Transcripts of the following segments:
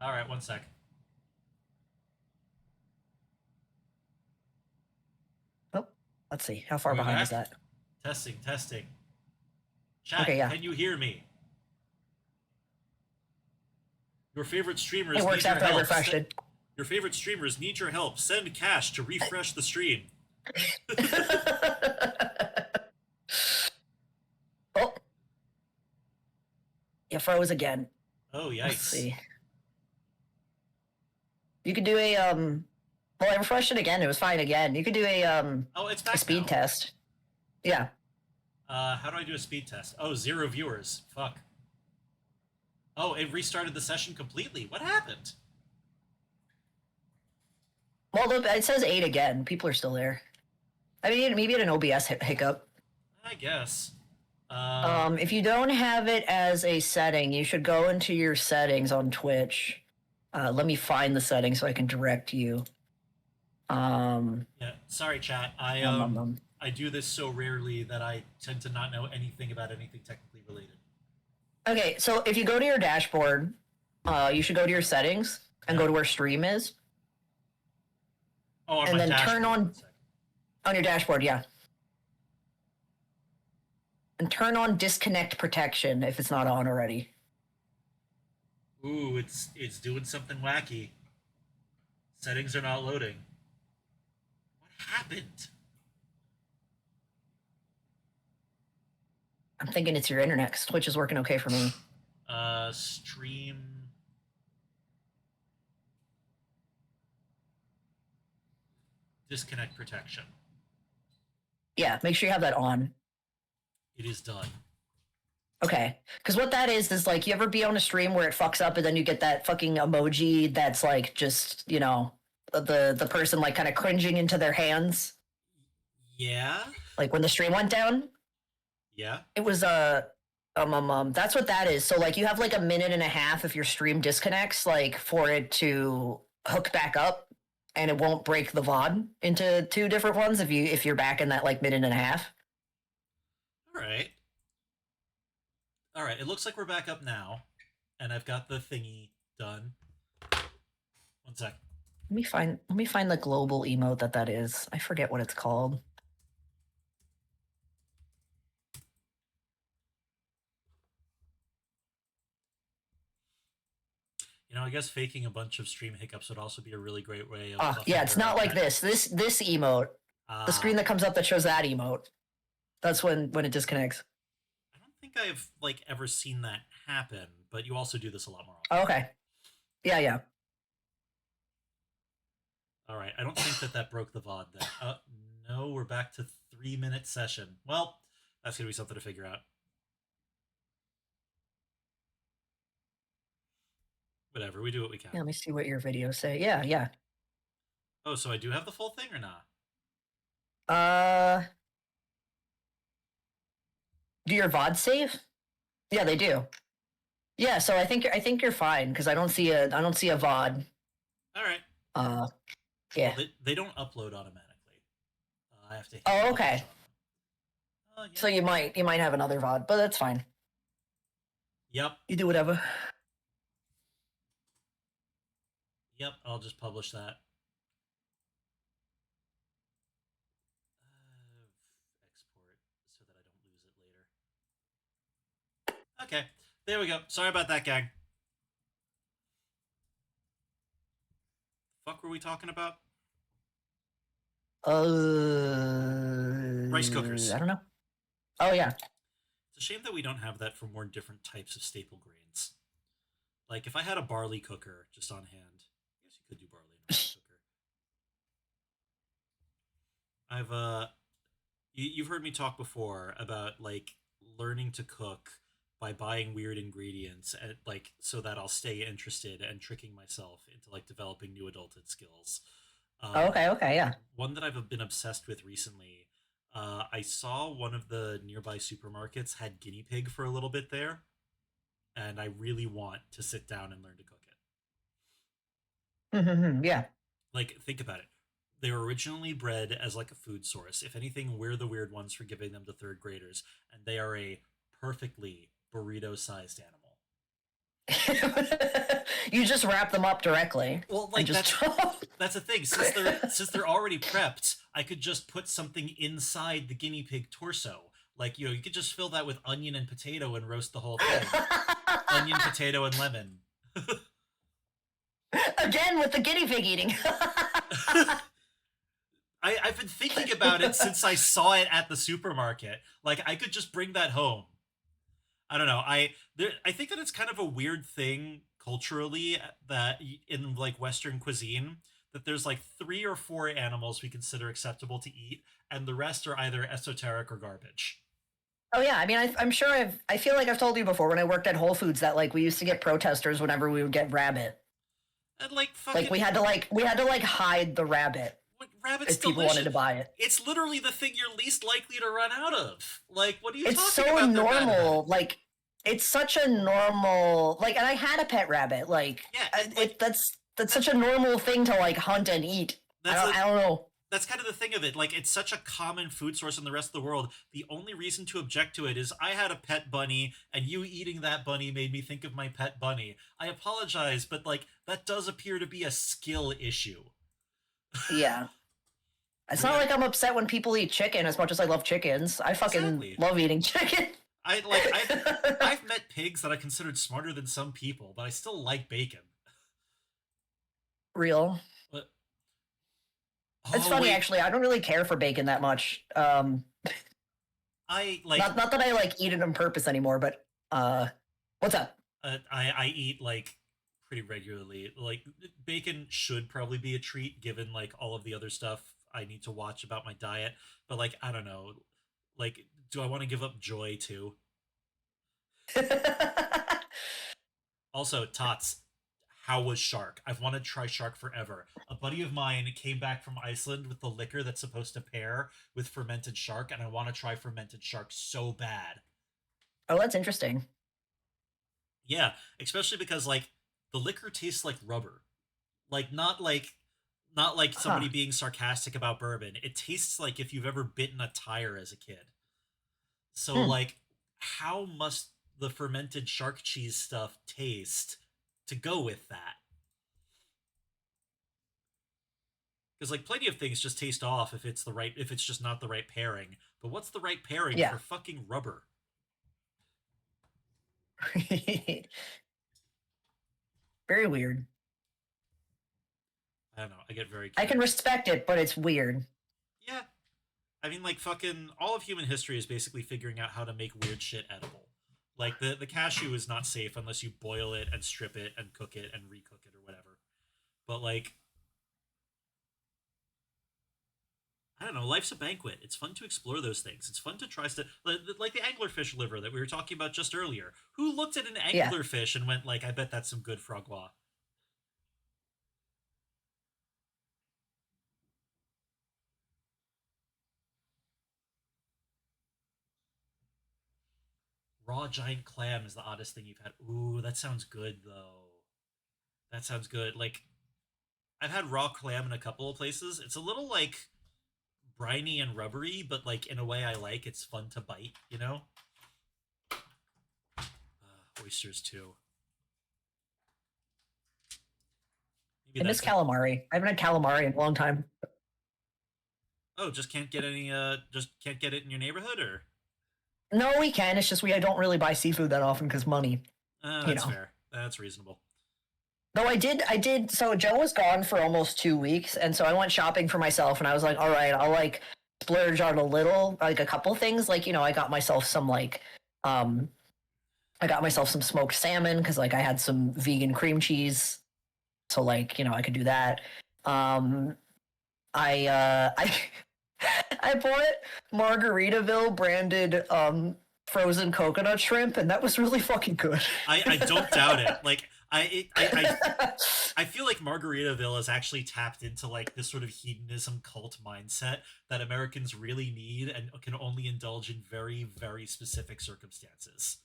All right, one sec. Oh, let's see. How Are far we behind is back? that? Testing, testing. Chat, Okay, yeah. can you hear me? Your favorite It streamers works need your after I help. refreshed it. Your favorite streamers need your help. Send cash to refresh the stream. Oh, you froze again. Oh, Let's yikes. see. You could do a. Well, I refreshed it again. It was fine again. You could do Oh, it's a back speed now. test. Yeah. How do I do a speed test? Oh, 0 viewers. Fuck. Oh, it restarted the session completely. What happened? Well, look, it says 8 again. People are still there. I mean, maybe an OBS hiccup. I guess. If you don't have it as a setting, you should go into your settings on Twitch. Let me find the settings so I can direct you. Yeah, sorry, chat. I Um, um um, um. I do this so rarely that I tend to not know anything about anything technically related. Okay, so if you go to your dashboard, you should go to your settings and Yeah. go to where stream is, Oh, on and my then turn dashboard. One second. on your dashboard, yeah, and turn on disconnect protection if it's not on already. Ooh, it's doing something wacky. Settings are not loading. What happened? I'm thinking it's your internet 'cause Twitch is working okay for me. Stream disconnect protection. Yeah, make sure you have that on. It is done. Okay, because what that is like you ever be on a stream where it fucks up and then you get that fucking emoji that's like just the person like kind of cringing into their hands, Yeah. like when the stream went down. Yeah. It was that's what that is. So like you have like a minute and a half if your stream disconnects, like for it to hook back up, and it won't break the VOD into two different ones if you're back in that like minute and a half. All right. All right. It looks like we're back up now, and I've got the thingy done. One sec. Let me find the global emote that is. I forget what it's called. I guess faking a bunch of stream hiccups would also be a really great way of Ah, yeah, buffing it's your not like net. this emote. The screen Ah, that comes up that shows that emote. That's when it disconnects. I don't think I've like ever seen that happen, but you also do this a lot more often. Oh, okay. Yeah, yeah. All right, I don't think that broke the VOD then. No, we're back to 3 minute session. Well, that's gonna be something to figure out. Whatever, we do what we can. Yeah, let me see what your videos say. Yeah, yeah. Oh, so I do have the full thing or not? Uh, do your VOD save? Yeah, they do. Yeah, so I think you're fine because I don't see a VOD. All right. Uh, Well, yeah. they don't upload automatically. I have to hit Oh, publish okay. on them. Oh, yeah. So you might have another VOD, but that's fine. Yep. You do whatever. Yep. I'll just publish that. Export so that I don't lose it later. Okay. There we go. Sorry about that, gang. Fuck were we talking about? Rice I cookers. don't know. Oh yeah. It's a shame that we don't have that for more different types of staple grains. Like if I had a barley cooker just on hand, I guess you could do barley in a rice cooker. You've heard me talk before about like learning to cook by buying weird ingredients and like so that I'll stay interested and tricking myself into like developing new adulthood skills. Oh, Um, okay, okay, yeah. one that I've been obsessed with recently. I saw one of the nearby supermarkets had guinea pig for a little bit there, and I really want to sit down and learn to cook it. Yeah. Like, think about it. They were originally bred as like a food source. If anything, we're the weird ones for giving them to third graders, and they are a perfectly burrito sized animal. You just wrap them up directly Well, and like just. that's the thing. Since they're already prepped, I could just put something inside the guinea pig torso. Like, you could just fill that with onion and potato and roast the whole thing. Onion, potato, and lemon. Again with the guinea pig eating. I've been thinking about it since I saw it at the supermarket. Like, I could just bring that home. I don't know. I think that it's kind of a weird thing culturally that in like Western cuisine that there's like three or four animals we consider acceptable to eat, and the rest are either esoteric or garbage. Oh yeah, I mean, I'm sure I feel like I've told you before when I worked at Whole Foods that like we used to get protesters whenever we would get rabbit. And like Like fucking we had to like hide the rabbit what, rabbit's if people wanted delicious. to buy it. It's literally the thing you're least likely to run out of. Like, what are you It's talking so about? They're bad at it. normal. Like it's such a normal like, and I had a pet rabbit. Like Yeah, and like that's that, such a normal thing to like hunt and eat. that's a I don't know. that's kind of the thing of it. Like, it's such a common food source in the rest of the world. The only reason to object to it is I had a pet bunny, and you eating that bunny made me think of my pet bunny. I apologize, but like that does appear to be a skill issue. Yeah. It's We not got like I'm upset when people eat chicken as much as I love chickens. I fucking exactly. love eating chicken. I've met pigs that I considered smarter than some people, but I still like bacon. Real. But It's oh funny wait, actually. I don't really care for bacon that much. I like Not that I like eat it on purpose anymore, but what's up? I eat like pretty regularly. Like, bacon should probably be a treat given like all of the other stuff I need to watch about my diet. But like, I don't know. Like, do I want to give up joy too? Also, Tots, how was shark? I've wanted to try shark forever. A buddy of mine came back from Iceland with the liquor that's supposed to pair with fermented shark, and I want to try fermented shark so bad. Oh, that's interesting. Yeah, especially because like the liquor tastes like rubber. Like, not like somebody Huh. being sarcastic about bourbon. It tastes like if you've ever bitten a tire as a kid. So Hmm. like, how must the fermented shark cheese stuff taste to go with that? Because like plenty of things just taste off if it's just not the right pairing. But what's the right pairing Yeah. for fucking rubber? Very weird. I don't know. I get very I can curious. respect it, but it's weird. Yeah, I mean, like, fucking all of human history is basically figuring out how to make weird shit edible. Like, the cashew is not safe unless you boil it and strip it and cook it and recook it or whatever. But like, I don't know, life's a banquet. It's fun to explore those things. It's fun to try stuff like the anglerfish liver that we were talking about just earlier. Who looked at an Yeah. anglerfish and went like, "I bet that's some good frogwa." Raw giant clam is the oddest thing you've had. Ooh, that sounds good though. That sounds good. Like, I've had raw clam in a couple of places. It's a little like briny and rubbery, but like in a way I like. It's fun to bite, you know? Oysters too. Maybe I miss that's it. calamari. I haven't had calamari in a long time. Oh, just can't get it in your neighborhood, or No, we can. It's just we don't really buy seafood that often because money, you that's know. fair. That's reasonable. Though I did. So Joe was gone for almost 2 weeks, and so I went shopping for myself, and I was like, all right, I'll like splurge on a little, like a couple things. Like I got myself some um, I got myself some smoked salmon because like I had some vegan cream cheese, so like I could do that. Um, I I bought Margaritaville branded frozen coconut shrimp, and that was really fucking good. I don't doubt it. Like, I feel like Margaritaville has actually tapped into like this sort of hedonism cult mindset that Americans really need and can only indulge in very, very specific circumstances.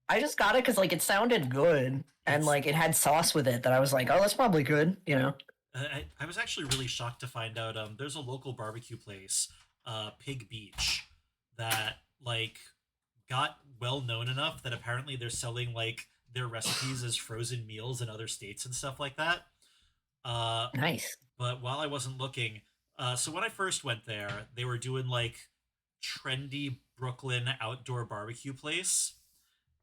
I just got it because like it sounded good and It's like it had sauce with it that I was like, oh, that's probably good. I was actually really shocked to find out there's a local barbecue place, Pig Beach, that like got well known enough that apparently they're selling like their recipes as frozen meals in other states and stuff like that. Uh, Nice. but while I wasn't looking, so when I first went there, they were doing like trendy Brooklyn outdoor barbecue place.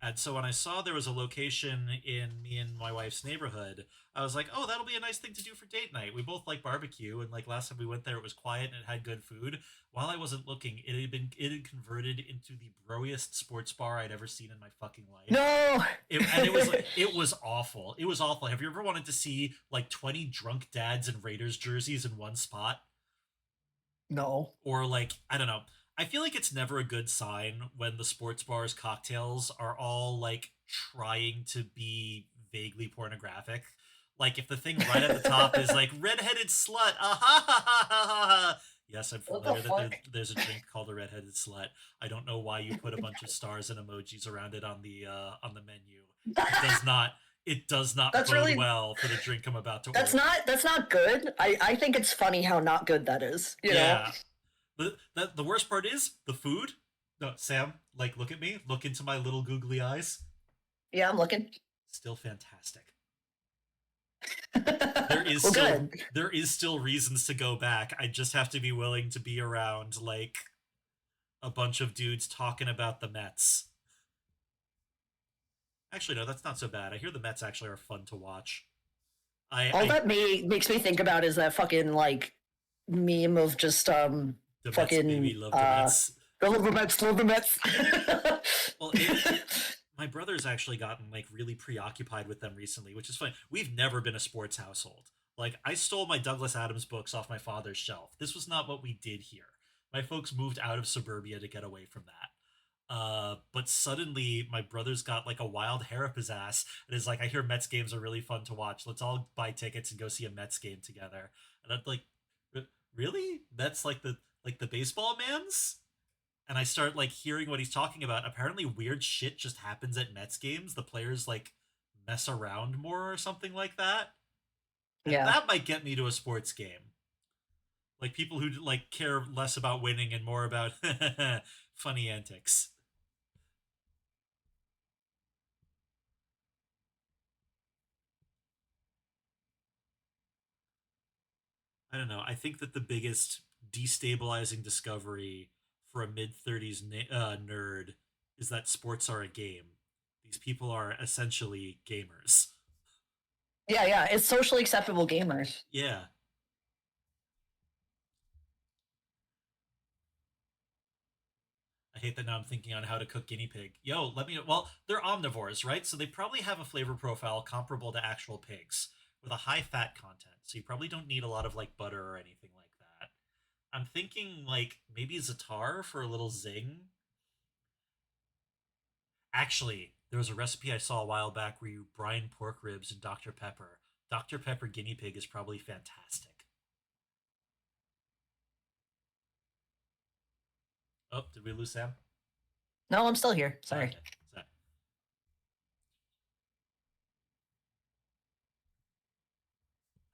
And so when I saw there was a location in me and my wife's neighborhood, I was like, "Oh, that'll be a nice thing to do for date night." We both like barbecue, and like last time we went there, it was quiet and it had good food. While I wasn't looking, it had converted into the broiest sports bar I'd ever seen in my fucking life. No. And it was awful. It was awful. Have you ever wanted to see like 20 drunk dads in Raiders jerseys in one spot? No. Or like, I don't know. I feel like it's never a good sign when the sports bar's cocktails are all like trying to be vaguely pornographic. Like if the thing right at the top is like redheaded slut, ah ha ha ha ha ha. Yes, I'm What the familiar that fuck? there's a drink called a redheaded slut. I don't know why you put a bunch of stars and emojis around it on the menu. It does not it does not That's bode really well for the drink I'm about to that's order. not good. I think it's funny how not good that is, you know? Yeah, the worst part is the food. No, Sam, like look at me, look into my little googly eyes. Yeah, I'm looking. Still fantastic. There is Well, still good. there is still reasons to go back. I just have to be willing to be around like a bunch of dudes talking about the Mets. Actually, no, that's not so bad. I hear the Mets actually are fun to watch. All I that makes me think about is that fucking like meme of just the Mets baby fucking love the Mets. love the Mets, love the Mets. Well, it my brother's actually gotten like really preoccupied with them recently, which is fine. We've never been a sports household. Like I stole my Douglas Adams books off my father's shelf. This was not what we did here. My folks moved out of suburbia to get away from that. But suddenly my brother's got like a wild hair up his ass and is like, I hear Mets games are really fun to watch. Let's all buy tickets and go see a Mets game together. And I'm like, really? That's like the baseball man's? And I start like hearing what he's talking about. Apparently, weird shit just happens at Mets games. The players like mess around more or something like that, and Yeah. that might get me to a sports game. Like people who like care less about winning and more about funny antics. I don't know. I think that the biggest destabilizing discovery for a mid 30s nerd is that sports are a game. These people are essentially gamers. Yeah, yeah. It's socially acceptable gamers. Yeah, I hate that now I'm thinking on how to cook guinea pig. Yo, let me know. Well, they're omnivores, right? So they probably have a flavor profile comparable to actual pigs with a high fat content. So you probably don't need a lot of like butter or anything like that. I'm thinking like maybe za'atar for a little zing. Actually, there was a recipe I saw a while back where you brine pork ribs in Dr. Pepper. Dr. Pepper guinea pig is probably fantastic. Oh, did we lose Sam? No, I'm still here. Sorry. Okay. So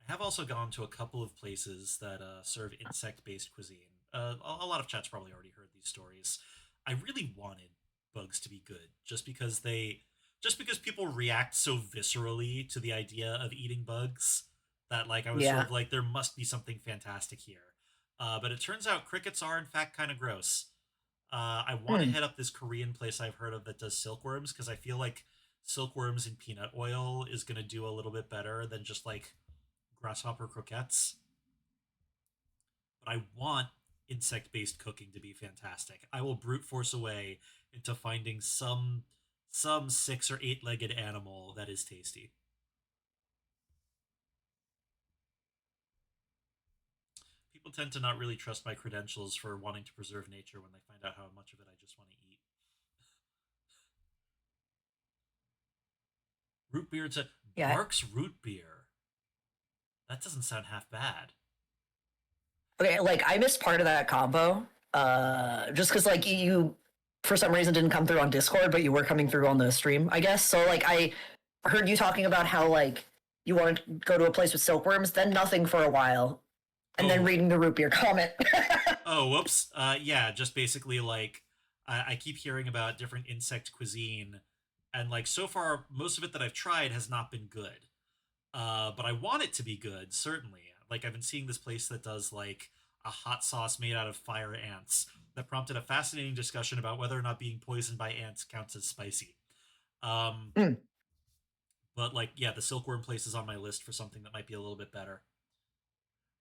I have also gone to a couple of places that serve insect-based cuisine. A lot of chat's probably already heard these stories. I really wanted bugs to be good, just because people react so viscerally to the idea of eating bugs that like I was sort Yeah. of like there must be something fantastic here. But it turns out crickets are in fact kind of gross. I want to Hmm. hit up this Korean place I've heard of that does silkworms because I feel like silkworms in peanut oil is going to do a little bit better than just like grasshopper croquettes. But I want insect based cooking to be fantastic. I will brute force away into finding some 6 or 8 legged animal that is tasty. People tend to not really trust my credentials for wanting to preserve nature when they find out how much of it I just want to eat. Root beer, it's a Yeah. Barks root beer. That doesn't sound half bad. Okay, like I missed part of that combo. Just because like you for some reason didn't come through on Discord, but you were coming through on the stream, I guess. So like I heard you talking about how like you wanted to go to a place with silkworms, then nothing for a while, and then Oh, reading the root beer comment. oh, whoops. Yeah, just basically like I keep hearing about different insect cuisine, and like so far most of it that I've tried has not been good. But I want it to be good, certainly. Like I've been seeing this place that does like a hot sauce made out of fire ants that prompted a fascinating discussion about whether or not being poisoned by ants counts as spicy. Um, Mm. but like, yeah, the silkworm place is on my list for something that might be a little bit better.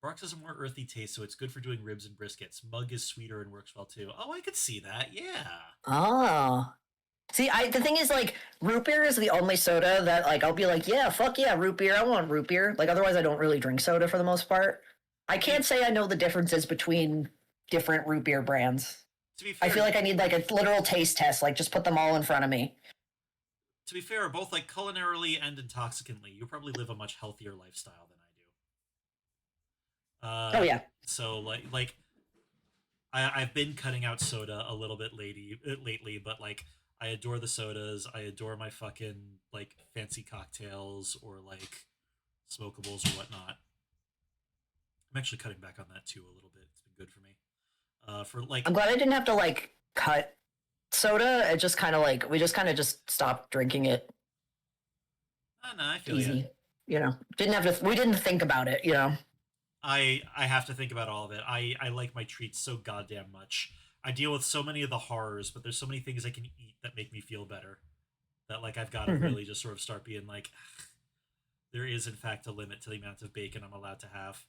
Brox has a more earthy taste, so it's good for doing ribs and briskets. Mug is sweeter and works well too. Oh, I could see that. Yeah. Oh. See, the thing is like root beer is the only soda that like I'll be like, yeah, fuck yeah, root beer. I want root beer. Like otherwise I don't really drink soda for the most part. I I mean, can't say I know the differences between different root beer brands. to be I fair, feel like I need like a literal taste test, like just put them all in front of me. both like culinarily and intoxicantly, you probably live a much healthier lifestyle than I do. Oh yeah. So like I've been cutting out soda a little bit lately, but like I adore the sodas. I adore my fucking like fancy cocktails or like smokables or whatnot. I'm actually cutting back on that too a little bit. It's been good for me. For like, I'm glad I didn't have to like cut soda. It just kind of like we just kind of just stopped drinking it no, I feel you. easy. You know, didn't have to. We didn't think about it. You know. I have to think about all of it. I like my treats so goddamn much. I deal with so many of the horrors, but there's so many things I can eat that make me feel better. That like I've got to really just sort of start being like, there is in fact a limit to the amount of bacon I'm allowed to have.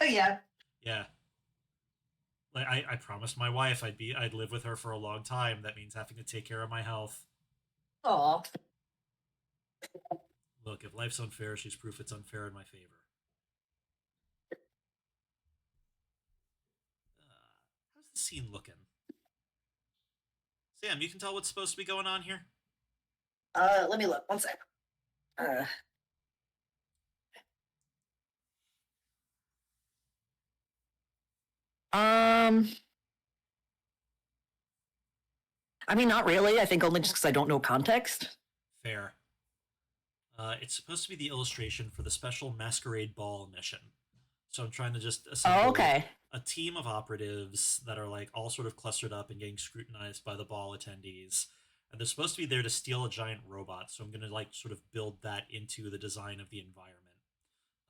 Yeah. Yeah, like I promised my wife I'd live with her for a long time. That means having to take care of my health. Oh. Look, if life's unfair, she's proof it's unfair in my favor. How's the scene looking? Sam, you can tell what's supposed to be going on here? Let me look. One sec. Uh, um. I mean, not really. I think only just because I don't know context. Fair. It's supposed to be the illustration for the special masquerade ball mission. So I'm trying to just Oh, assemble okay. a team of operatives that are like all sort of clustered up and getting scrutinized by the ball attendees. And they're supposed to be there to steal a giant robot. So I'm going to like sort of build that into the design of the environment.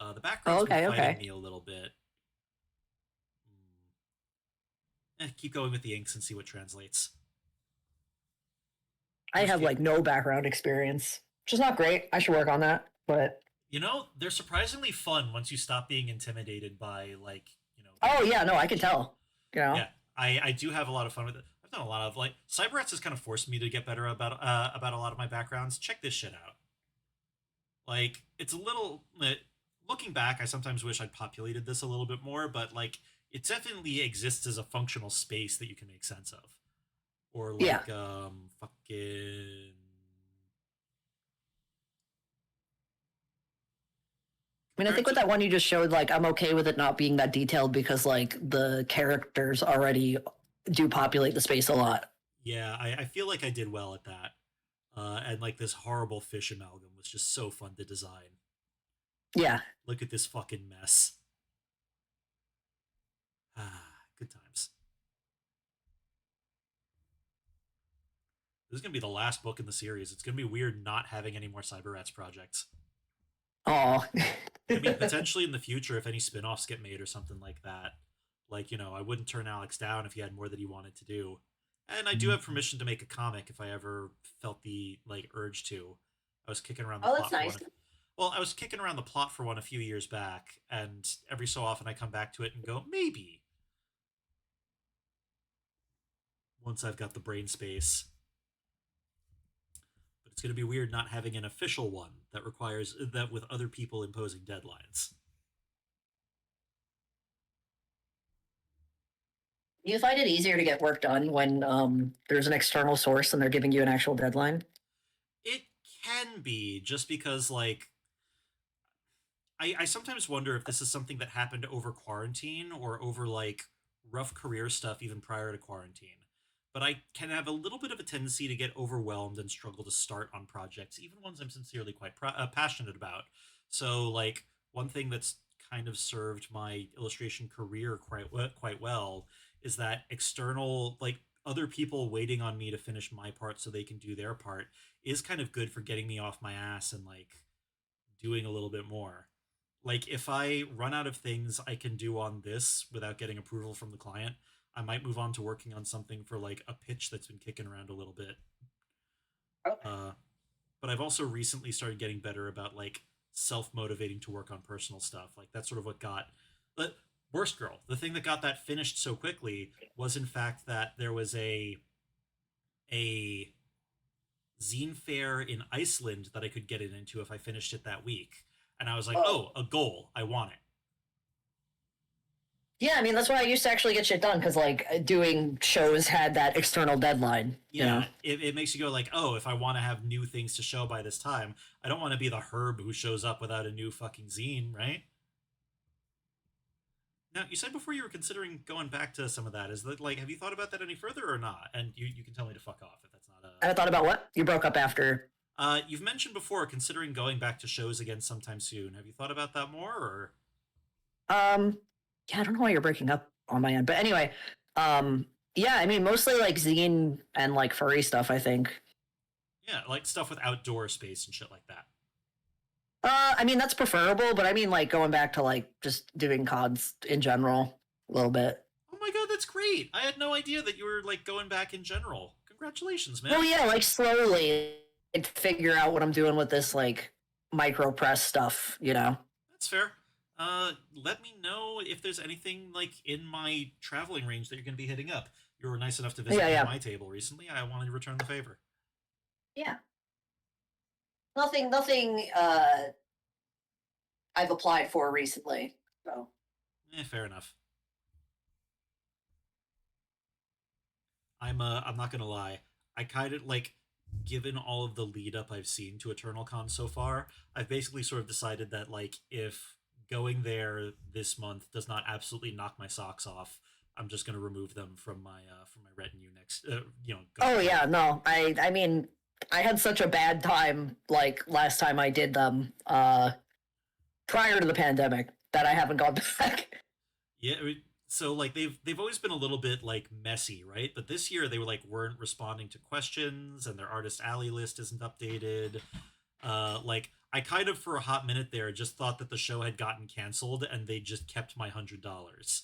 The Oh, background's been okay. fighting Okay. me a little bit. Keep going with the inks and see what translates. I Worst have case, like no background experience, which is not great. I should work on that. But they're surprisingly fun once you stop being intimidated by like oh the yeah, no, I can tell. You know. yeah. I do have a lot of fun with it. I've done a lot of like Cyberats has kind of forced me to get better about a lot of my backgrounds. Check this shit out. Like it's a little looking back, I sometimes wish I'd populated this a little bit more, but like it definitely exists as a functional space that you can make sense of. Or Yeah. like fucking I mean, I compared think with to that one you just showed, like, I'm okay with it not being that detailed because, like, the characters already do populate the space a lot. yeah, I feel like I did well at that. And like this horrible fish amalgam was just so fun to design. Yeah. Look at this fucking mess. Good times. This is gonna be the last book in the series. It's gonna be weird not having any more Cyber Rats projects. Oh. I mean, potentially in the future, if any spin-offs get made or something like that, like I wouldn't turn Alex down if he had more that he wanted to do. And I do have permission to make a comic if I ever felt the like urge to. I was kicking around the Oh, that's plot for nice. one. Well, I was kicking around the plot for one a few years back, and every so often I come back to it and go, maybe once I've got the brain space. But it's going to be weird not having an official one that requires that with other people imposing deadlines. Do you find it easier to get work done when there's an external source and they're giving you an actual deadline? It can be just because like I sometimes wonder if this is something that happened over quarantine or over like rough career stuff even prior to quarantine. But I can have a little bit of a tendency to get overwhelmed and struggle to start on projects, even ones I'm sincerely quite passionate about. So, like, one thing that's kind of served my illustration career quite well is that external, like, other people waiting on me to finish my part so they can do their part is kind of good for getting me off my ass and like doing a little bit more. Like if I run out of things I can do on this without getting approval from the client, I might move on to working on something for like a pitch that's been kicking around a little bit. Okay. Uh, but I've also recently started getting better about like self motivating to work on personal stuff. Like that's sort of what got. But Worst Girl, the thing that got that finished so quickly was in fact that there was a zine fair in Iceland that I could get it into if I finished it that week, and I was like, Oh. oh, a goal, I want it. Yeah, I mean that's why I used to actually get shit done because like doing shows had that external deadline. You Yeah, know. it makes you go like, oh, if I want to have new things to show by this time, I don't want to be the herb who shows up without a new fucking zine, right? Now, you said before you were considering going back to some of that. Is that like, have you thought about that any further or not? And you can tell me to fuck off if that's not a. And I thought about what you broke up after. You've mentioned before considering going back to shows again sometime soon. Have you thought about that more, or Um, yeah, I don't know why you're breaking up on my end, but anyway, yeah, I mean mostly like zine and like furry stuff. I think. yeah, like stuff with outdoor space and shit like that? I mean that's preferable, but I mean like going back to like just doing CODs in general a little bit. Oh my god, that's great! I had no idea that you were like going back in general. Congratulations, Well, man. yeah, like slowly like, figure out what I'm doing with this like micro press stuff. You know. That's fair. Let me know if there's anything like in my traveling range that you're going to be hitting up. You were nice enough to visit Yeah, me at yeah, my table recently. I wanted to return the favor. yeah. Nothing. I've applied for recently. So. Fair enough. I'm not gonna lie. I kind of like, given all of the lead up I've seen to Eternal Con so far, I've basically sort of decided that like if going there this month does not absolutely knock my socks off, I'm just gonna remove them from my retinue next. Going Oh forward. yeah, no. I mean, I had such a bad time like last time I did them prior to the pandemic that I haven't gone back. Yeah, so like they've always been a little bit like messy, right? But this year they were like weren't responding to questions, and their artist alley list isn't updated. Like I kind of for a hot minute there just thought that the show had gotten canceled, and they just kept my $100.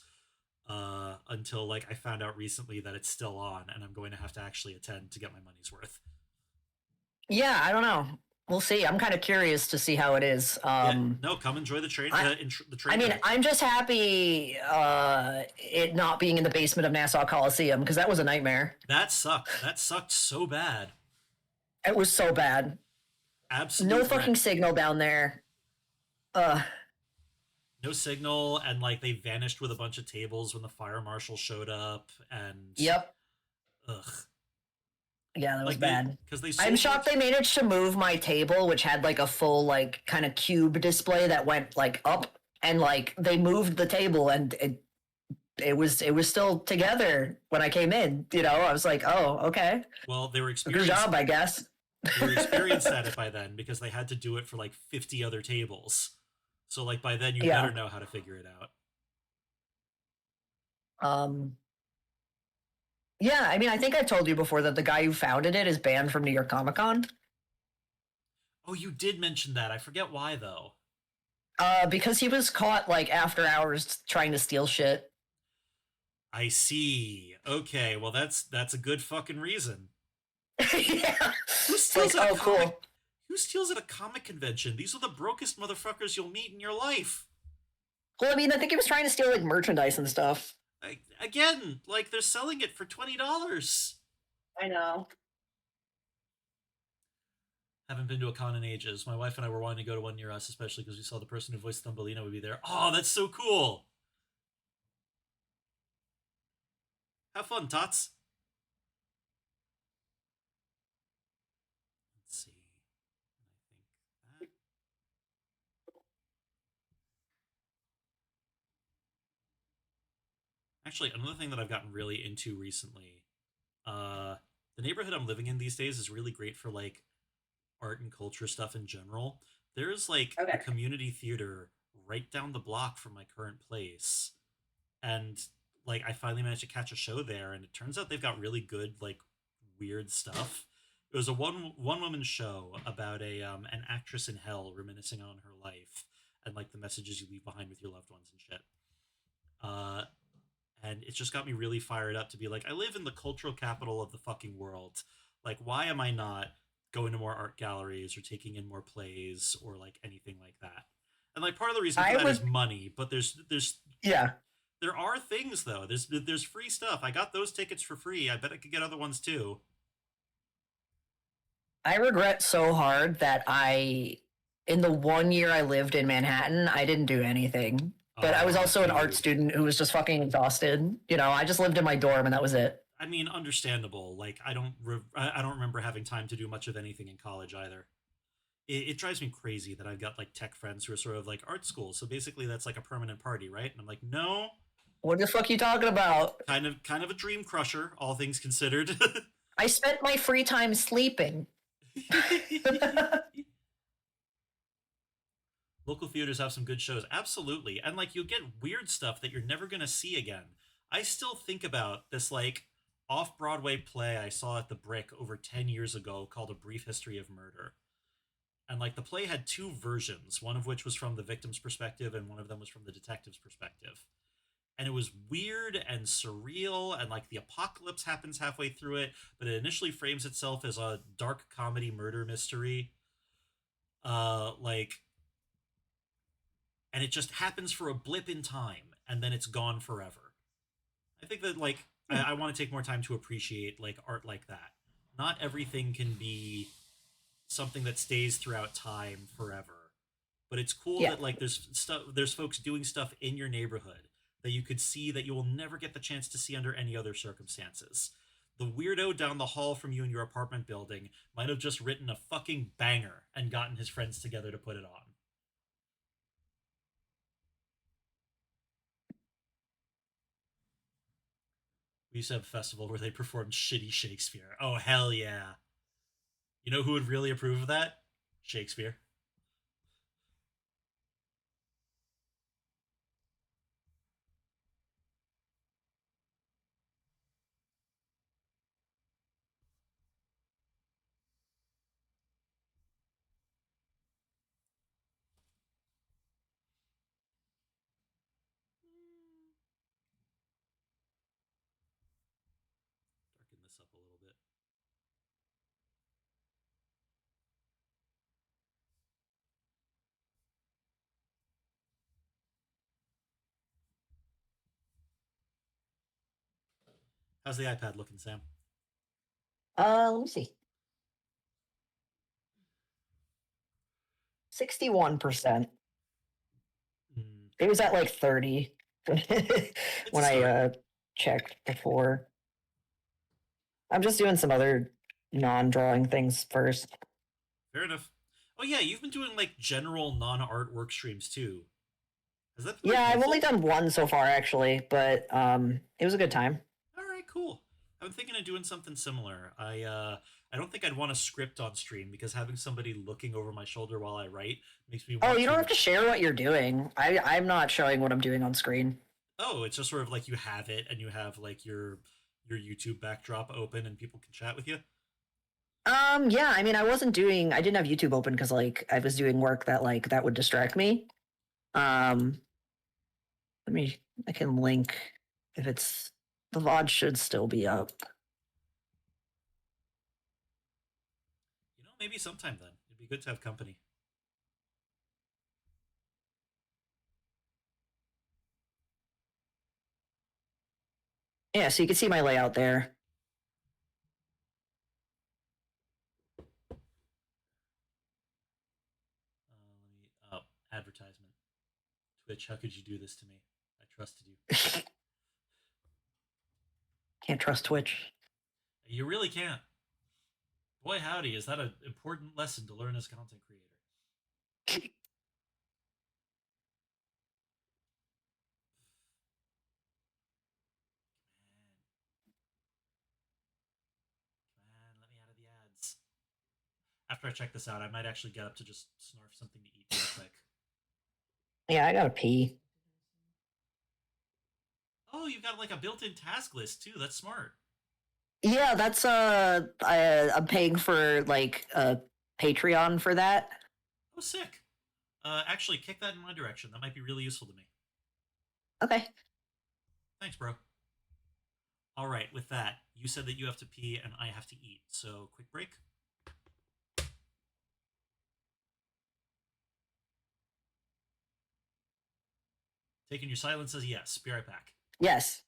Until like I found out recently that it's still on, and I'm going to have to actually attend to get my money's worth. Yeah, I don't know. We'll see. I'm kind of curious to see how it is. Yeah, no, come enjoy the train I the I train mean, wreck. I'm just happy it not being in the basement of Nassau Coliseum because that was a nightmare. That sucked. That sucked so bad. It was so bad. No Absolute fucking wreck. signal down there. Uh, No signal, and like they vanished with a bunch of tables when the fire marshal showed up, and yep. ugh, Yeah, that was like they bad. because they I'm sold shocked merch. they managed to move my table, which had like a full like kind of cube display that went like up, and like they moved the table, and it was still together when I came in. You know, I was like, oh, okay, Well, they were good experienced. job, I guess. They were experienced at it by then because they had to do it for like 50 other tables. So like by then you better Yeah. know how to figure it out. Um. Yeah, I mean, I think I've told you before that the guy who founded it is banned from New York Comic Con. Oh, you did mention that. I forget why though. Because he was caught like after hours trying to steal shit. I see. Okay, well that's a good fucking reason. Yeah. Who It's steals like, at a oh, comic? cool. Who steals at a comic convention? These are the brokest motherfuckers you'll meet in your life. Well, I mean, I think he was trying to steal like merchandise and stuff. Again, like they're selling it for $20. I know. Haven't been to a con in ages. My wife and I were wanting to go to one near us, especially because we saw the person who voiced Thumbelina would be there. Oh, that's so cool! Have fun, tots. Let's see. I think that. Actually, another thing that I've gotten really into recently, uh, the neighborhood I'm living in these days is really great for like art and culture stuff in general. There's like a Okay. community theater right down the block from my current place, and like I finally managed to catch a show there, and it turns out they've got really good like weird stuff. It was a one woman show about a an actress in hell reminiscing on her life and like the messages you leave behind with your loved ones and shit. Uh, and it just got me really fired up to be like, I live in the cultural capital of the fucking world. Like, why am I not going to more art galleries or taking in more plays or like anything like that? And like part of the reason for I that is would, money, but yeah, there are things though. There's free stuff. I got those tickets for free. I bet I could get other ones too. I regret so hard that in the 1 year I lived in Manhattan, I didn't do anything. But I was Oh, also an art dude. student who was just fucking exhausted. You know, I just lived in my dorm and that was it. I mean, understandable. Like I don't remember having time to do much of anything in college either. It drives me crazy that I've got like tech friends who are sort of like art school. So basically, that's like a permanent party, right? And I'm like, no, What the fuck are you talking about? kind of a dream crusher, all things considered. I spent my free time sleeping. Local theaters have some good shows, absolutely, and like you'll get weird stuff that you're never gonna see again. I still think about this like off Broadway play I saw at the Brick over 10 years ago called A Brief History of Murder. And like the play had two versions, one of which was from the victim's perspective and one of them was from the detective's perspective. And it was weird and surreal, and like the apocalypse happens halfway through it, but it initially frames itself as a dark comedy murder mystery. Like, and it just happens for a blip in time and then it's gone forever. I think that like I want to take more time to appreciate like art like that. Not everything can be something that stays throughout time forever. But it's cool Yeah. that like there's folks doing stuff in your neighborhood that you could see that you will never get the chance to see under any other circumstances. The weirdo down the hall from you in your apartment building might have just written a fucking banger and gotten his friends together to put it on. We used to have a festival where they performed shitty Shakespeare. Oh hell yeah. You know who would really approve of that? Shakespeare. Darken this up a little bit. How's the iPad looking, Sam? Let me see. 61%. Mm, It was at like 30 it's a when I start. checked before. I'm just doing some other non-drawing things first. Fair enough. Oh yeah, you've been doing like general non-art work streams too. Has that been like Yeah, I've only helpful? done one so far actually, but it was a good time. All right, cool. I'm thinking of doing something similar. I don't think I'd want a script on stream because having somebody looking over my shoulder while I write makes me Oh, want you don't to. have to share what you're doing. I'm not showing what I'm doing on screen. Oh, it's just sort of like you have it and you have like your YouTube backdrop open and people can chat with you. Yeah, I mean, I didn't have YouTube open because like I was doing work that like that would distract me. Um, let me, I can link if it's the VOD should still be up. You know, maybe sometime then. It'd be good to have company. Yeah, so you can see my layout there. Let me. Oh, advertisement. Twitch, how could you do this to me? I trusted you. Can't trust Twitch. You really can't. Boy, howdy, is that an important lesson to learn as a content creator? Come on, let me out of the ads. After I check this out, I might actually get up to just snarf something to eat real quick. Yeah, I gotta pee. Oh, you've got like a built-in task list too. That's smart. Yeah, that's I'm paying for like a Patreon for that. Oh, sick. Actually, kick that in my direction. That might be really useful to me. Okay. Thanks, bro. All right, with that, you said that you have to pee and I have to eat. So, quick break. Taking your silence as a yes. Be right back. Yes.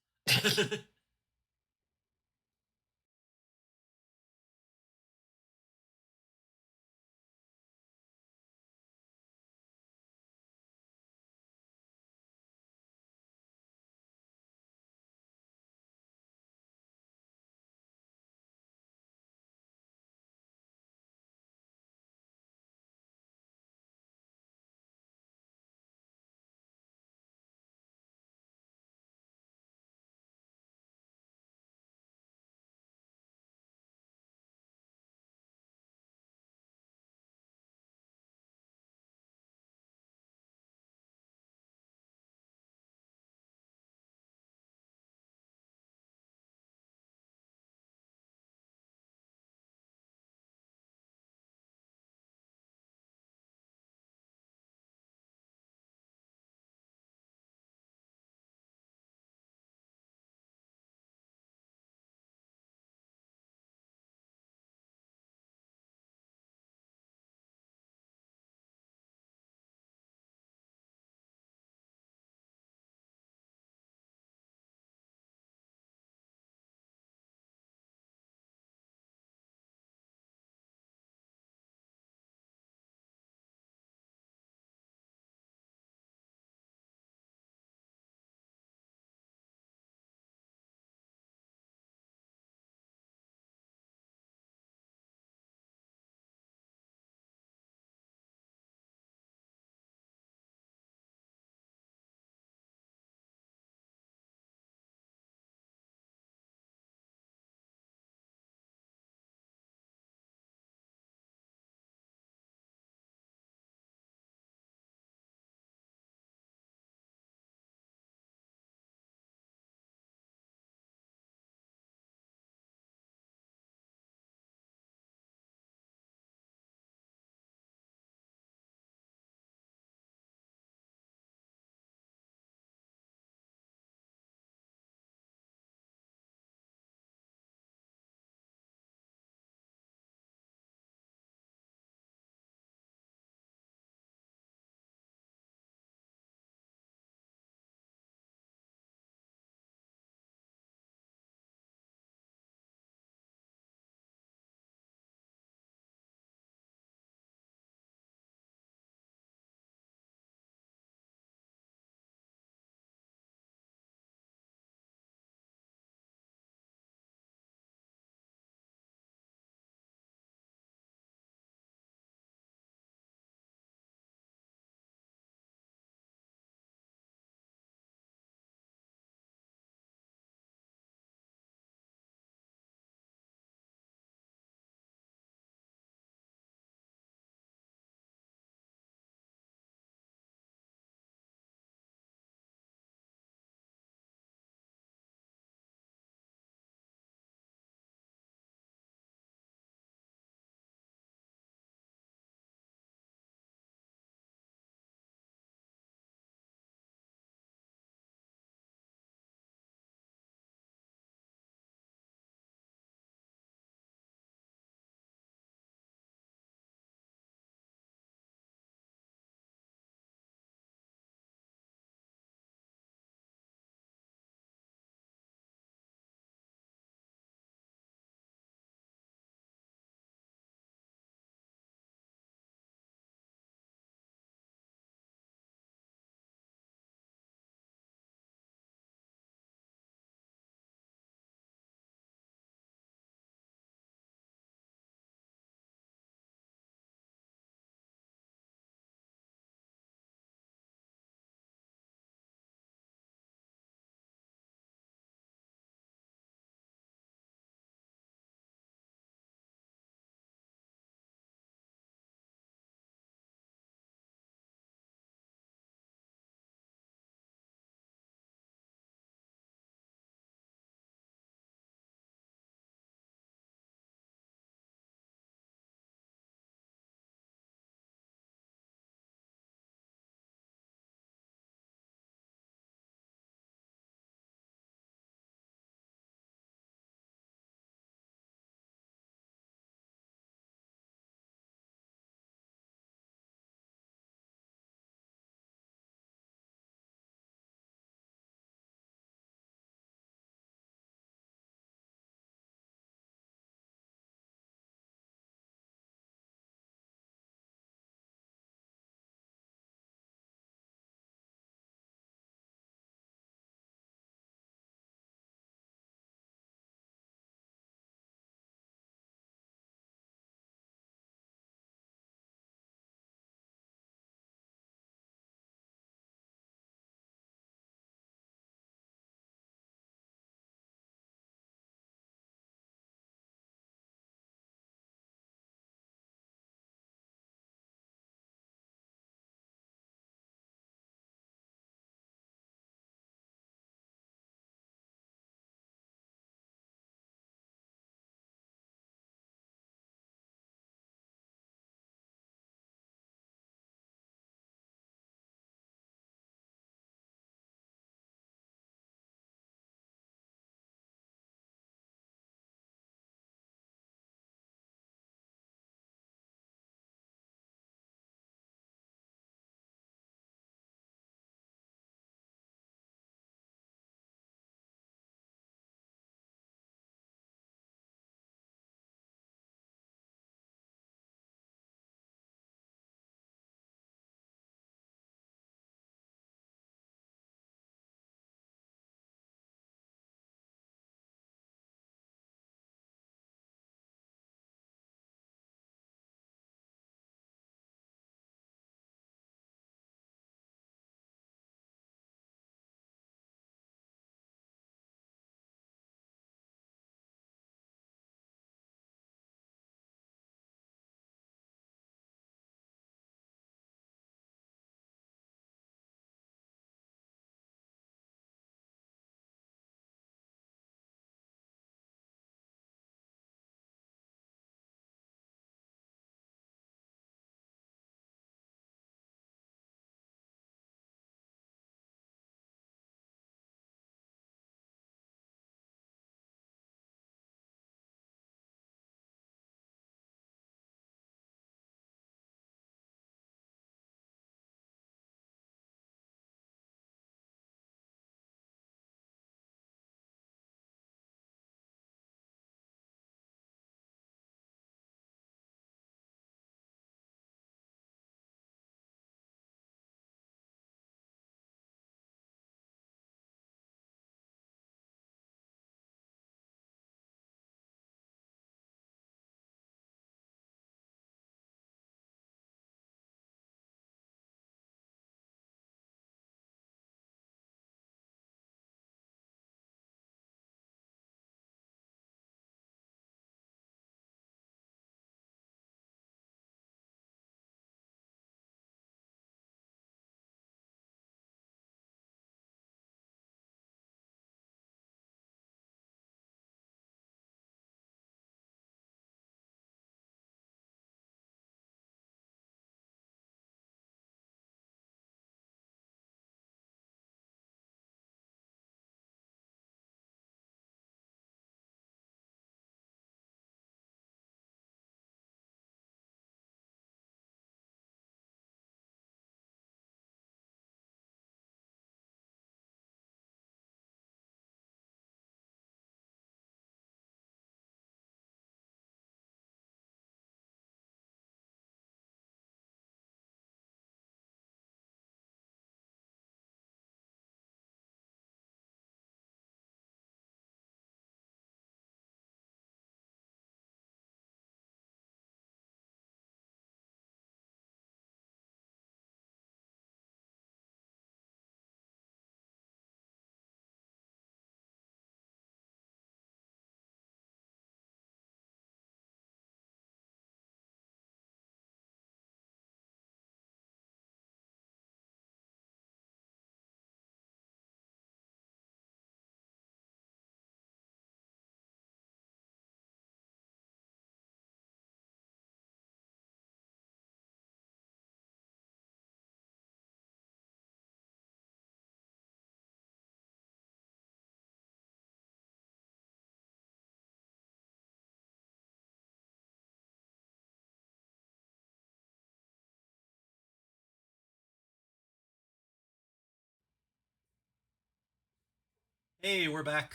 Hey, we're back.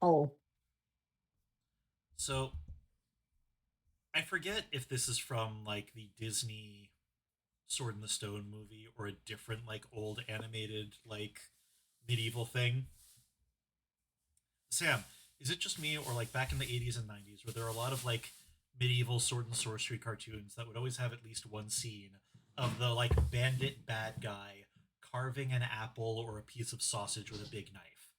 Oh, So I forget if this is from like the Disney Sword in the Stone movie or a different like old animated like medieval thing. Sam, is it just me or like back in the 80s and 90s where there are a lot of like medieval sword and sorcery cartoons that would always have at least one scene of the like bandit bad guy carving an apple or a piece of sausage with a big knife?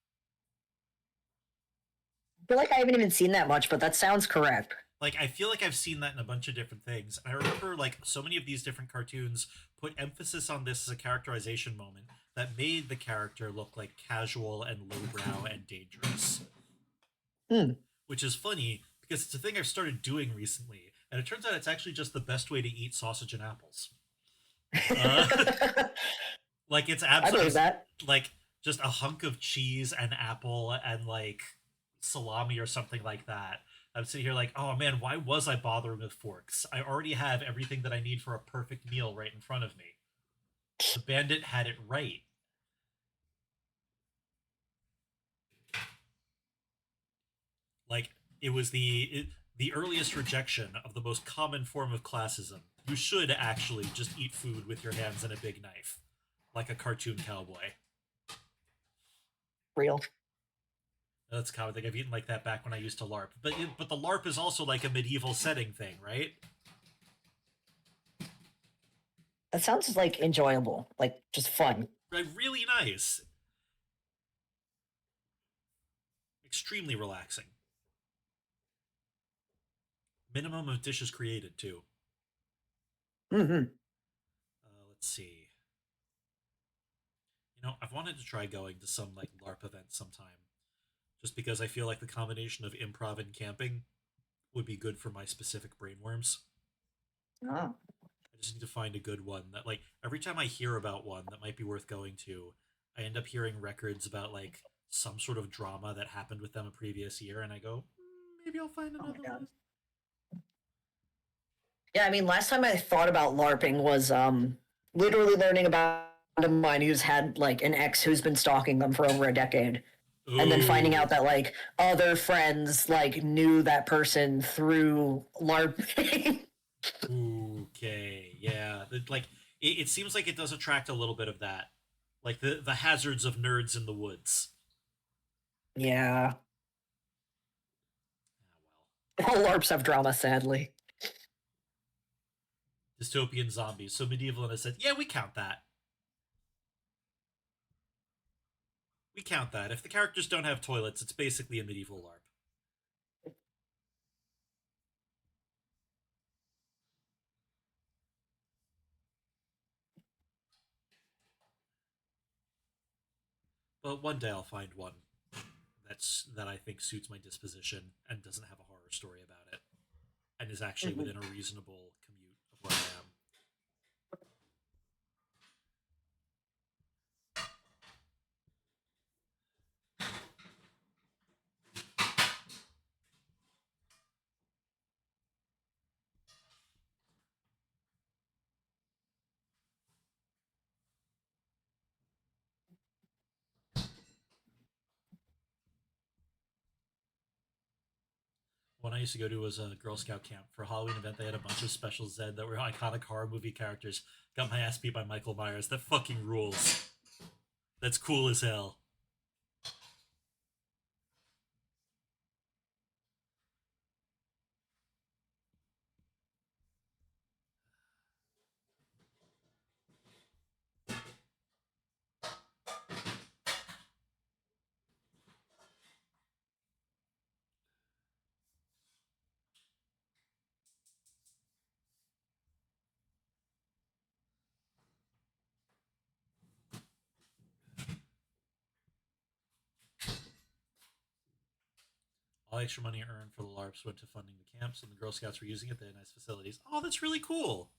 I feel like I haven't even seen that much, but that sounds correct. Like I feel like I've seen that in a bunch of different things. And I remember like so many of these different cartoons put emphasis on this as a characterization moment that made the character look like casual and lowbrow and dangerous. Hmm. Which is funny because it's a thing I've started doing recently, and it turns out it's actually just the best way to eat sausage and apples. Uh, like it's I believe abs that. like just a hunk of cheese and apple and like salami or something like that. I'm sitting here like, oh man, why was I bothering with forks? I already have everything that I need for a perfect meal right in front of me. The bandit had it right. Like it was the earliest rejection of the most common form of classism. You should actually just eat food with your hands and a big knife, like a cartoon cowboy. Real. That's a common thing. I've eaten like that back when I used to LARP. But the LARP is also like a medieval setting thing, right? That sounds like enjoyable, like just fun. Like really nice, extremely relaxing. Minimum of dishes created too. Hmm. Let's see. I've wanted to try going to some like LARP event sometime, just because I feel like the combination of improv and camping would be good for my specific brainworms. Oh, I just need to find a good one that like every time I hear about one that might be worth going to, I end up hearing records about like some sort of drama that happened with them a previous year, and I go, maybe I'll find oh my another god. one. Yeah, I mean, last time I thought about LARPing was literally learning about a friend of mine who's had like an ex who's been stalking them for over a decade. And then finding Ooh, out that like other friends like knew that person through LARPing. okay, yeah. It seems like it does attract a little bit of that, like the hazards of nerds in the woods. Yeah. Ah, All LARPs have drama, sadly. dystopian zombies. So medieval, and I said, yeah, we count that. We count that. If the characters don't have toilets, it's basically a medieval LARP. But one day I'll find one that I think suits my disposition and doesn't have a horror story about it, and is actually Mhm. within a reasonable commute of where I am. One I used to go to was a Girl Scout camp for a Halloween event. They had a bunch of special Zed that were iconic horror movie characters. Got my ass beat by Michael Myers. That fucking rules. That's cool as hell. All extra money earned for the LARPs went to funding the camps, and the Girl Scouts were using it. They had nice facilities. Oh, that's really cool.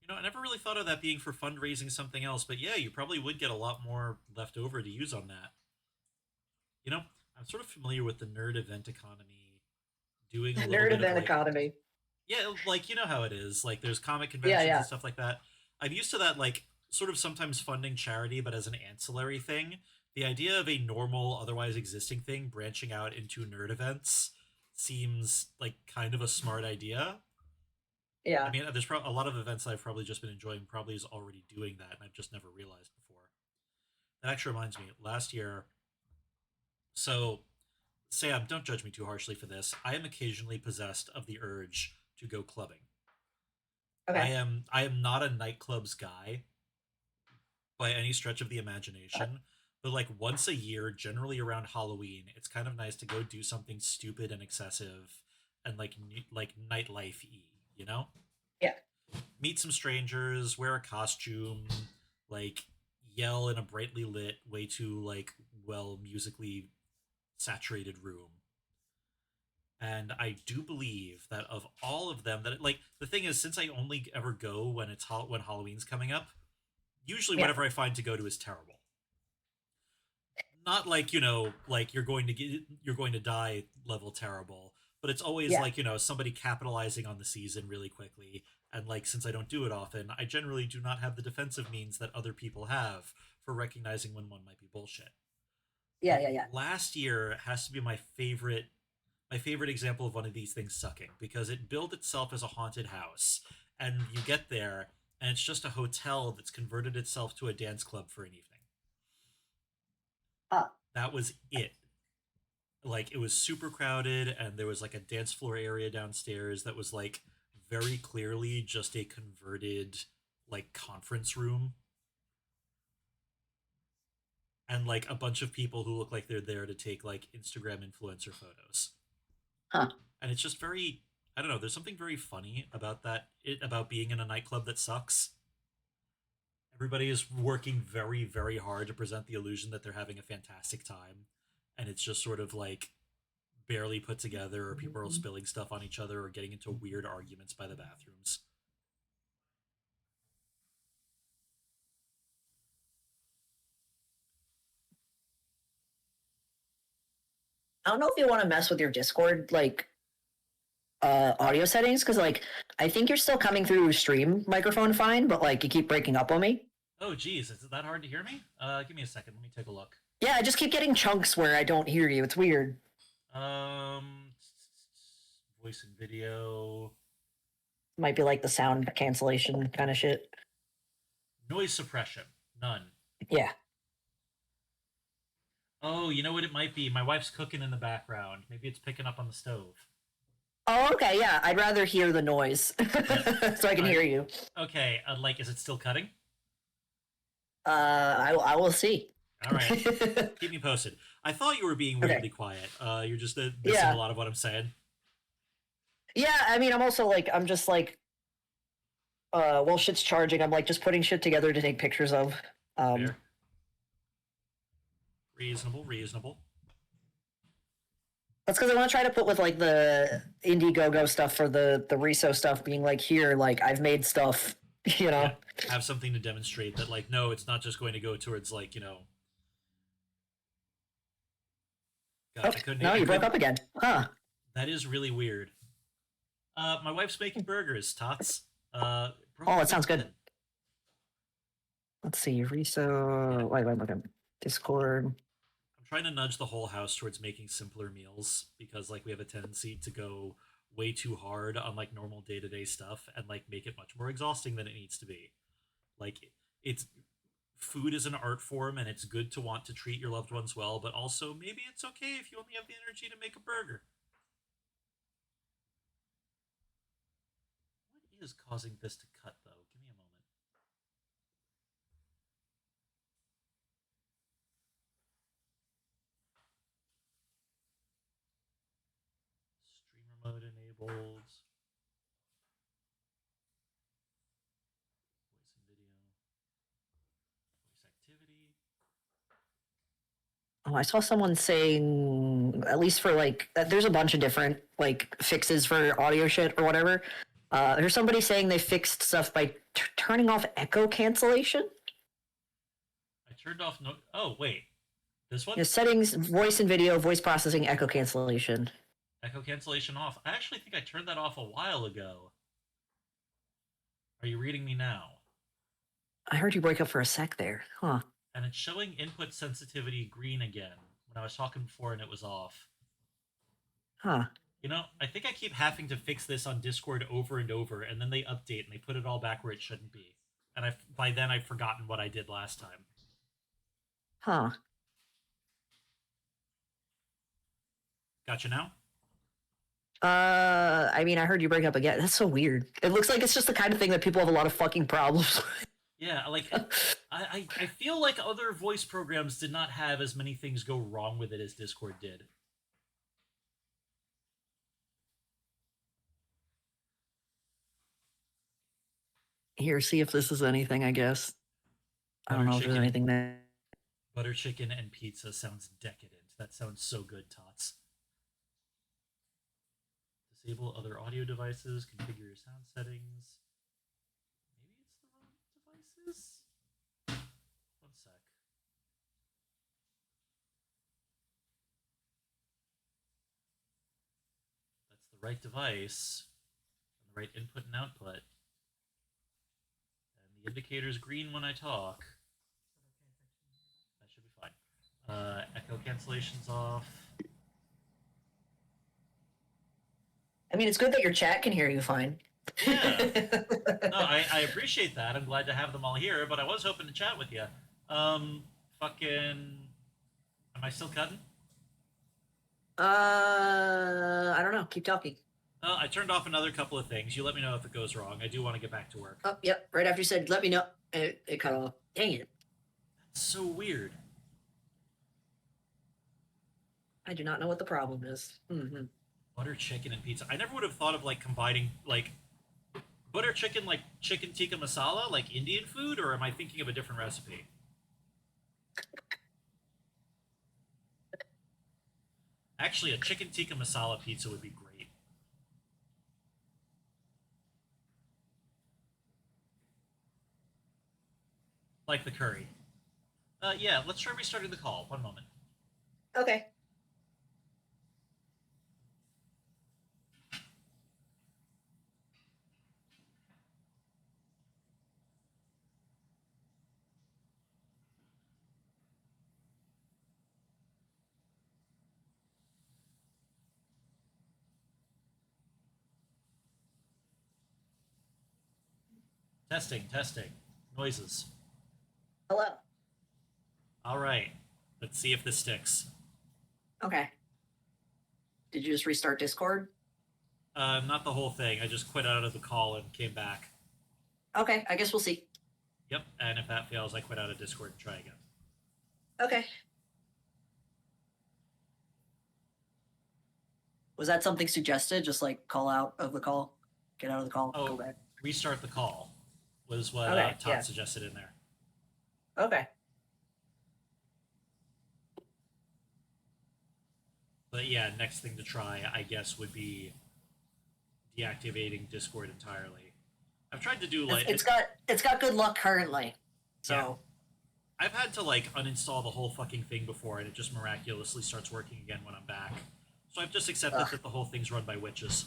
I never really thought of that being for fundraising something else, but yeah, you probably would get a lot more left over to use on that. You know, I'm sort of familiar with the nerd event economy, doing a little Nerd bit of event like, economy. yeah, like you know how it is. Like there's comic Yeah, conventions and yeah. stuff like that. I'm used to that like sort of sometimes funding charity, but as an ancillary thing. The idea of a normal, otherwise existing thing branching out into nerd events seems like kind of a smart idea. I Yeah. mean, there's a lot of events that I've probably just been enjoying probably is already doing that, and I've just never realized before. That actually reminds me, last year, so Sam, don't judge me too harshly for this. I am occasionally possessed of the urge to go clubbing. Okay. I am not a nightclubs guy by any stretch of the imagination, but like once a year, generally around Halloween, it's kind of nice to go do something stupid and excessive and like nightlife y, you know? Yeah. Meet some strangers, wear a costume, like yell in a brightly lit, way too like well musically saturated room. And I do believe that of all of them, that like the thing is, since I only ever go when when Halloween's coming up, usually Yeah. whatever I find to go to is terrible. Not like like you're going to die level terrible, but it's always Yeah. like somebody capitalizing on the season really quickly. And like since I don't do it often, I generally do not have the defensive means that other people have for recognizing when one might be bullshit. Yeah. But Yeah. Yeah. last year has to be my favorite example of one of these things sucking because it billed itself as a haunted house, and you get there and it's just a hotel that's converted itself to a dance club for an evening. Uh, That was it. Like it was super crowded, and there was like a dance floor area downstairs that was like very clearly just a converted like conference room, and like a bunch of people who look like they're there to take like Instagram influencer photos. huh. And it's just very, I don't know, there's something very funny about about being in a nightclub that sucks. Everybody is working very, very hard to present the illusion that they're having a fantastic time, and it's just sort of like barely put together, or people are spilling stuff on each other or getting into weird arguments by the bathrooms. I don't know if you want to mess with your Discord like audio settings because like I think you're still coming through stream microphone fine, but like you keep breaking up on me. Oh geez, is it that hard to hear me? Give me a second, let me take a look. Yeah, I just keep getting chunks where I don't hear you. It's weird. um Voice and video. Might be like the sound cancellation kind of shit. Noise suppression, none. Yeah. Oh, you know what it might be? My wife's cooking in the background. Maybe it's picking up on the stove. Oh, okay. Yeah, I'd rather hear the noise Yep. so I can All right. hear you. Okay. Like, is it still cutting? I will see. All right. Keep me posted. I thought you were being Okay. weirdly quiet. You're just missing a Yeah. lot of what I'm saying. Yeah. I mean, I'm also like, I'm just like, while shit's charging, I'm like just putting shit together to take pictures of. Um, Fair. Reasonable. Reasonable. that's because I want to try to put with like the Indiegogo stuff for the Reso stuff being like here, like I've made stuff, you know. Yeah. Have something to demonstrate that, like, no, it's not just going to go towards like God, Oh, no, I you broke couldn't. up again. Huh. That is really weird. My wife's making burgers, tots. Broke Oh, up it sounds good. again. Let's see. Yeah. Reso. Wait, look at Discord. I'm trying to nudge the whole house towards making simpler meals because like we have a tendency to go way too hard on like normal day-to-day stuff and like make it much more exhausting than it needs to be. Like it's food is an art form and it's good to want to treat your loved ones well, but also maybe it's okay if you only have the energy to make a burger. What is causing this to cut though? Give me a moment. Streamer mode enabled. Voice and video. Voice activity. Oh, I saw someone saying at least for like there's a bunch of different like fixes for audio shit or whatever. There's somebody saying they fixed stuff by turning off echo cancellation. I turned off no. Oh wait, this You know, one. settings, voice and video, voice processing, echo cancellation. Echo cancellation off. I actually think I turned that off a while ago. Are you reading me now? I heard you break up for a sec there. Huh. And it's showing input sensitivity green again when I was talking before and it was off. Huh. You know, I think I keep having to fix this on Discord over and over, and then they update and they put it all back where it shouldn't be. And by then I've forgotten what I did last time. Huh. Gotcha now? I mean, I heard you break up again. That's so weird. It looks like it's just the kind of thing that people have a lot of fucking problems with. Yeah, like I feel like other voice programs did not have as many things go wrong with it as Discord did. Here, see if this is anything, I guess. I don't Butter know if there's chicken, anything that. butter chicken and pizza sounds decadent. That sounds so good, Tots. Disable other audio devices. Configure your sound settings. Maybe it's the wrong devices. One sec. That's the right device and the right input and output. And the indicator's green when I talk. That should be fine. Echo cancellation's off. I mean, it's good that your chat can hear you fine. Yeah. No, I appreciate that. I'm glad to have them all here, but I was hoping to chat with you. Fucking. Am I still cutting? I don't know. Keep talking. I turned off another couple of things. You let me know if it goes wrong. I do want to get back to work. Oh, yep. Right after you said, let me know, it cut off. Dang it. That's so weird. I do not know what the problem is. Mm-hmm. Butter chicken and pizza. I never would have thought of like combining like butter chicken, like chicken tikka masala, like Indian food, or am I thinking of a different recipe? Actually, a chicken tikka masala pizza would be great. Like the curry. Yeah, let's try restarting the call. One moment. Okay. Testing, testing. Noises. Hello. All right. Let's see if this sticks. Okay. Did you just restart Discord? Not the whole thing. I just quit out of the call and came back. Okay, I guess we'll see. Yep. And if that fails, I quit out of Discord and try again. Okay. Was that something suggested? Just like call out of the call, get out of the call, Oh, go back. restart the call was what Okay, Todd yeah. suggested in there. Okay. But yeah, next thing to try, I guess, would be deactivating Discord entirely. I've tried to do like It's got good luck currently. So yeah. I've had to like uninstall the whole fucking thing before, and it just miraculously starts working again when I'm back. So I've just accepted that the whole thing's run by witches.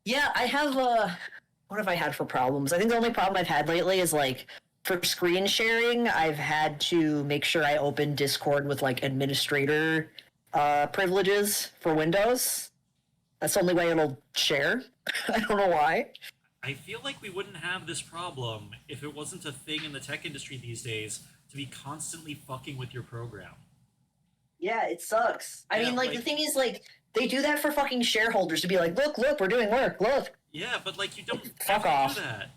yeah, I have what have I had for problems? I think the only problem I've had lately is like for screen sharing, I've had to make sure I open Discord with like administrator privileges for Windows. That's the only way it'll share. I don't know why. I feel like we wouldn't have this problem if it wasn't a thing in the tech industry these days to be constantly fucking with your program. Yeah, it sucks. I Yeah, mean, like the thing is, like they do that for fucking shareholders to be like, look, we're doing work. Look. Yeah, but like you don't Fuck have to off. do that.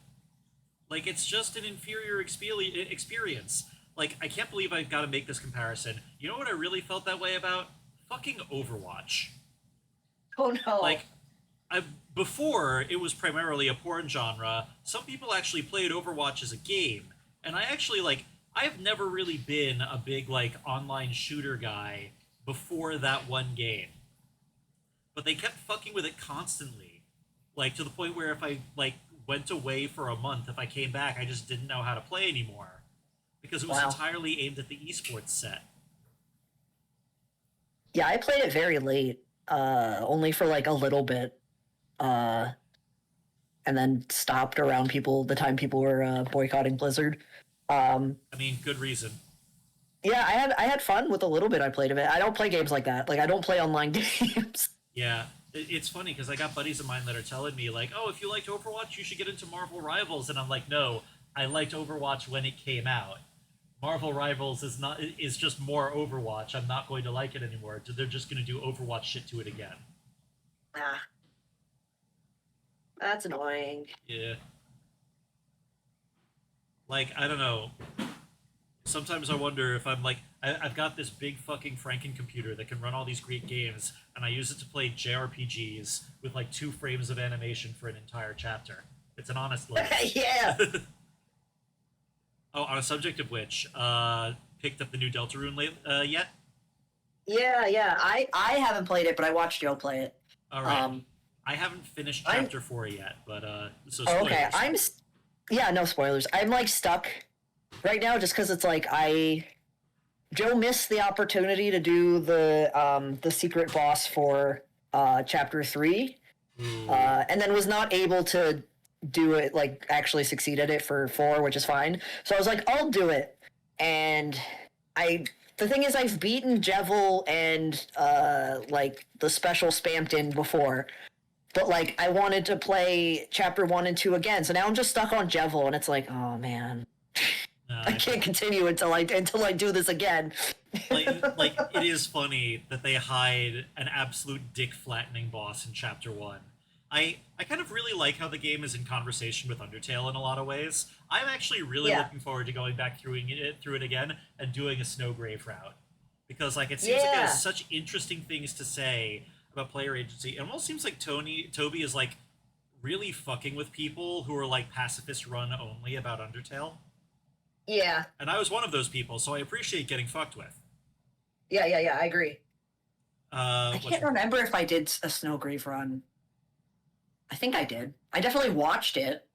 Like it's just an inferior experience. Like I can't believe I've got to make this comparison. You know what I really felt that way about? Fucking Overwatch. Oh no. Like I, before it was primarily a porn genre. Some people actually played Overwatch as a game, and I actually like. I've never really been a big like online shooter guy before that one game, but they kept fucking with it constantly, like to the point where if I like went away for a month, if I came back, I just didn't know how to play anymore because it was Wow. entirely aimed at the esports set. Yeah, I played it very late, only for like a little bit. Uh, and then stopped around the time people were boycotting Blizzard. Um, I mean, good reason. yeah, I had fun with a little bit I played of it. I don't play games like that. Like I don't play online games. Yeah, it's funny because I got buddies of mine that are telling me like, "Oh, if you liked Overwatch, you should get into Marvel Rivals," and I'm like, "No, I liked Overwatch when it came out. Marvel Rivals is just more Overwatch. I'm not going to like it anymore. They're just going to do Overwatch shit to it again." Ah, that's annoying. Yeah, like I don't know. Sometimes I wonder if I'm like I've got this big fucking Franken computer that can run all these great games, and I use it to play JRPGs with like 2 frames of animation for an entire chapter. It's an honest limit. Yeah, Oh, on a subject of which, picked up the new Deltarune yet? yeah. I haven't played it, but I watched Joe play it. All right, Um, I haven't finished I'm chapter 4 yet, but so oh, okay. spoilers. Yeah, no spoilers. I'm like stuck right now just because it's like Joe missed the opportunity to do the secret boss for chapter 3, Ooh, and then was not able to do it, like actually succeed at it for 4, which is fine. So I was like, I'll do it. And I the thing is I've beaten Jevil and like the special Spamton before. But like I wanted to play chapter 1 and 2 again. So now I'm just stuck on Jevil, and it's like, oh man. I I can't feel continue until I do this again. like it is funny that they hide an absolute dick flattening boss in chapter 1. I kind of really like how the game is in conversation with Undertale in a lot of ways. I'm actually really Yeah. looking forward to going back through it again and doing a Snowgrave route, because like it seems like it Yeah. has such interesting things to say about player agency. It almost seems like Toby is like really fucking with people who are like pacifist run only about Undertale. Yeah. And I was one of those people, so I appreciate getting fucked with. Yeah. I agree. I What's can't remember if I did a Snowgrave run. I think I did. I definitely watched it.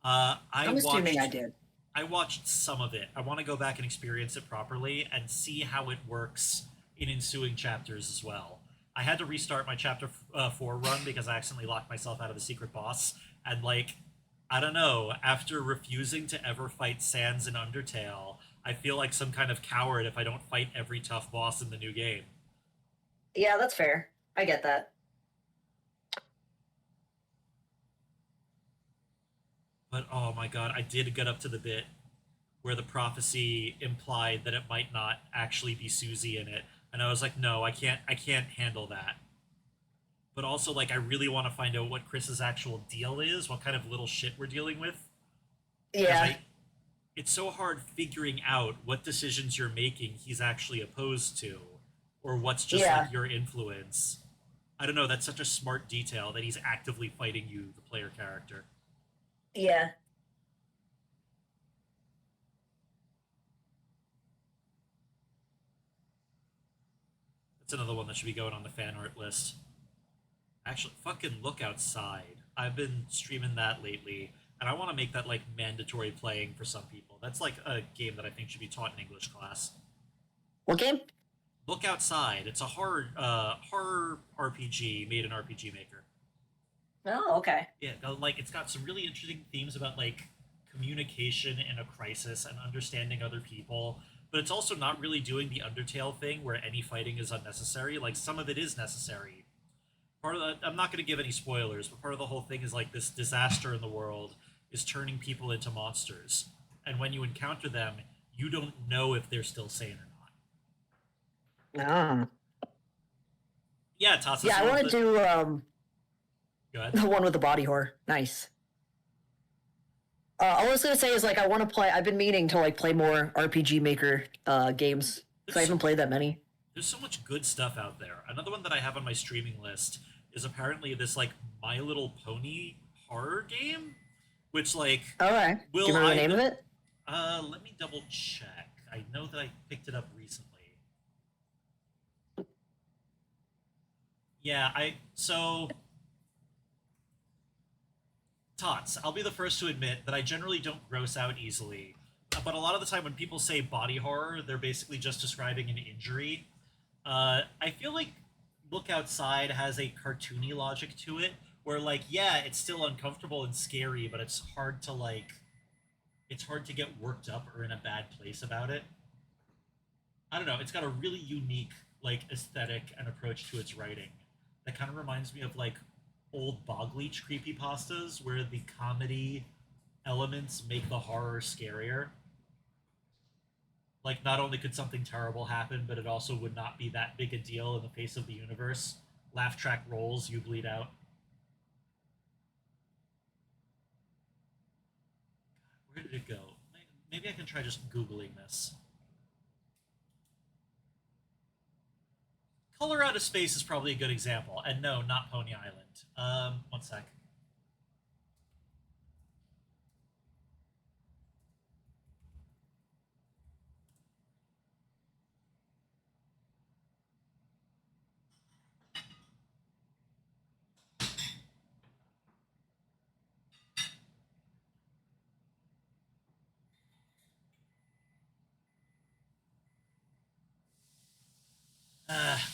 I'm assuming I did. I watched some of it. I want to go back and experience it properly and see how it works in ensuing chapters as well. I had to restart my chapter 4 run because I accidentally locked myself out of the secret boss, and like I don't know, after refusing to ever fight Sans in Undertale, I feel like some kind of coward if I don't fight every tough boss in the new game. Yeah, that's fair. I get that. But oh my god, I did get up to the bit where the prophecy implied that it might not actually be Susie in it, and I was like, no, I can't handle that. But also, like, I really want to find out what Chris's actual deal is, what kind of little shit we're dealing with, because Yeah. it's so hard figuring out what decisions you're making he's actually opposed to, or what's just Yeah. like your influence. I don't know. That's such a smart detail that he's actively fighting you, the player character. Yeah. That's another one that should be going on the fan art list. Actually, fucking look outside. I've been streaming that lately, and I want to make that like mandatory playing for some people. That's like a game that I think should be taught in English class. What game? Look outside. It's a horror RPG made in RPG Maker. Oh, okay. Yeah, like it's got some really interesting themes about like communication in a crisis and understanding other people. But it's also not really doing the Undertale thing where any fighting is unnecessary. Like some of it is necessary. Part of the, I'm not going to give any spoilers, but part of the whole thing is like this disaster in the world is turning people into monsters, and when you encounter them, you don't know if they're still sane or not. Ah. Yeah, Tots, that's Yeah, I one of want to the. do Go ahead. the one with the body horror. Nice. All I was gonna say is like I want to play. I've been meaning to like play more RPG Maker games because I There's so, haven't played that many. there's so much good stuff out there. Another one that I have on my streaming list is apparently this like My Little Pony horror game, which like All right. Do you will remember the name either. of it? Let me double check. I know that I picked it up recently. Yeah, I so Tots. I'll be the first to admit that I generally don't gross out easily. But a lot of the time when people say body horror, they're basically just describing an injury. I feel like Look Outside has a cartoony logic to it, where like yeah, it's still uncomfortable and scary, but it's hard to get worked up or in a bad place about it. I don't know. It's got a really unique like aesthetic and approach to its writing that kind of reminds me of like old Bogleach creepypastas where the comedy elements make the horror scarier. Like not only could something terrible happen, but it also would not be that big a deal in the face of the universe. Laugh track rolls, you bleed out. Where did it go? Maybe I can try just googling this. Color Out of Space is probably a good example, and no, not Pony Island. One sec.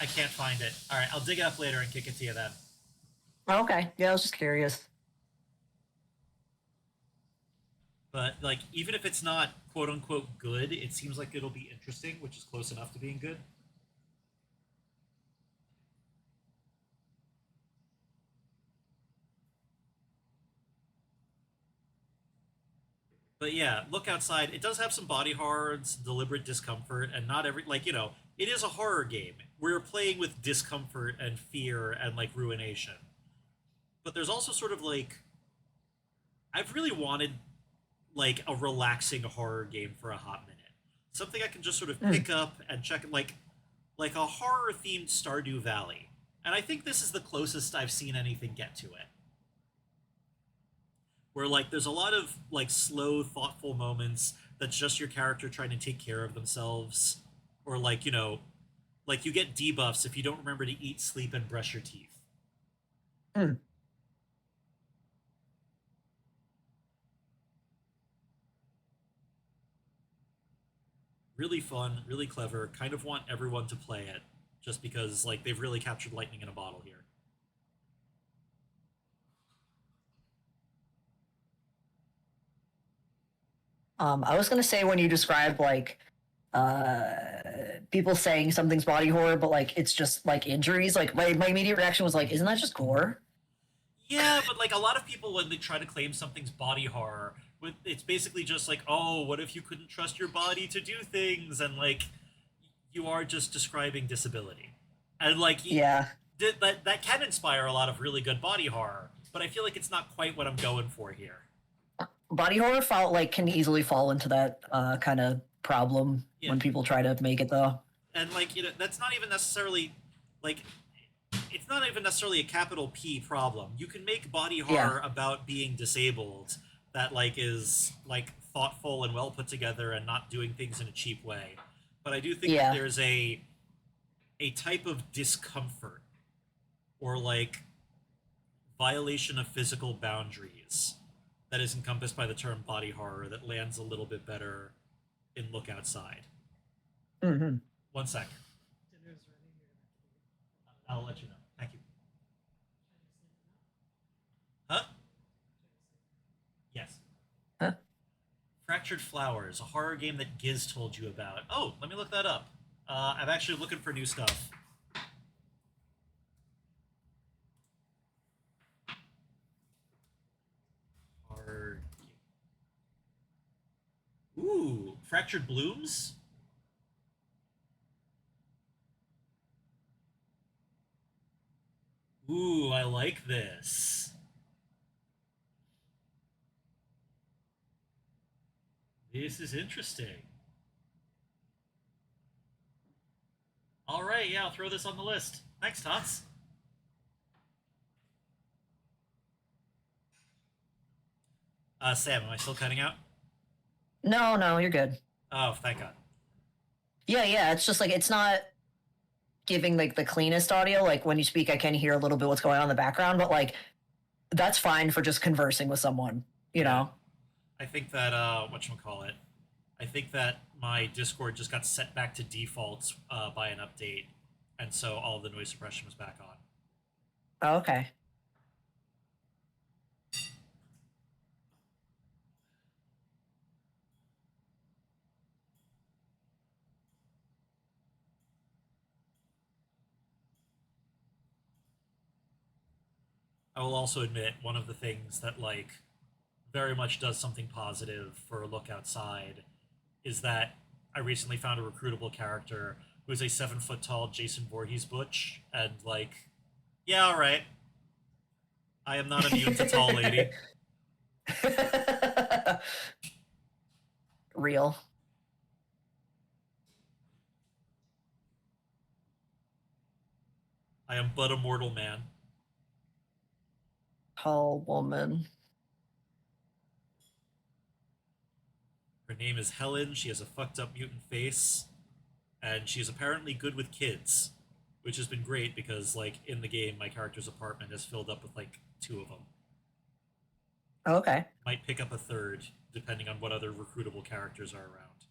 I can't find it. All right, I'll dig it up later and kick it to you then. Okay. Yeah, I was just curious. But like, even if it's not quote unquote good, it seems like it'll be interesting, which is close enough to being good. But yeah, look outside. It does have some body horror, deliberate discomfort, and not every like it is a horror game. We're playing with discomfort and fear and like ruination. But there's also sort of like I've really wanted like a relaxing horror game for a hot minute. Something I can just sort of Mm. pick up and check like a horror themed Stardew Valley. And I think this is the closest I've seen anything get to it. Where like there's a lot of like slow, thoughtful moments that's just your character trying to take care of themselves. Or like, like you get debuffs if you don't remember to eat, sleep, and brush your teeth. Mm. Really fun, really clever. Kind of want everyone to play it just because like they've really captured lightning in a bottle here. I was gonna say when you described like uh people saying something's body horror, but like it's just like injuries. Like my immediate reaction was like, isn't that just gore? Yeah, but like a lot of people when they try to claim something's body horror, it's basically just like, oh, what if you couldn't trust your body to do things, and like you are just describing disability, and like Yeah. that can inspire a lot of really good body horror, but I feel like it's not quite what I'm going for here. Body horror fall like can easily fall into that kind of problem Yeah, when people try to make it though. and like that's not even necessarily like it's not even necessarily a capital P problem. You can make body Yeah. horror about being disabled that like is like thoughtful and well put together and not doing things in a cheap way. But I do think that Yeah. there's a type of discomfort or like violation of physical boundaries that is encompassed by the term body horror that lands a little bit better in Look Outside. Hmm. One sec. I'll let you know. Thank you. Huh? Yes. Huh? Fractured Flowers, a horror game that Giz told you about. Oh, let me look that up. I'm actually looking for new stuff. Horror. Ooh, Fractured Blooms. Ooh, I like this. This is interesting. All right, yeah, I'll throw this on the list. Thanks, Tots. Sam, am I still cutting out? No, no, you're good. Oh, thank God. Yeah, yeah. It's just like it's not giving like the cleanest audio. Like when you speak, I can hear a little bit what's going on in the background, but like that's fine for just conversing with someone, you Yeah, know? I think that whatchamacallit, I think that my Discord just got set back to default by an update, and so all the noise suppression was back on. Oh, okay. I will also admit one of the things that like very much does something positive for a look outside is that I recently found a recruitable character who is a 7 foot tall Jason Voorhees butch, and like, yeah, all right, I am not immune to tall lady. Real. I am but a mortal man. Tall woman. Her name is Helen. She has a fucked up mutant face, and she's apparently good with kids, which has been great because like in the game, my character's apartment is filled up with like two of them. Okay. Might pick up a third depending on what other recruitable characters are around.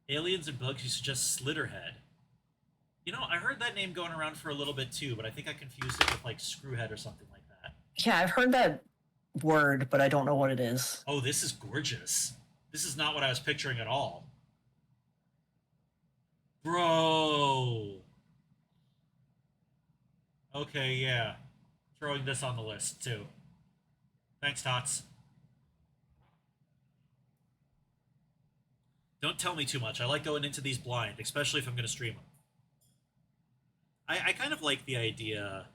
Aliens and Bugs, you suggest Slitterhead. You know, I heard that name going around for a little bit too, but I think I confused it with like Screwhead or something like that. Yeah, I've heard that word, but I don't know what it is. Oh, this is gorgeous. This is not what I was picturing at all. Bro. Okay, yeah. Throwing this on the list too. Thanks, Tots. Don't tell me too much. I like going into these blind, especially if I'm going to stream them. I kind of like the idea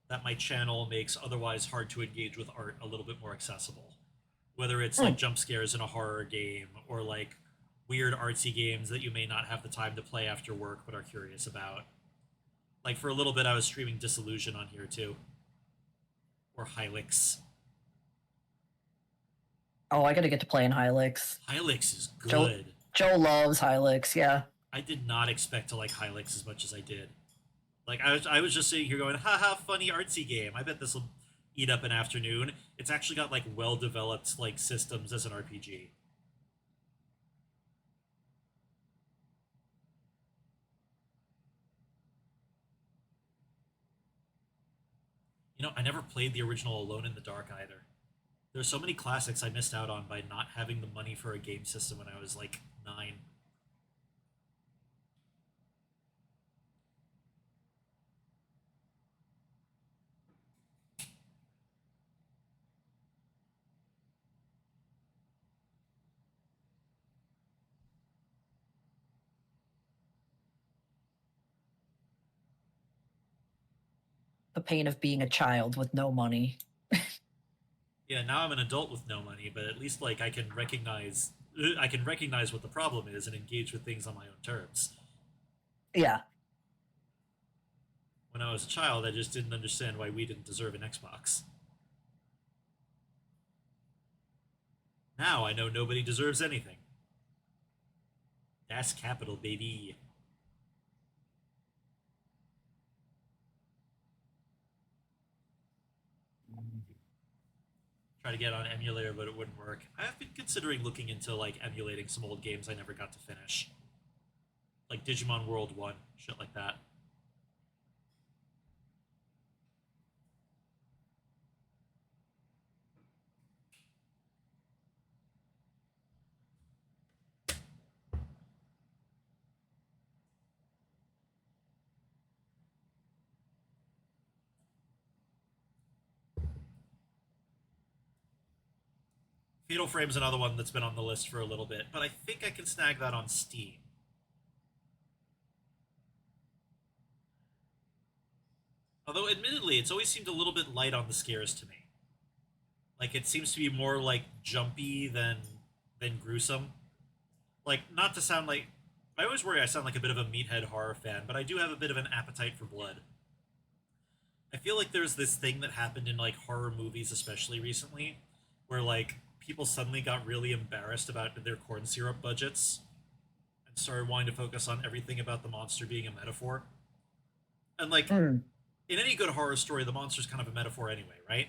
that my channel makes otherwise hard to engage with art a little bit more accessible. Whether it's like Hmm. jump scares in a horror game or like weird artsy games that you may not have the time to play after work but are curious about. Like for a little bit, I was streaming Disillusion on here too, or Hylix. Oh, I gotta get to play in Hylix. Hylix is Joe good. Joe loves Hylix, yeah. I did not expect to like Hylix as much as I did. Like I was just sitting here going, haha, funny artsy game. I bet this will eat up an afternoon. It's actually got like well developed like systems as an RPG. You know, I never played the original Alone in the Dark either. There's so many classics I missed out on by not having the money for a game system when I was like 9. The pain of being a child with no money. Yeah, now I'm an adult with no money, but at least like I can recognize what the problem is and engage with things on my own terms. Yeah. When I was a child, I just didn't understand why we didn't deserve an Xbox. Now I know nobody deserves anything. That's capital, baby. Try to get on emulator, but it wouldn't work. I've been considering looking into like emulating some old games I never got to finish, like Digimon World 1, shit like that. Fatal Frame's another one that's been on the list for a little bit, but I think I can snag that on Steam. Although, admittedly, it's always seemed a little bit light on the scares to me. Like, it seems to be more like jumpy than gruesome. Like, not to sound like I always worry I sound like a bit of a meathead horror fan, but I do have a bit of an appetite for blood. I feel like there's this thing that happened in like horror movies, especially recently, where like people suddenly got really embarrassed about their corn syrup budgets and started wanting to focus on everything about the monster being a metaphor. And like Hmm. in any good horror story, the monster's kind of a metaphor anyway, right?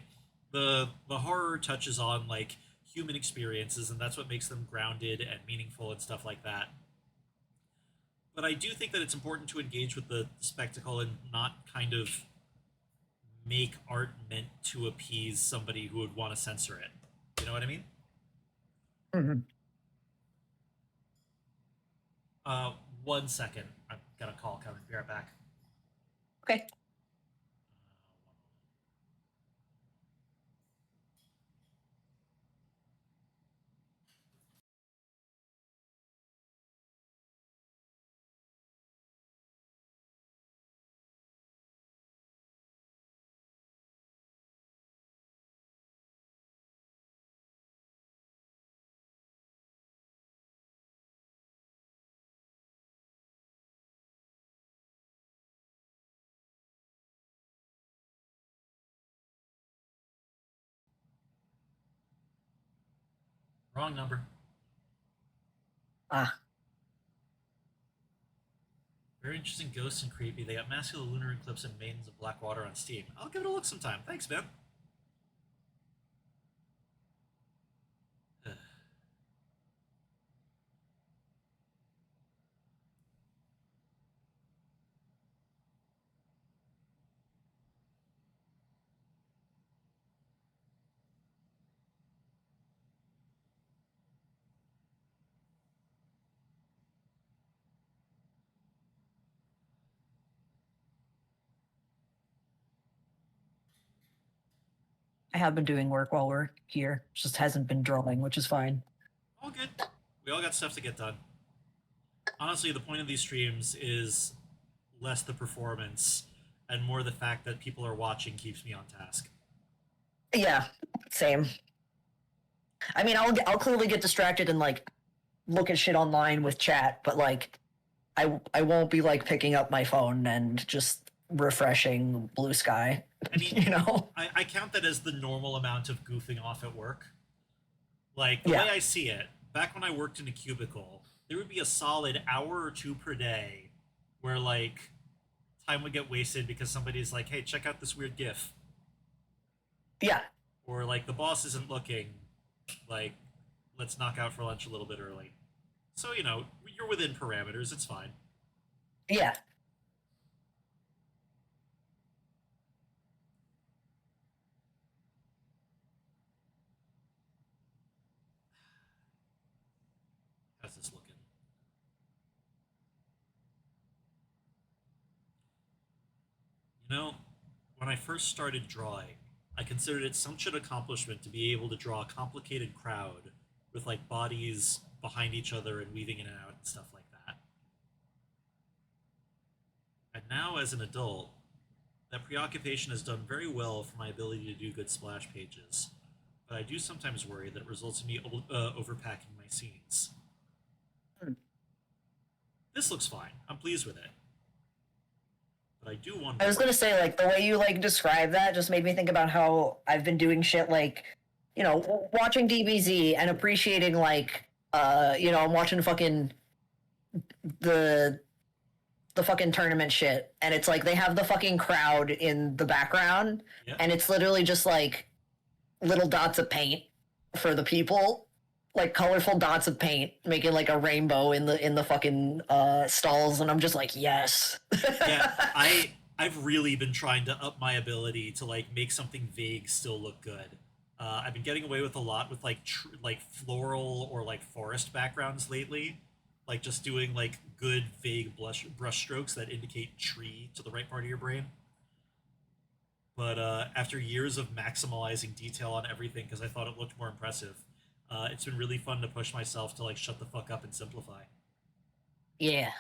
The horror touches on like human experiences, and that's what makes them grounded and meaningful and stuff like that. But I do think that it's important to engage with the spectacle and not kind of make art meant to appease somebody who would want to censor it. You know what I mean? Mhm. Uh, 1 second. I've got a call coming. Be right back. Okay. Wrong number. Ah, Very interesting ghosts and creepy. They got Mask of the Lunar Eclipse and Maidens of Black Water on Steam. I'll give it a look sometime. Thanks, man. I have been doing work while we're here. Just hasn't been drawing, which is fine. All good. We all got stuff to get done. Honestly, the point of these streams is less the performance and more the fact that people are watching keeps me on task. Yeah, same. I mean, I'll clearly get distracted and like look at shit online with chat, but like I won't be like picking up my phone and just refreshing blue sky. I mean, You know? I count that as the normal amount of goofing off at work. Like, the way Yeah. I see it, back when I worked in a cubicle, there would be a solid hour or two per day where, like, time would get wasted because somebody's like, hey, check out this weird GIF. Yeah. Or, like, the boss isn't looking. Like, let's knock out for lunch a little bit early. So, you're within parameters. It's fine. Yeah. How's this looking? When I first started drawing, I considered it such an accomplishment to be able to draw a complicated crowd with like bodies behind each other and weaving in and out and stuff like that. And now, as an adult, that preoccupation has done very well for my ability to do good splash pages. But I do sometimes worry that it results in me overpacking my scenes. This looks fine. I'm pleased with it. But I do I was wonder. gonna say, like, the way you like describe that just made me think about how I've been doing shit like, watching DBZ and appreciating like, I'm watching fucking the the fucking tournament shit, and it's like they have the fucking crowd in the background, Yeah, and it's literally just like little dots of paint for the people, like colorful dots of paint, making like a rainbow in the fucking stalls, and I'm just like, yes. yeah. I've really been trying to up my ability to like make something vague still look good. I've been getting away with a lot with like floral or like forest backgrounds lately, like just doing like good vague brush strokes that indicate tree to the right part of your brain. But after years of maximalizing detail on everything because I thought it looked more impressive, it's been really fun to push myself to like shut the fuck up and simplify. Yeah.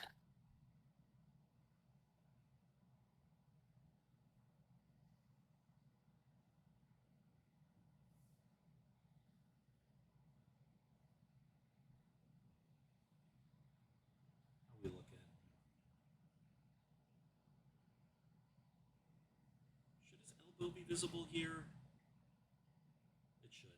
How we looking? Should his elbow be visible here? It should.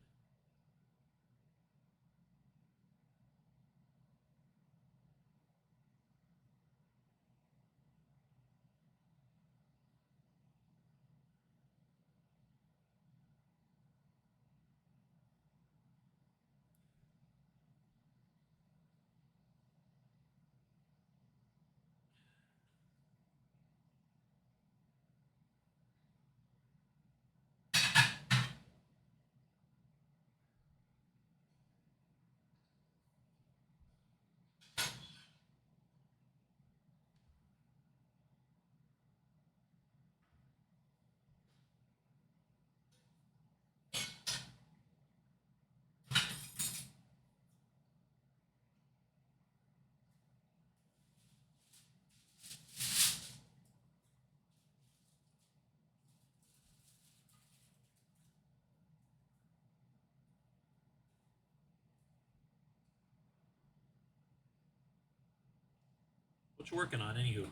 What you working on, anywho?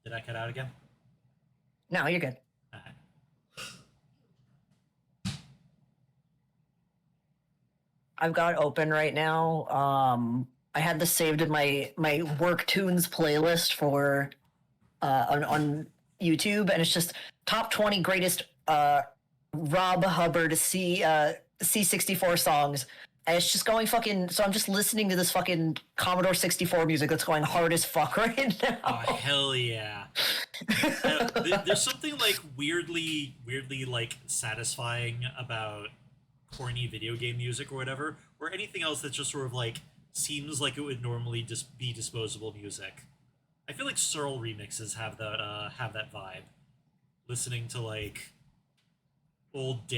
Did I cut out again? No, you're good. Alright. I've got open right now. I had this saved in my work tunes playlist for on YouTube, and it's just top 20 greatest Rob Hubbard C64 songs. And it's just going fucking. So I'm just listening to this fucking Commodore 64 music that's going hard as fuck right Oh now. hell yeah! There's something like weirdly like satisfying about corny video game music or whatever, or anything else that just sort of like seems like it would normally just be disposable music. I feel like Searle remixes have that vibe. Listening to like old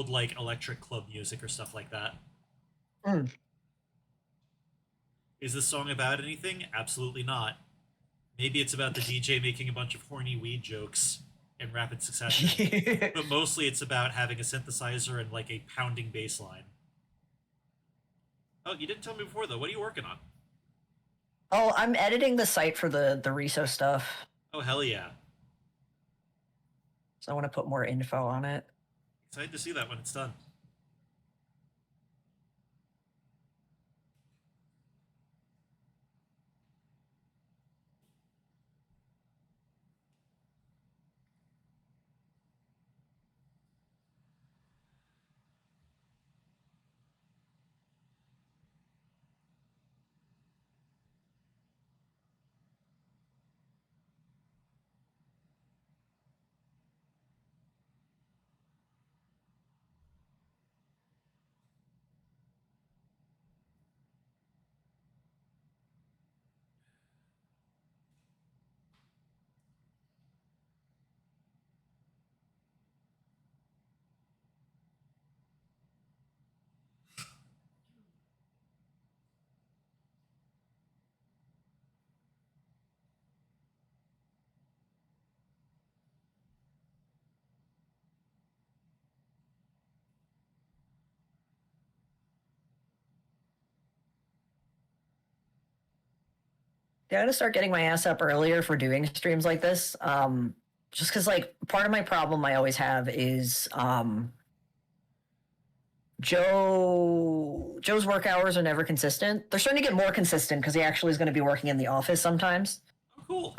like electric club music or stuff like that. Mm. Is this song about anything? Absolutely not. Maybe it's about the DJ making a bunch of horny weed jokes in rapid succession, but mostly it's about having a synthesizer and like a pounding bass line. Oh, you didn't tell me before though. What are you working on? Oh, I'm editing the site for the Reso stuff, Oh hell yeah! so I want to put more info on it. Excited to see that when it's done. Yeah, I gotta start getting my ass up earlier for doing streams like this. Just because, like, part of my problem I always have is Joe's work hours are never consistent. They're starting to get more consistent because he actually is going to be working in the office sometimes. Oh cool.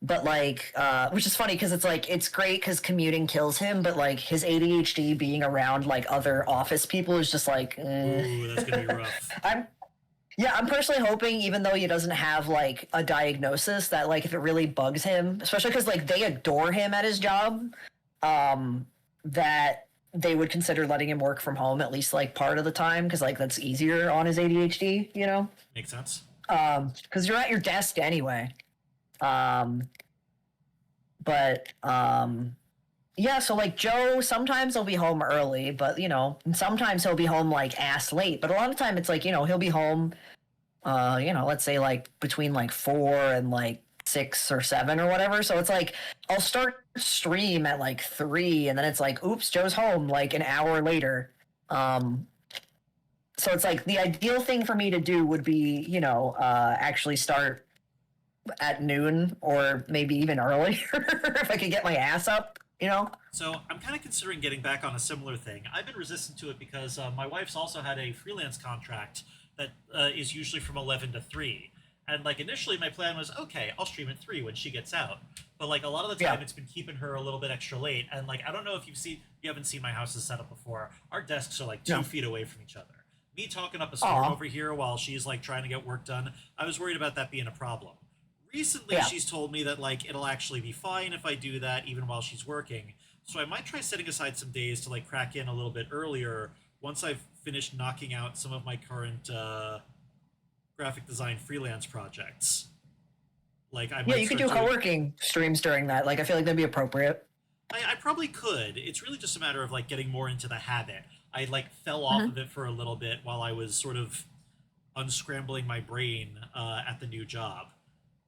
But like, which is funny because it's like it's great because commuting kills him, but like his ADHD being around like other office people is just like. Ooh, that's gonna be rough. I'm Yeah, I'm personally hoping, even though he doesn't have like a diagnosis, that like if it really bugs him, especially because like they adore him at his job, that they would consider letting him work from home at least like part of the time because like that's easier on his ADHD, you know? Makes sense. Because you're at your desk anyway. Um, but yeah, so like Joe, sometimes he'll be home early, but you know, and sometimes he'll be home like ass late. But a lot of time it's like, you know, he'll be home let's say like between like 4 and like 6 or 7 or whatever. So it's like I'll start stream at like 3 and then it's like, oops, Joe's home like an hour later. So it's like the ideal thing for me to do would be, actually start at noon or maybe even earlier if I could get my ass up, you know? So I'm kind of considering getting back on a similar thing. I've been resistant to it because my wife's also had a freelance contract that is usually from 11 to 3. And like initially, my plan was okay, I'll stream at 3 when she gets out. But like a lot of the time, Yeah. it's been keeping her a little bit extra late. And like I don't know if you haven't seen my house's setup before. Our desks are like two No. feet away from each other. Me talking up a storm Aw. over here while she's like trying to get work done. I was worried about that being a problem. Recently, Yeah. she's told me that like it'll actually be fine if I do that even while she's working. So I might try setting aside some days to like crack in a little bit earlier once I've finished knocking out some of my current graphic design freelance projects. Like I Yeah, might you could start do doing. co-working streams during that. Like I feel like that'd be appropriate. I probably could. It's really just a matter of like getting more into the habit. I like fell off Mhm. of it for a little bit while I was sort of unscrambling my brain at the new job.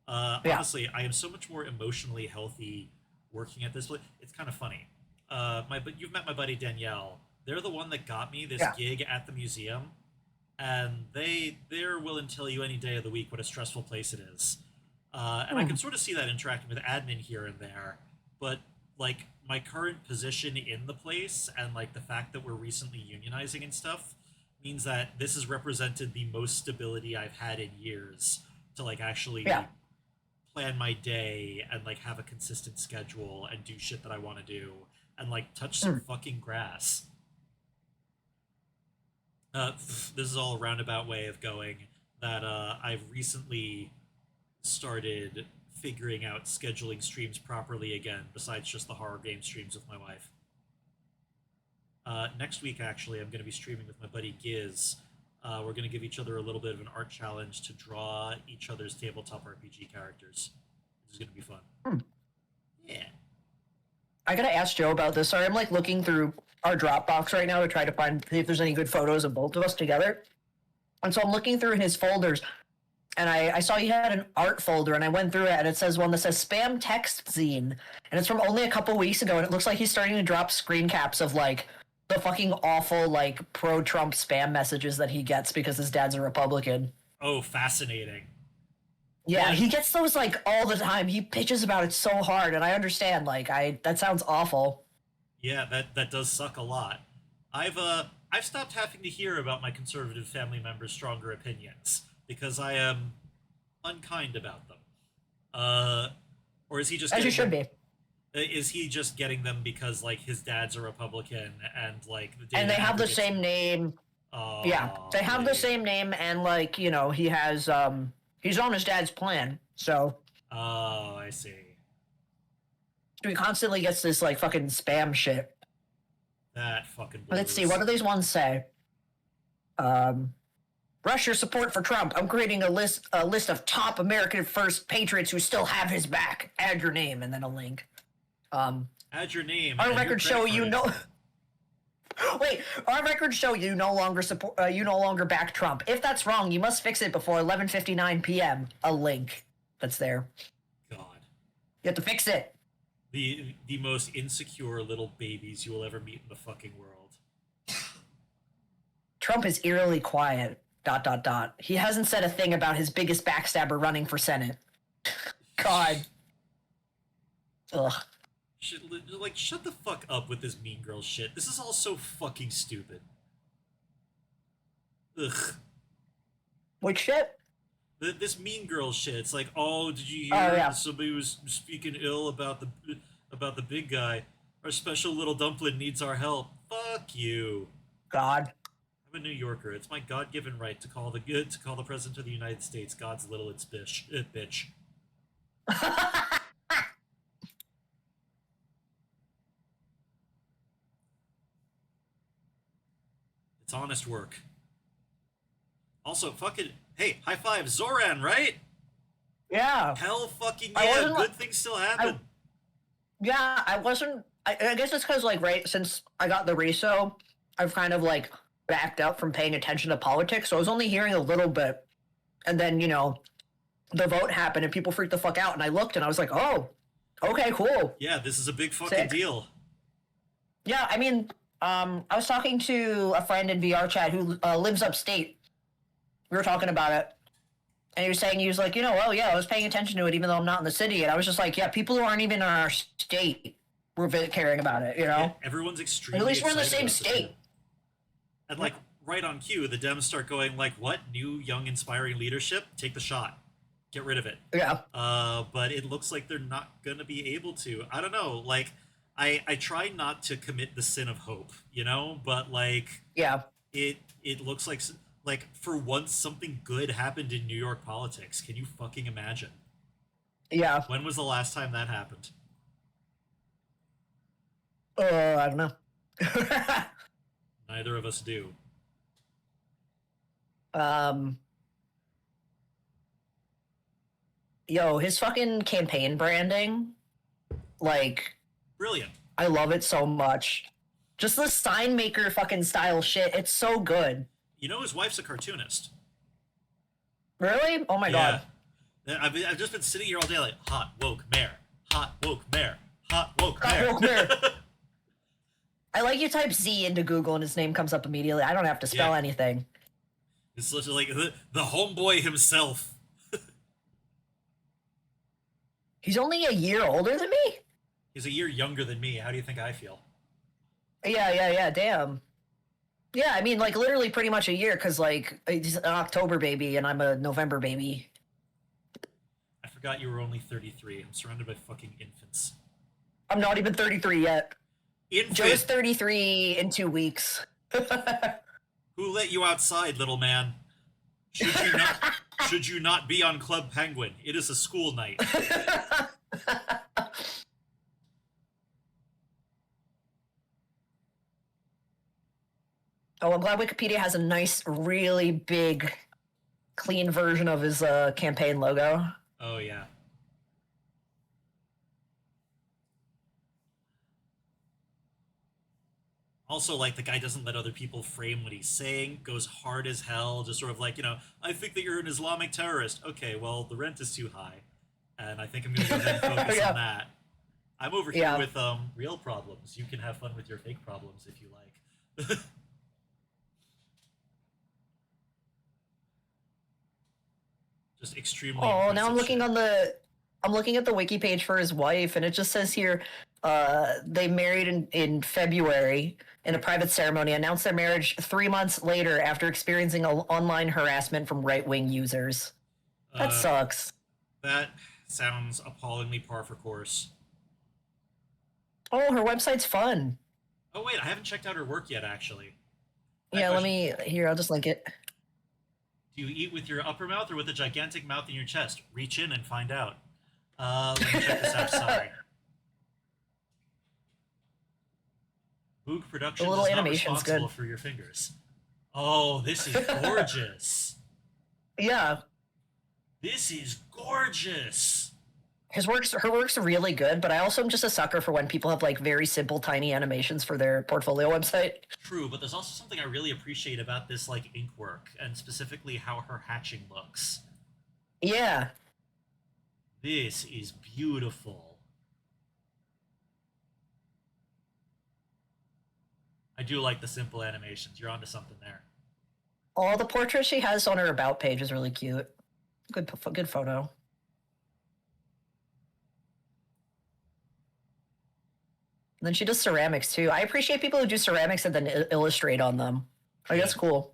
Yeah. Honestly, I am so much more emotionally healthy working at this place. It's kind of funny. but you've met my buddy Danielle. They're the one that got me this Yeah. gig at the museum, and they're willing to tell you any day of the week what a stressful place it is. And I Hmm. can sort of see that interacting with admin here and there, but like my current position in the place and like the fact that we're recently unionizing and stuff means that this has represented the most stability I've had in years to like Yeah. actually plan my day and like have a consistent schedule and do shit that I want to do and like touch some Hmm. fucking grass. This is all a roundabout way of going that I've recently started figuring out scheduling streams properly again, besides just the horror game streams with my wife. Next week, actually, I'm going to be streaming with my buddy Giz. We're going to give each other a little bit of an art challenge to draw each other's tabletop RPG characters. This is going to be fun. Hmm. Yeah. I gotta ask Joe about this. Sorry, I'm like looking through our Dropbox right now to try to find see if there's any good photos of both of us together. And so I'm looking through his folders, and I saw he had an art folder, and I went through it, and it says one that says spam text zine, and it's from only a couple weeks ago, and it looks like he's starting to drop screen caps of like the fucking awful like pro Trump spam messages that he gets because his dad's a Republican. Oh, fascinating. Yeah, Yeah, he gets those like all the time. He pitches about it so hard, and I understand. Like, I that sounds awful. yeah, that does suck a lot. I've stopped having to hear about my conservative family members' stronger opinions because I am unkind about them. Uh, or is he just As you getting should them? be. Is he just getting them because like his dad's a Republican and like the And they data have the aggregates? same name. Yeah, Oh, they have the same name, and like he has he's on his dad's plan, so oh, I see. he constantly gets this like fucking spam shit. That fucking Let's see, what blows. do these ones say? Um, Rush your support for Trump. I'm creating a list of top American first patriots who still have his back. Add your name and then a link. Um, Add your name our and your records credit show card you know. info. Wait, our records show you no longer support. You no longer back Trump. If that's wrong, you must fix it before 11:59 p.m. A link that's there. God, You have to fix it. the most insecure little babies you will ever meet in the fucking world. Trump is eerily quiet. Dot dot dot. He hasn't said a thing about his biggest backstabber running for Senate. God. Ugh. Like, shut the fuck up with this Mean Girl shit. This is all so fucking stupid. Ugh. Which shit? This Mean Girl shit. It's like, oh, did you Oh hear yeah. somebody was speaking ill about the big guy? Our special little dumpling needs our help. Fuck you. God. I'm a New Yorker. It's my God-given right to call the president of the United States God's little it's bitch. It's honest work. Also, fucking hey, high five, Zoran, right? Yeah. Hell fucking I yeah, wasn't. good things still happen. Yeah. I wasn't. I guess it's because like right since I got the reso, I've kind of like backed up from paying attention to politics. So I was only hearing a little bit, and then the vote happened and people freaked the fuck out. And I looked and I was like, oh, okay, cool. Yeah, this is a big fucking Sick. deal. Yeah, I mean, I was talking to a friend in VR chat who lives upstate. We were talking about it, and he was saying he was like, oh yeah, I was paying attention to it even though I'm not in the city, and I was just like, yeah, people who aren't even in our state were caring about it, Yeah, everyone's And extremely at least we're in the excited same about this state. shit. And like right on cue, the Dems start going like, "What new, young, inspiring leadership? Take the shot, get rid of it." Yeah, But it looks like they're not gonna be able to. I don't know. Like, I try not to commit the sin of hope, but like yeah, it looks like for once something good happened in New York politics. Can you fucking imagine? yeah. When was the last time that happened? I don't know. Neither of us do. um, yo, his fucking campaign branding, like, Brilliant. I love it so much. Just the sign maker fucking style shit. It's so good. His wife's a cartoonist. Really? Oh my god. I've just been sitting here all day like hot woke mayor, hot woke mayor, hot woke Hot mayor. woke mayor. I like you type Z into Google and his name comes up immediately. I don't have to Yeah, spell anything. it's literally like the homeboy himself. He's only a year older than me? He's a year younger than me. How do you think I feel? Yeah. Damn. Yeah, I mean, like literally pretty much a year because like he's an October baby and I'm a November baby. I forgot you were only 33. I'm surrounded by fucking infants. I'm not even 33 yet. Joe's Infant! 33 in 2 weeks. Who let you outside, little man? Should you not should you not be on Club Penguin? It is a school night. Oh, I'm glad Wikipedia has a nice, really big, clean version of his campaign logo. Oh yeah. Also, like, the guy doesn't let other people frame what he's saying, goes hard as hell, just sort of like, I think that you're an Islamic terrorist. Okay, well, the rent is too high, and I think I'm gonna go ahead and focus Yeah. on that. I'm over here Yeah. with real problems. You can have fun with your fake problems if you like. Just extremely Oh, now impressive shit. I'm looking at the wiki page for his wife, and it just says here, they married in February in a private ceremony, announced their marriage 3 months later after experiencing online harassment from right wing users. That Uh, sucks. that sounds appallingly par for course. Oh, her website's fun. Oh wait, I haven't checked out her work yet. Actually, I have a Yeah, let question. me here. I'll just link it. Do you eat with your upper mouth or with a gigantic mouth in your chest? Reach in and find out. Let me check this out. Sorry. Boog The Productions little is not animation's responsible good. for your fingers. Oh, this is gorgeous. Yeah, This is gorgeous. her work's really good. But I also am just a sucker for when people have like very simple, tiny animations for their portfolio website. True, but there's also something I really appreciate about this like ink work, and specifically how her hatching looks. Yeah. This is beautiful. I do like the simple animations. You're onto something there. All the portraits she has on her about page is really cute. Good photo. And then she does ceramics too. I appreciate people who do ceramics and then illustrate on them. Like Yeah. that's cool.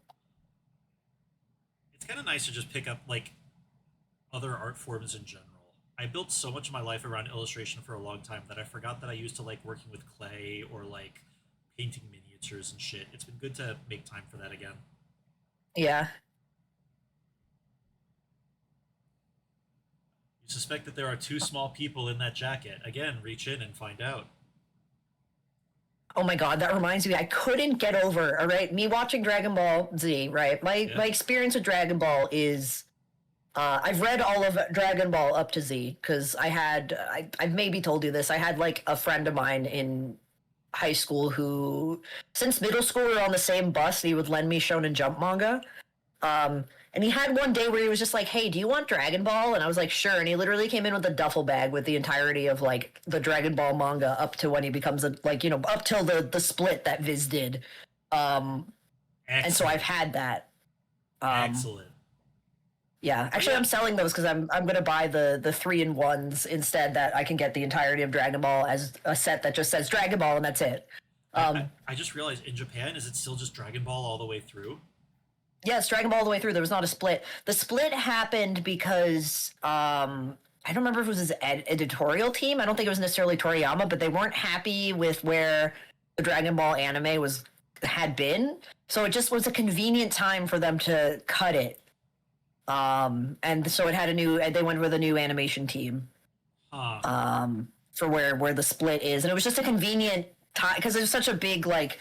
It's kind of nice to just pick up like other art forms in general. I built so much of my life around illustration for a long time that I forgot that I used to like working with clay or like painting miniatures and shit. It's been good to make time for that again. Yeah. You suspect that there are two small people in that jacket. Again, reach in and find out. Oh my god, that reminds me. I couldn't get over. All right, me watching Dragon Ball Z. Right, my Yeah. experience with Dragon Ball is I've read all of Dragon Ball up to Z because I've maybe told you this. I had like a friend of mine in high school who, since middle school, we were on the same bus. And he would lend me Shonen Jump manga. And he had one day where he was just like, "Hey, do you want Dragon Ball?" And I was like, "Sure." And he literally came in with a duffel bag with the entirety of like the Dragon Ball manga up to when he becomes a like up till the split that Viz did. And so I've Excellent. had that. Um, Excellent. Yeah, But actually, yeah, I'm selling those because I'm gonna buy the 3-in-1s instead. That I can get the entirety of Dragon Ball as a set that just says Dragon Ball and that's it. I, I, Um, I just realized in Japan, is it still just Dragon Ball all the way through? yeah, it's Dragon Ball all the way through. There was not a split. The split happened because I don't remember if it was his editorial team. I don't think it was necessarily Toriyama, but they weren't happy with where the Dragon Ball anime had been. So it just was a convenient time for them to cut it. And so it had they went with a new animation team. Huh. For where the split is, and it was just a convenient time because it was such a big like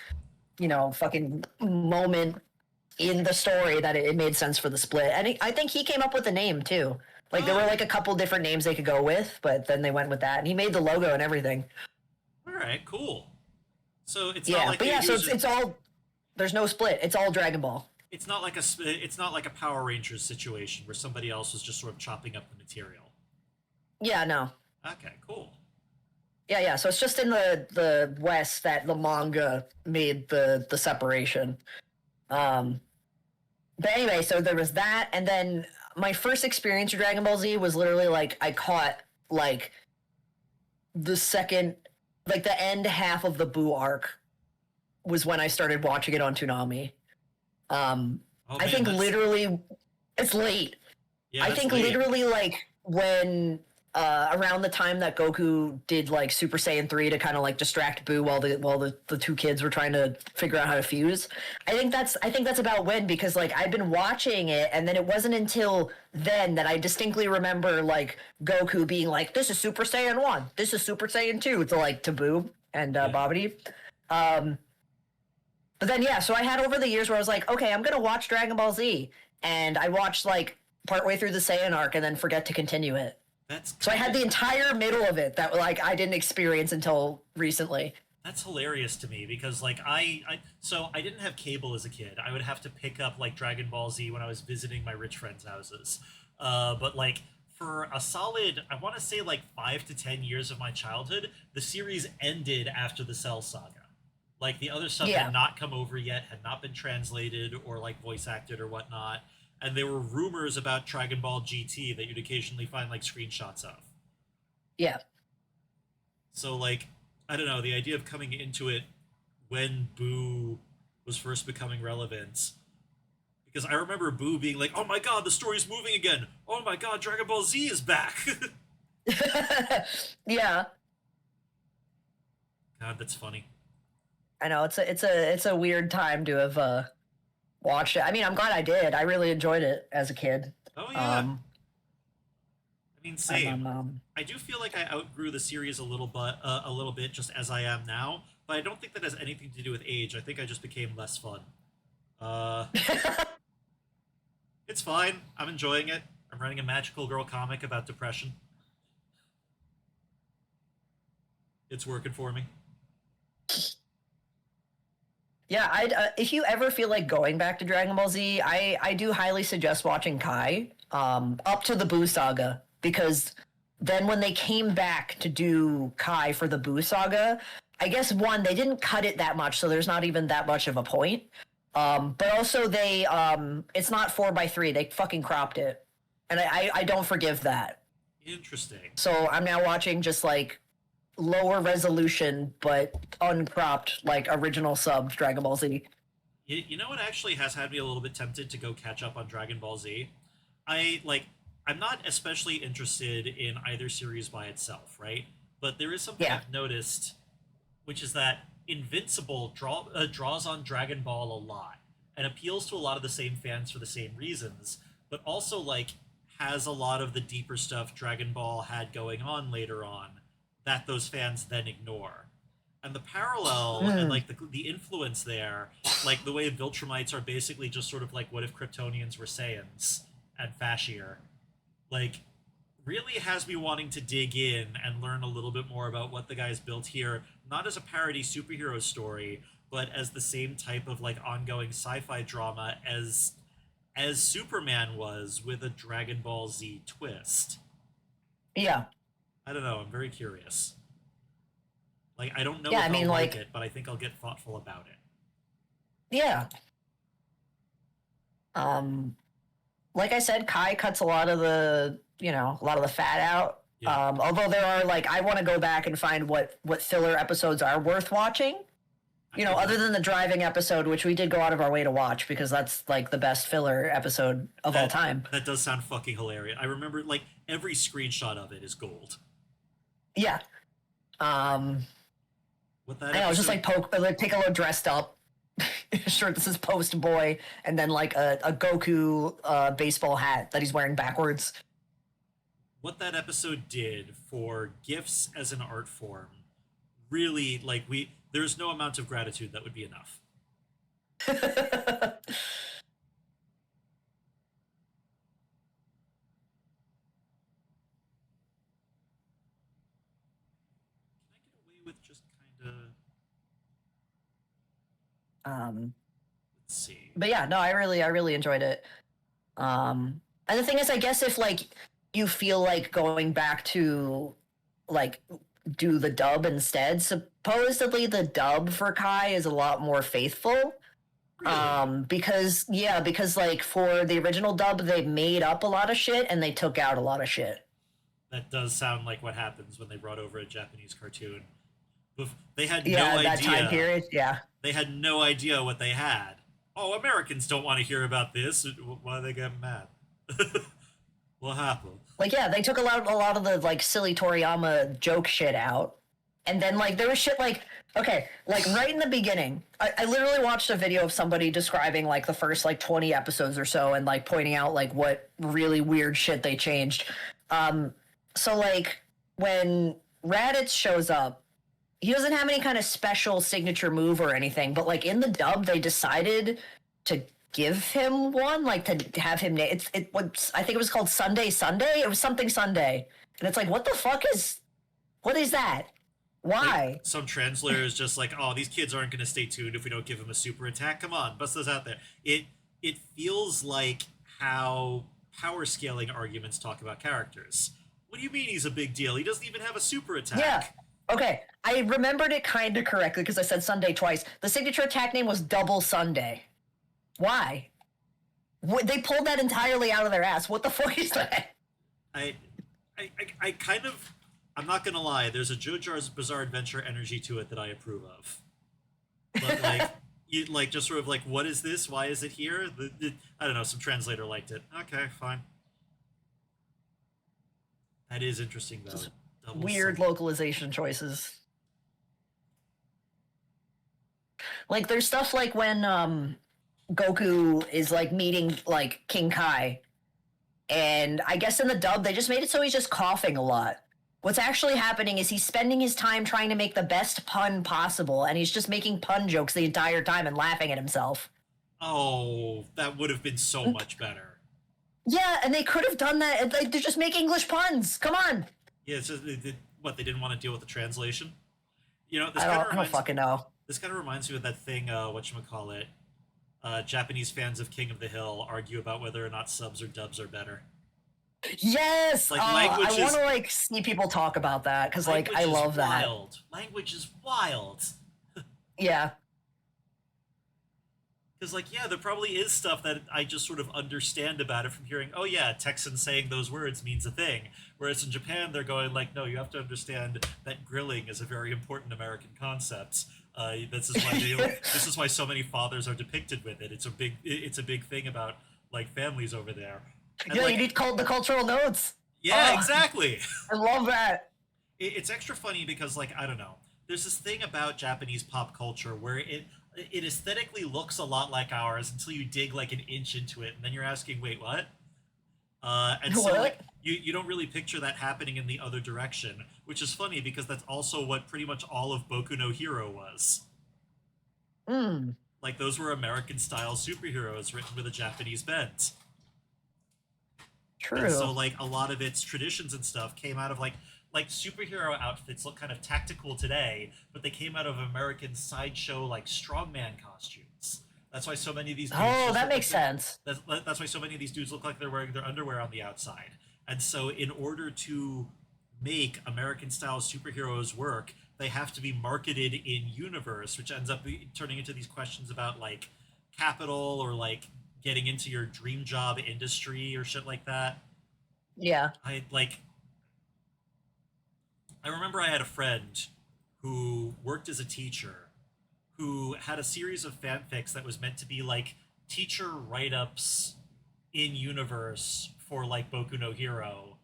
fucking moment in the story that it made sense for the split. And I think he came up with the name too. Like there were Oh, like a couple different names they could go with, but then they went with that, and he made the logo and everything. all right, cool. So it's not Yeah, like but yeah, he so was it's just. it's all there's no split. It's all Dragon Ball. It's not like It's not like a Power Rangers situation where somebody else was just sort of chopping up the material. Yeah, no. Okay, cool. yeah. So it's just in the West that the manga made the separation. Um, but anyway, so there was that, and then my first experience with Dragon Ball Z was literally like I caught like the second, like the end half of the Buu arc was when I started watching it on Toonami. Um, Oh I man, think that's literally it's late. yeah, I that's think late. literally like when around the time that Goku did like Super Saiyan 3 to kind of like distract Buu while the two kids were trying to figure out how to fuse. I think that's about when, because like I'd been watching it and then it wasn't until then that I distinctly remember like Goku being like, "This is Super Saiyan 1. This is Super Saiyan 2" to Buu and Yeah. Babidi. Um but then yeah, so I had over the years where I was like, "Okay, I'm going to watch Dragon Ball Z." And I watched like partway through the Saiyan arc and then forget to continue it. That's So I kind had of the entire middle of it that like I didn't experience until recently. that's hilarious to me because like so I didn't have cable as a kid. I would have to pick up like Dragon Ball Z when I was visiting my rich friends' houses. But like for a solid, I want to say like 5 to 10 years of my childhood, the series ended after the Cell Saga. Like the other stuff had Yeah, not come over yet, had not been translated or like voice acted or whatnot, and there were rumors about Dragon Ball GT that you'd occasionally find like screenshots of. yeah. So like I don't know, the idea of coming into it when Boo was first becoming relevant. Because I remember Boo being like, "Oh my god, the story's moving again! Oh my god, Dragon Ball Z is back!" Yeah, God, that's funny. I know it's a weird time to have watched it. I mean, I'm glad I did. I really enjoyed it as a kid. Oh yeah, Um, I mean, um, same. um, um, I do feel like I outgrew the series a little bit, just as I am now. But I don't think that has anything to do with age. I think I just became less fun. Uh, it's fine. I'm enjoying it. I'm writing a magical girl comic about depression. It's working for me. yeah, if you ever feel like going back to Dragon Ball Z, I do highly suggest watching Kai up to the Buu saga, because then when they came back to do Kai for the Buu saga, I guess one, they didn't cut it that much, so there's not even that much of a point. But also they it's not 4:3. They fucking cropped it. And I don't forgive that. Interesting. So I'm now watching just like lower resolution but uncropped like original sub Dragon Ball Z. You know what actually has had me a little bit tempted to go catch up on Dragon Ball Z? I like I'm not especially interested in either series by itself, right? But there is something Yeah. I've noticed, which is that Invincible draws on Dragon Ball a lot and appeals to a lot of the same fans for the same reasons, but also like has a lot of the deeper stuff Dragon Ball had going on later on that those fans then ignore. And the parallel and Mm. like the influence there, like the way Viltrumites are basically just sort of like what if Kryptonians were Saiyans and Fashier, like really has me wanting to dig in and learn a little bit more about what the guys built here, not as a parody superhero story, but as the same type of like ongoing sci-fi drama as Superman was with a Dragon Ball Z twist. Yeah. I don't know, I'm very curious. Like I don't know Yeah, I if I'll mean like like it, but I think I'll get thoughtful about it. yeah. Um like I said, Kai cuts a lot of a lot of the fat out. Yeah. Although there are like I want to go back and find what filler episodes are worth watching. I could Other than the driving episode, which we did go out of our way to watch because that's like the best filler episode of all that time. that does sound fucking hilarious. I remember like every screenshot of it is gold. Yeah. Um, What that I know, it's just episode like Piccolo dressed up. Sure, this is Post Boy, and then like a Goku baseball hat that he's wearing backwards. what that episode did for gifs as an art form really like we there's no amount of gratitude that would be enough. Can I get away with just kind of um, let's see. but yeah, no, I really enjoyed it. And the thing is, I guess if like you feel like going back to like do the dub instead. Supposedly, the dub for Kai is a lot more faithful. Really? Because yeah, because like for the original dub, they made up a lot of shit and they took out a lot of shit. That does sound like what happens when they brought over a Japanese cartoon. They had no Yeah, that time idea. period. Yeah. They had no idea what they had. Oh, Americans don't want to hear about this. Why are they getting mad? What happened? Like yeah, they took a lot of the like silly Toriyama joke shit out, and then like there was shit like okay, like right in the beginning, I literally watched a video of somebody describing like the first like 20 episodes or so, and like pointing out like what really weird shit they changed. Um, so like when Raditz shows up, he doesn't have any kind of special signature move or anything, but like in the dub, they decided to give him one, like to have him. I think it was called Sunday Sunday. It was something Sunday, and it's like, what is that? Like Why? some translators just like, oh, these kids aren't going to stay tuned if we don't give them a super attack. Come on, bust those out there. It feels like how power scaling arguments talk about characters. What do you mean he's a big deal? He doesn't even have a super Yeah. attack. Okay, I remembered it kind of correctly because I said Sunday twice. The signature attack name was Double Sunday. Why? They pulled that entirely out of their ass. What the fuck is that? I, I kind of, I'm not gonna lie. There's a JoJo's Bizarre Adventure energy to it that I approve of. But like, you like just sort of like, what is this? Why is it here? I don't know. Some translator liked it. Okay, fine. That is interesting though. Just Double weird Sunday. localization choices. Like there's stuff like when Goku is like meeting like King Kai, and I guess in the dub they just made it so he's just coughing a lot. What's actually happening is he's spending his time trying to make the best pun possible, and he's just making pun jokes the entire time and laughing at himself. Oh, that would have been so much better. Yeah, and they could have done that. Like, they just make English puns. Come on. Yeah, it's just what they didn't want to deal with the translation. You know, I don't. I don't fucking know. this kind of reminds me of that thing. What you call it? Japanese fans of King of the Hill argue about whether or not subs or dubs are better. Yes. Like I want to like see people talk about that because like I language is love that. wild. Language is wild. Yeah. Because like yeah, there probably is stuff that I just sort of understand about it from hearing. Oh yeah, Texan saying those words means a thing. Whereas in Japan, they're going like, no, you have to understand that grilling is a very important American concept. This is why so many fathers are depicted with it. It's a big thing about like families over there. And Yeah. You like need the cultural notes. yeah, Oh, exactly. I love that. It's extra funny because like I don't know. There's this thing about Japanese pop culture where it aesthetically looks a lot like ours until you dig like an inch into it, and then you're asking, wait, what? And so like What? you don't really picture that happening in the other direction, which is funny because that's also what pretty much all of Boku no Hero was. Hmm. Like those were American style superheroes written with a Japanese bent. And True. so like a lot of its traditions and stuff came out of like superhero outfits look kind of tactical today, but they came out of American sideshow like strongman costumes. That's why so many of these dudes Oh, just that look like makes they're sense. that's why so many of these dudes look like they're wearing their underwear on the outside. And so in order to make American style superheroes work, they have to be marketed in universe, which ends up turning into these questions about like capital or like getting into your dream job industry or shit like that. Yeah. I like I remember I had a friend who worked as a teacher who had a series of fanfics that was meant to be like teacher write-ups in universe for like Boku no Hero.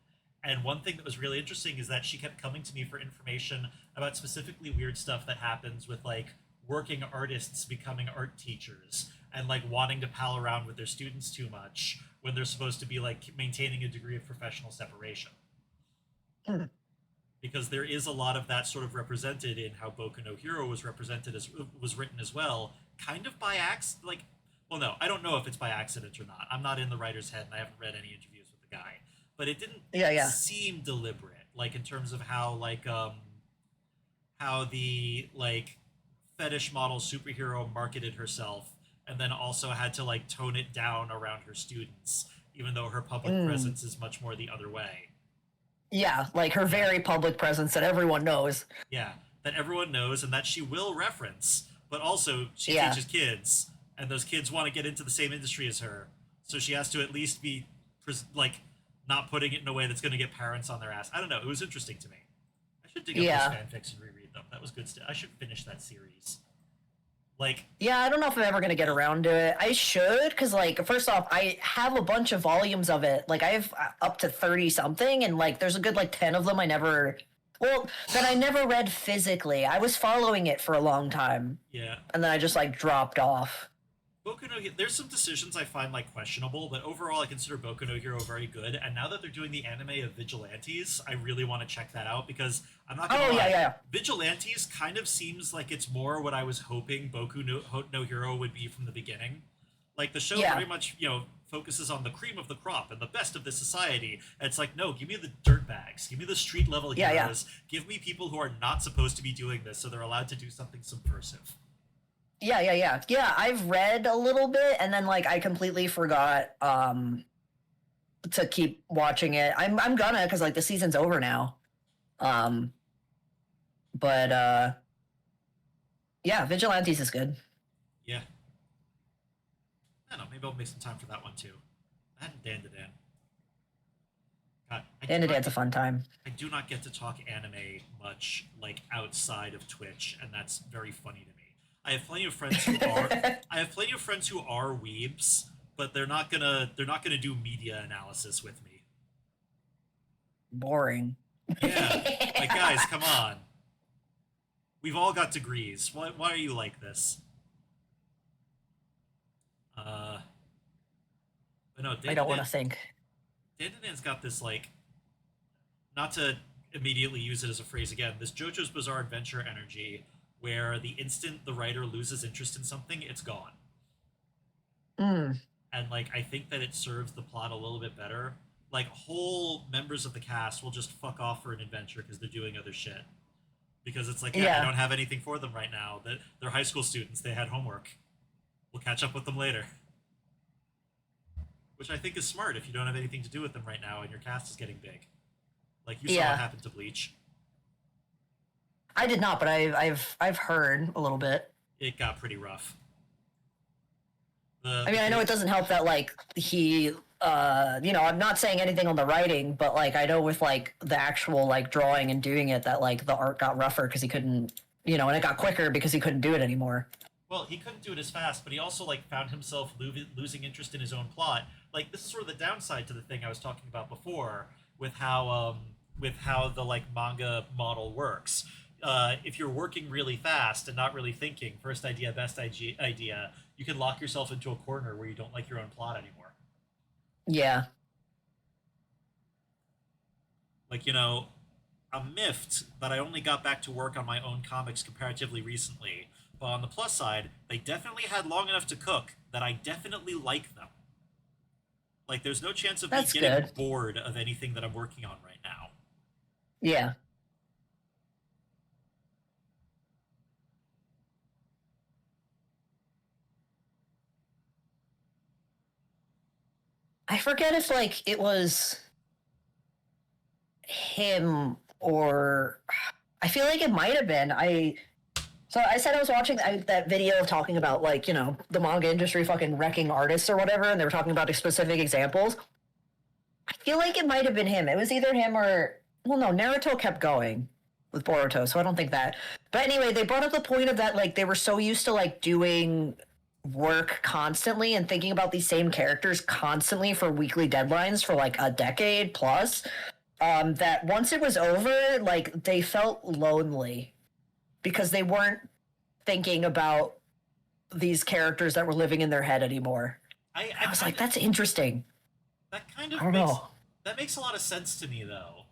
And one thing that was really interesting is that she kept coming to me for information about specifically weird stuff that happens with like working artists becoming art teachers and like wanting to pal around with their students too much when they're supposed to be like maintaining a degree of professional separation, Hmm. because there is a lot of that sort of represented in how Boku no Hero was represented as was written as well, kind of by accident. Like, well, no, I don't know if it's by accident or not. I'm not in the writer's head, and I haven't read any interviews with the guy, but it didn't Yeah. Yeah. seem deliberate. Like in terms of how the like fetish model superhero marketed herself, and then also had to like tone it down around her students, even though her public Mm. presence is much more the other way. Yeah, like her Yeah, very public presence that everyone knows. yeah, that everyone knows and that she will reference, but also she Yeah. teaches kids, and those kids want to get into the same industry as her, so she has to at least be like not putting it in a way that's going to get parents on their ass. I don't know. It was interesting to me. I should dig up those Yeah. fanfics and reread them. That was good stuff. I should finish that series. Like, Yeah, I don't know if I'm ever gonna get around to it. I should, because like, first off, I have a bunch of volumes of it. Like, I have up to 30 something, and like, there's a good like 10 of them I never, well, that I never read physically. I was following it for a long time, yeah, and then I just like dropped off. Boku no Hero, there's some decisions I find like questionable, but overall I consider Boku no Hero very good. And now that they're doing the anime of Vigilantes, I really want to check that out because I'm not gonna Oh yeah, lie, yeah, yeah. Vigilantes kind of seems like it's more what I was hoping no Hero would be from the beginning. Like the show Yeah. very much, focuses on the cream of the crop and the best of the society. And it's like, no, give me the dirt bags, give me the street level Yeah, yeah. heroes, give me people who are not supposed to be doing this, so they're allowed to do something subversive. Yeah, yeah, yeah. Yeah, I've read a little bit and then like I completely forgot to keep watching it. I'm gonna because like the season's over now. Um but yeah, Vigilantes is good. Yeah, I don't know. Maybe I'll make some time for that one too. I hadn't Dan to Dan. God, And it's a fun time. I do not get to talk anime much like outside of Twitch, and that's very funny to me. I have plenty of friends who are I have plenty of friends who are weebs, but they're not gonna do media analysis with me. Boring. Yeah, like guys, come on. We've all got degrees. Why are you like this? Uh, but no, I don't want to think. Dan Dan's got this like not to immediately use it as a phrase again, this JoJo's Bizarre Adventure energy where the instant the writer loses interest in something, it's gone. Mm, And like I think that it serves the plot a little bit better. Like whole members of the cast will just fuck off for an adventure because they're doing other shit. Because it's like, yeah, I yeah. don't have anything for them right now. That they're high school students, they had homework. We'll catch up with them later. Which I think is smart if you don't have anything to do with them right now and your cast is getting big. Like you saw what Yeah. happened to Bleach. I did not, but I've heard a little bit. It got pretty rough. I The mean, I know it doesn't help that like he I'm not saying anything on the writing, but like I know with like the actual like drawing and doing it that like the art got rougher because he couldn't, and it got quicker because he couldn't do it anymore. Well, he couldn't do it as fast, but he also like found himself losing interest in his own plot. Like this is sort of the downside to the thing I was talking about before with how the like manga model works. If you're working really fast and not really thinking, first idea, best idea, you can lock yourself into a corner where you don't like your own plot anymore. Yeah. Like I'm miffed that I only got back to work on my own comics comparatively recently. But on the plus side, they definitely had long enough to cook that I definitely like them. Like, there's no chance of me That's getting good. bored of anything that I'm working on right now. Yeah. I forget if like it was him or I feel like it might have been. I said I was watching that video of talking about like the manga industry fucking wrecking artists or whatever, and they were talking about specific examples. I feel like it might have been him. It was either him or well, no, Naruto kept going with Boruto, so I don't think that. But anyway, they brought up the point of that like they were so used to like doing work constantly and thinking about these same characters constantly for weekly deadlines for like a decade plus that once it was over like they felt lonely because they weren't thinking about these characters that were living in their head anymore. I, And I I was kind like, of that's interesting. that kind I of don't makes know. that makes a lot of sense to me though.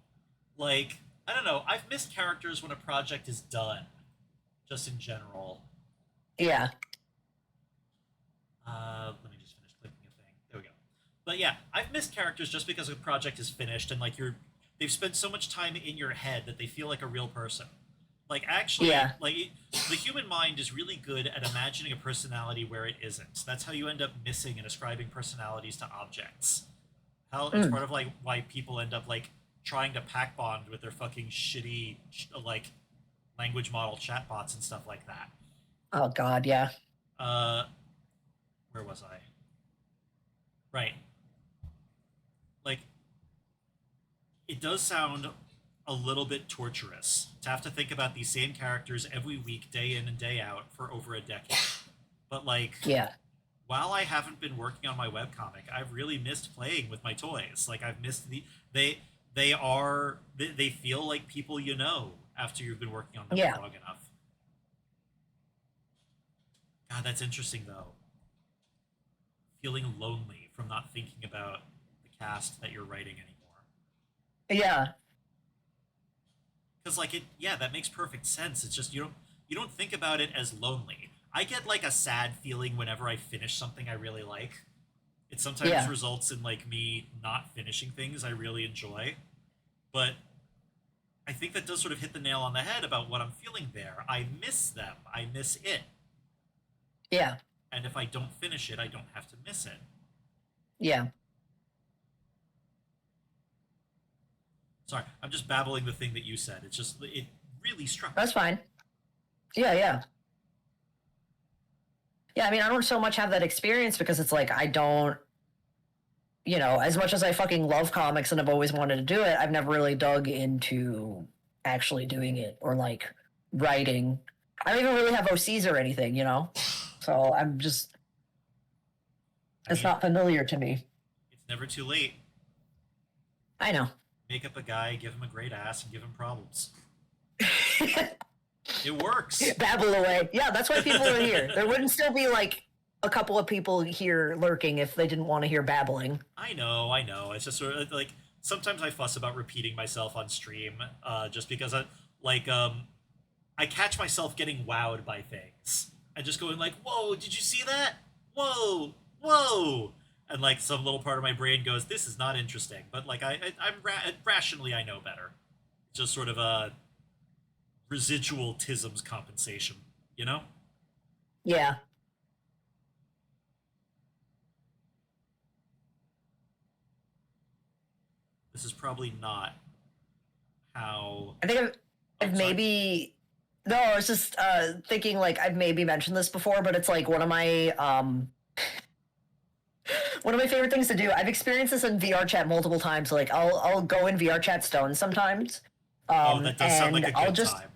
Like, I don't know, I've missed characters when a project is done, just in general. Yeah. Let me just finish clicking a thing. There we go. But yeah, I've missed characters just because a project is finished and like they've spent so much time in your head that they feel like a real person. Like actually, Yeah. the human mind is really good at imagining a personality where it isn't. That's how you end up missing and ascribing personalities to objects. Hell, it's Mm. part of like why people end up like trying to pack bond with their fucking shitty like language model chatbots and stuff like that. Oh God, yeah. Uh, where was I? Right. Like, it does sound a little bit torturous to have to think about these same characters every week, day in and day out, for over a decade. But like, Yeah. while I haven't been working on my webcomic, I've really missed playing with my toys. Like, I've missed they they feel like people you know after you've been working on them for Yeah. long enough. God, that's interesting though. Feeling lonely from not thinking about the cast that you're writing anymore. Yeah. Because like it, yeah, that makes perfect sense. It's just you don't think about it as lonely. I get like a sad feeling whenever I finish something I really like. It sometimes Yeah. results in like me not finishing things I really enjoy, but I think that does sort of hit the nail on the head about what I'm feeling there. I miss them. I miss it. Yeah. And if I don't finish it, I don't have to miss it. Yeah. Sorry, I'm just babbling the thing that you said. It's just it really struck me. That's fine. Yeah. Yeah. Yeah. I mean, I don't so much have that experience because it's like I don't, as much as I fucking love comics and I've always wanted to do it, I've never really dug into actually doing it or like writing. I don't even really have OCs or anything. So I'm just, I it's mean, not familiar to me. it's never too late. I know. Make up a guy, give him a great ass, and give him problems. It works. Babble away. Yeah, that's why people are here. There wouldn't still be like a couple of people here lurking if they didn't want to hear babbling. I know. It's just sort of like sometimes I fuss about repeating myself on stream, just because like I catch myself getting wowed by things and just going like, "Whoa, did you see that? Whoa, whoa!" And like some little part of my brain goes, "This is not interesting," but like rationally I know better. Just sort of a residual tisms compensation, you know? Yeah. This is probably not how. I think I've Oh, sorry. maybe no, I was just thinking like I've maybe mentioned this before, but it's like one of my favorite things to do. I've experienced this in VR chat multiple times. Like I'll go in VR chat stone sometimes. Oh, that does sound like And a I'll good just time.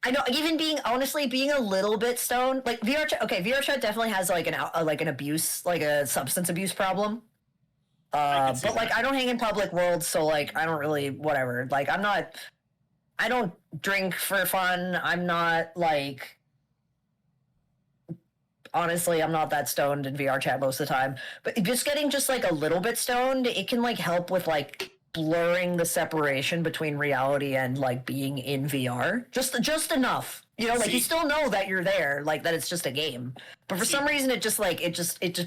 I know even being a little bit stoned, like VR chat okay, VR chat definitely has like like an abuse, like a substance abuse problem. I could see But like that. I don't hang in public worlds, so like I don't really whatever. Like I don't drink for fun. I'm not like honestly, I'm not that stoned in VR chat most of the time. But just getting just like a little bit stoned, it can like help with like blurring the separation between reality and like being in VR. Just enough. Like you See, still know that you're there, like that it's just a game. But for some see, reason it just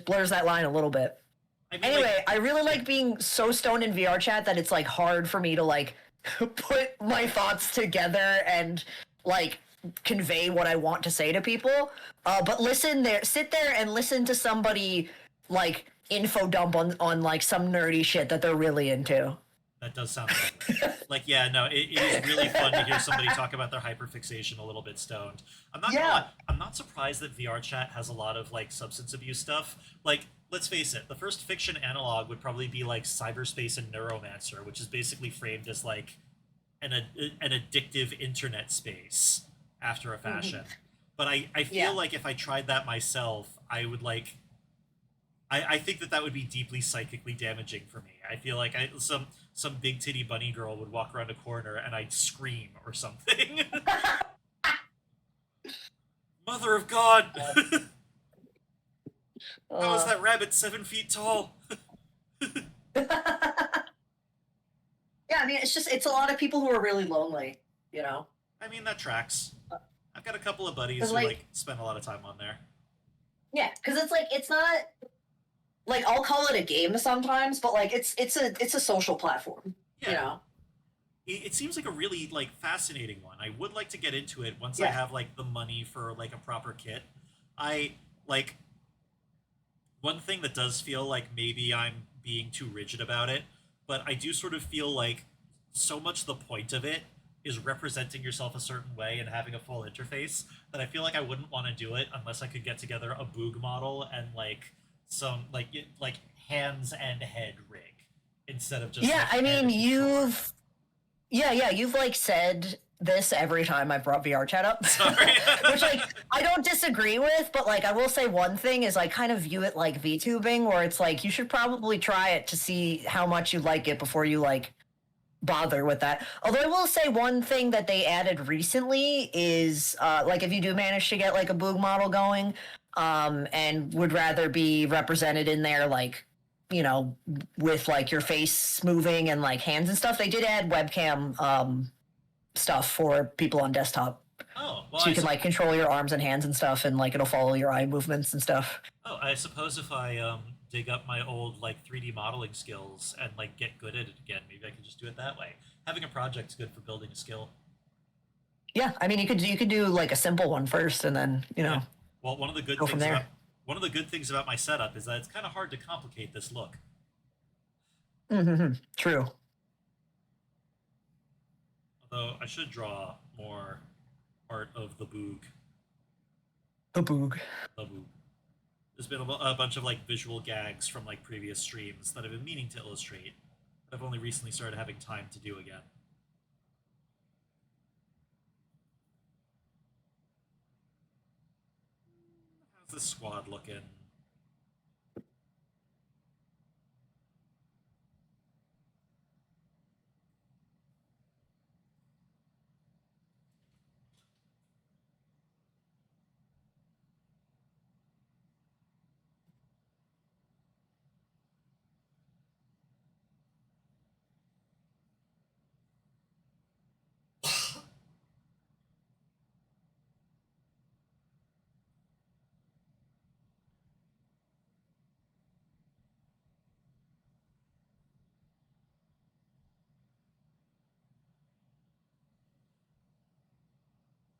blurs that line a little bit. I mean, like, Anyway, I really yeah, like being so stoned in VR chat that it's like hard for me to like put my thoughts together and like convey what I want to say to people. But sit there and listen to somebody like info dump on like some nerdy shit that they're really into. that does sound lovely. Like, yeah, no, it is really fun to hear somebody talk about their hyperfixation a little bit stoned. I'm not gonna lie, Yeah. I'm not surprised that VR chat has a lot of like substance abuse stuff. Like, let's face it, the first fiction analog would probably be like cyberspace and neuromancer, which is basically framed as like an addictive internet space after a fashion. But I feel Yeah. like if I tried that myself, I would like I think that that would be deeply psychically damaging for me. I feel like some big titty bunny girl would walk around a corner and I'd scream or something. Mother of God! How is Uh, that rabbit 7 feet tall? yeah, I mean, it's a lot of people who are really lonely, you know? I mean that tracks. I've got a couple of buddies Because, who like, like spend a lot of time on there. yeah, because it's like, it's not, like, I'll call it a game sometimes, but, like, it's a social platform, you Yeah, know? it seems like a really like fascinating one. I would like to get into it once I Yeah. have like the money for like a proper kit. I like one thing that does feel like maybe I'm being too rigid about it, but I do sort of feel like so much the point of it is representing yourself a certain way and having a full interface that I feel like I wouldn't want to do it unless I could get together a Boog model and like some like hands and head rig instead of just Yeah, like I head mean, and controller. you've like said this every time I've brought VR chat up, Sorry. which like I don't disagree with, but like I will say one thing is I kind of view it like VTubing, where it's like you should probably try it to see how much you like it before you like bother with that. Although I will say one thing that they added recently is like if you do manage to get like a Boog model going, and would rather be represented in there like with like your face moving and like hands and stuff, they did add webcam stuff for people on desktop. Oh well, So you can like control your arms and hands and stuff, and like it'll follow your eye movements and stuff. I suppose if I dig up my old like 3D modeling skills and like get good at it again, maybe I can just do it that way. Having a project's good for building a skill. Yeah, I mean you could do like a simple one first, and then Yeah. Well, one of the good go from things about there. my setup is that it's kind of hard to complicate this look. Mm-hmm. True. Although I should draw more art of the Boog. A Boog. The Boog. There's been a bunch of like visual gags from like previous streams that I've been meaning to illustrate, but I've only recently started having time to do again. How's this squad looking?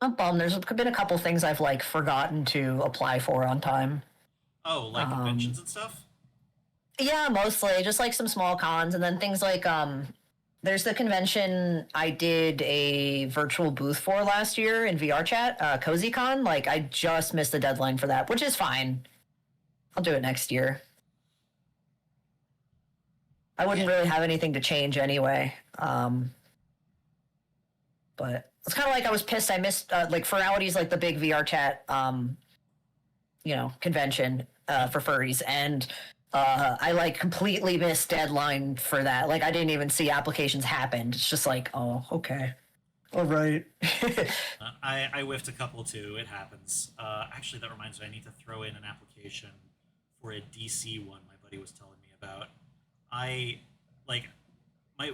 I'm bummed. There's been a couple things I've like forgotten to apply for on time. Oh, like conventions Um, and stuff? yeah, mostly just like some small cons, and then things like there's the convention I did a virtual booth for last year in VR chat, CozyCon. Like I just missed the deadline for that, which is fine. I'll do it next year. I wouldn't Yeah. really have anything to change anyway. But it's kind of like I was pissed I missed like Ferality's like the big VR chat convention Yeah. for furries, and I like completely missed deadline for that. Like I didn't even see applications happen. It's just like, oh, okay, all right. I whiffed a couple too. It happens. Actually, that reminds me. I need to throw in an application for a DC one my buddy was telling me about. I like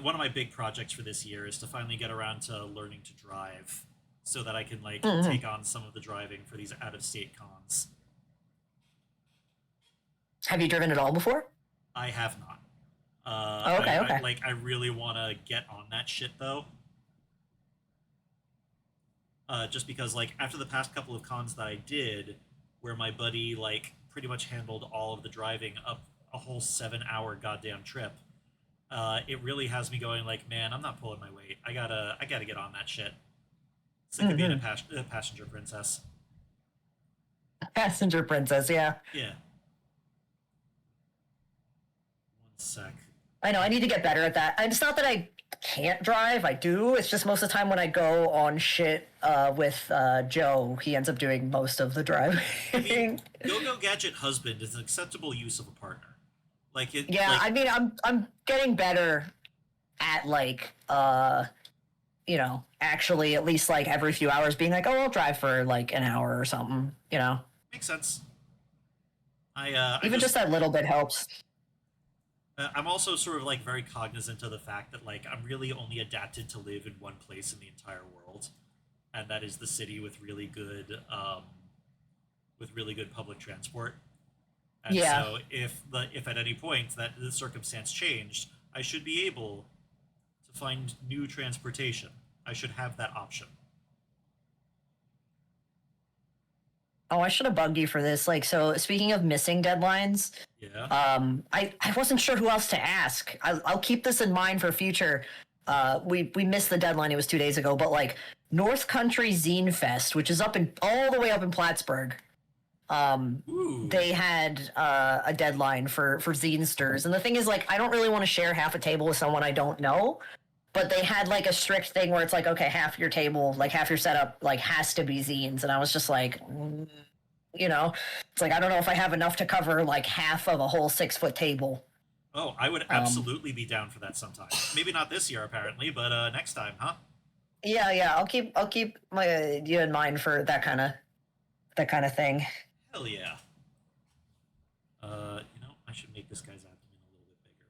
one of my big projects for this year is to finally get around to learning to drive, so that I can like Mhm. take on some of the driving for these out of state cons. Have you driven at all before? I have not. Oh, okay, okay. I really want to get on that shit though. Just because like after the past couple of cons that I did, where my buddy like pretty much handled all of the driving up a whole 7 hour goddamn trip, it really has me going like, man, I'm not pulling my weight. I gotta get on that shit. Sick of being Hmm. a passenger princess. Passenger princess, yeah. Yeah. One sec. I know I need to get better at that. And it's not that I can't drive, I do. It's just most of the time when I go on shit with Joe, he ends up doing most of the I mean, driving. Go Go Gadget husband is an acceptable use of a partner. Like it, Yeah, like I mean I'm getting better at like actually at least like every few hours being like, oh, I'll drive for like an hour or something. makes sense. I Even just just that little bit helps. I'm also sort of like very cognizant of the fact that like I'm really only adapted to live in one place in the entire world, and that is the city with really good public transport. And Yeah. so if at any point that the circumstance changed, I should be able to find new transportation. I should have that option. Oh, I should have bugged you for this. Like, so speaking of missing deadlines, Yeah. I wasn't sure who else to ask. I'll keep this in mind for future. we missed the deadline. It was 2 days ago, but like North Country Zine Fest, which is up in all the way up in Plattsburgh. Ooh. They had a deadline for zinesters, and the thing is, like, I don't really want to share half a table with someone I don't know. But they had like a strict thing where it's like, okay, half your table, like half your setup, like has to be zines, and I was just like, it's like I don't know if I have enough to cover like half of a whole 6 foot table. Oh, I would Um, absolutely be down for that sometime. Maybe not this year, apparently, but next time, huh? yeah, I'll keep my you in mind for that kind of thing. Hell yeah. I should make this guy's abdomen a little bit bigger.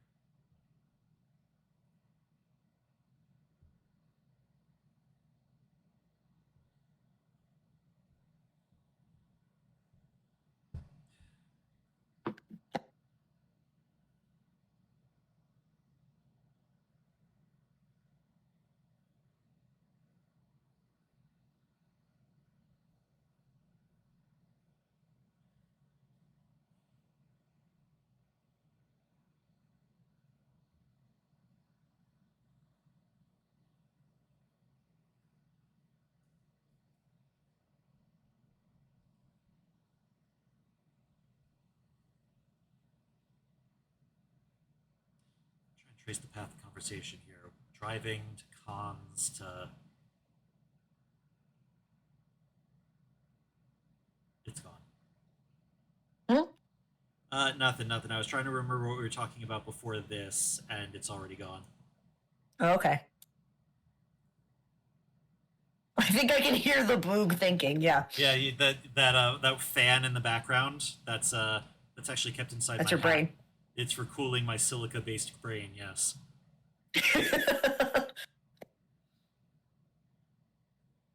Try and trace the path of conversation here. Driving to cons to. It's gone. Hmm? Nothing, nothing. I was trying to remember what we were talking about before this, and it's already gone. Okay. I think I can hear the boog thinking. Yeah, Yeah, that fan in the background. That's actually kept inside that's my your hat. brain. It's for cooling my silica-based brain. Yes.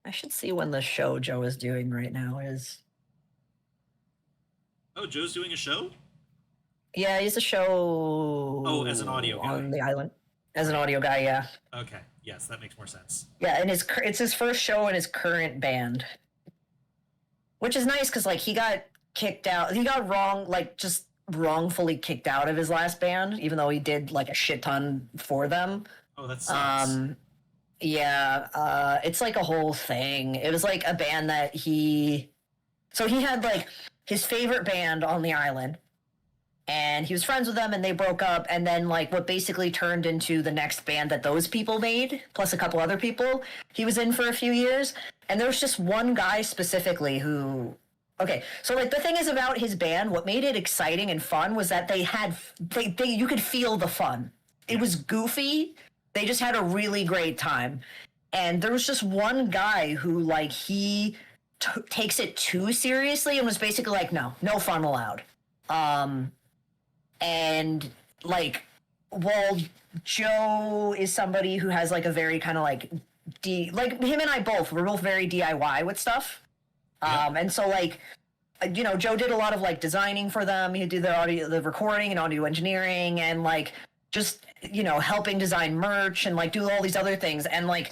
I should see when the show Joe is doing right now is. Oh, Joe's doing a show. Yeah, he's a Oh, as an audio show guy. on the island as an Right. audio guy. Yeah, Okay. Yes, that makes more sense. yeah, and it's his first show in his current band, which is nice because like he got kicked out. He got just wrongfully kicked out of his last band, even though he did like a shit ton for them. Oh, that sucks. Um, yeah, it's like a whole thing. It was like a band that he had like his favorite band on the island, and he was friends with them, and they broke up, and then like what basically turned into the next band that those people made, plus a couple other people, he was in for a few years. And there was just one guy specifically who, okay, so like the thing is about his band, what made it exciting and fun was that they you could feel the fun. It Yeah. was goofy. They just had a really great time. And there was just one guy who like takes it too seriously and was basically like, no fun allowed. Um, and like, well, Joe is somebody who has like a very kind of like like him and I both, we're both very DIY with stuff. Yep. And so like, Joe did a lot of like designing for them. He'd do the recording and audio engineering, and like just helping design merch and like do all these other things. And like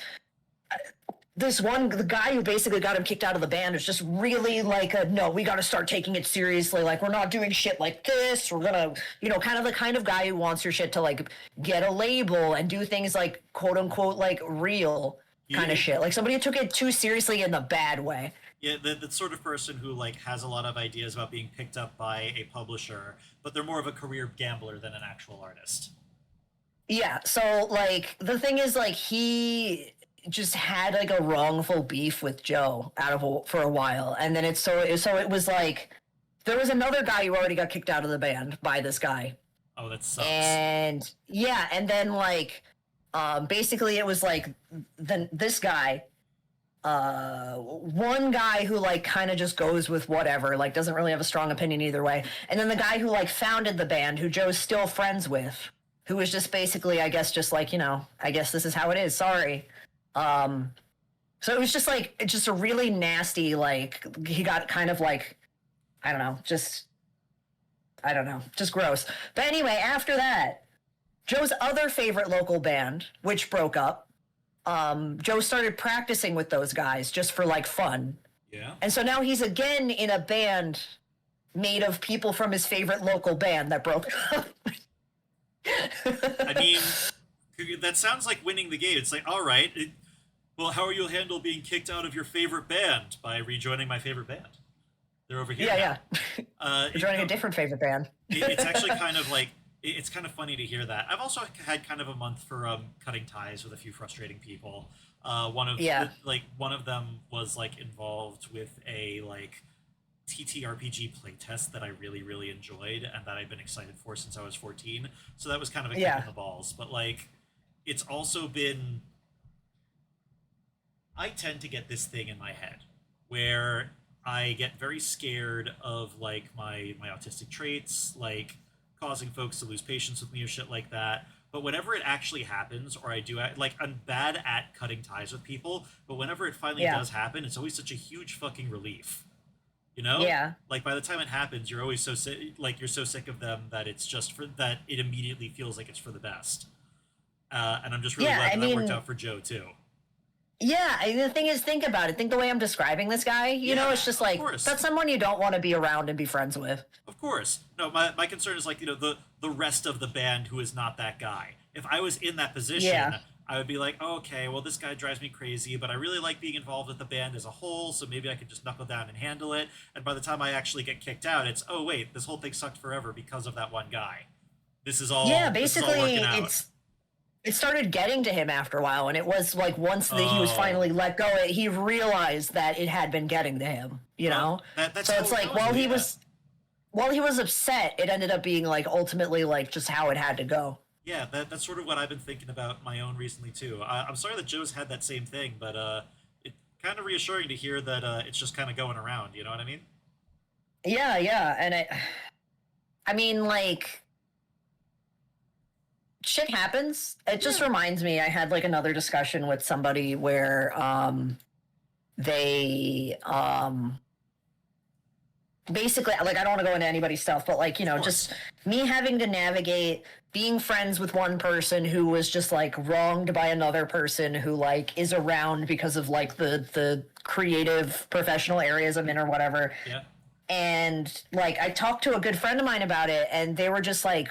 the guy who basically got him kicked out of the band is just really like no, we got to start taking it seriously. Like we're not doing shit like this. We're gonna, kind of the kind of guy who wants your shit to like get a label and do things like quote unquote like real kind Yeah, of shit. Like somebody who took it too seriously in the bad way. yeah, the sort of person who like has a lot of ideas about being picked up by a publisher, but they're more of a career gambler than an actual artist. Yeah, so like the thing is like he just had like a wrongful beef with Joe for a while, and then so it was like there was another guy who already got kicked out of the band by this guy, Oh, that sucks. and yeah, and then like basically it was like this guy, one guy who like kind of just goes with whatever, like doesn't really have a strong opinion either way, and then the guy who like founded the band, who Joe's still friends with, who was just basically, I guess, just like, I guess this is how it is. Sorry. Um, so it was just like, it's just a really nasty, like, he got kind of like, I don't know, just gross. But anyway, after that, Joe's other favorite local band, which broke up, Joe started practicing with those guys just for like fun. Yeah. And so now he's again in a band made of people from his favorite local band that broke up. I mean, That sounds like winning the game. It's like, all right, well, how are you handle being kicked out of your favorite band? By rejoining my favorite band. They're over here Yeah, now. yeah. We're joining a No, different favorite band. it's actually kind of like it's kind of funny to hear that. I've also had kind of a month for cutting ties with a few frustrating people. Yeah. One of them was like involved with a like TTRPG playtest that I really enjoyed and that I've been excited for since I was 14. So that was kind of a kick in Yeah. the balls. But like, it's also been I tend to get this thing in my head where I get very scared of like my autistic traits, like causing folks to lose patience with me or shit like that. But whenever it actually happens, or I do, like I'm bad at cutting ties with people, but whenever it finally Yeah. does happen, it's always such a huge fucking relief. You know, Yeah. like by the time it happens, you're always so sick, like you're so sick of them that it's just for that it immediately feels like it's for the best. And I'm just really Yeah. glad I that that worked mean, out for Joe too. yeah. The thing is, think about it. Think the way I'm describing this guy. It's Yeah, just of like course. that's someone you don't want to be around and be friends with. Of course. No, my concern is like, the rest of the band who is not that guy. If I was in that position, Yeah. I would be like, oh, okay, well, this guy drives me crazy, but I really like being involved with the band as a whole, so maybe I could just knuckle down and handle it. And by the time I actually get kicked out, it's, oh, wait, this whole thing sucked forever because of that one guy. Yeah. This is all working Basically, out. it started getting to him after a while, and it was like once that he was finally Oh, let go, he realized that it had been getting to him. that's So how it's it like goes, though, yeah. while he was upset, it ended up being like ultimately like just how it had to go. Yeah, that's sort of what I've been thinking about my own recently too. I'm sorry that Joe's had that same thing, but it's kind of reassuring to hear that it's just kind of going around. You know what I mean? Yeah, yeah, and I mean, like shit happens. It just Yeah. reminds me. I had like another discussion with somebody where they basically, like, I don't want to go into anybody's stuff, but like, Of just course. me having to navigate being friends with one person who was just like wronged by another person who like is around because of like the creative professional areas I'm in or whatever. Yeah. And like I talked to a good friend of mine about it, and they were just like,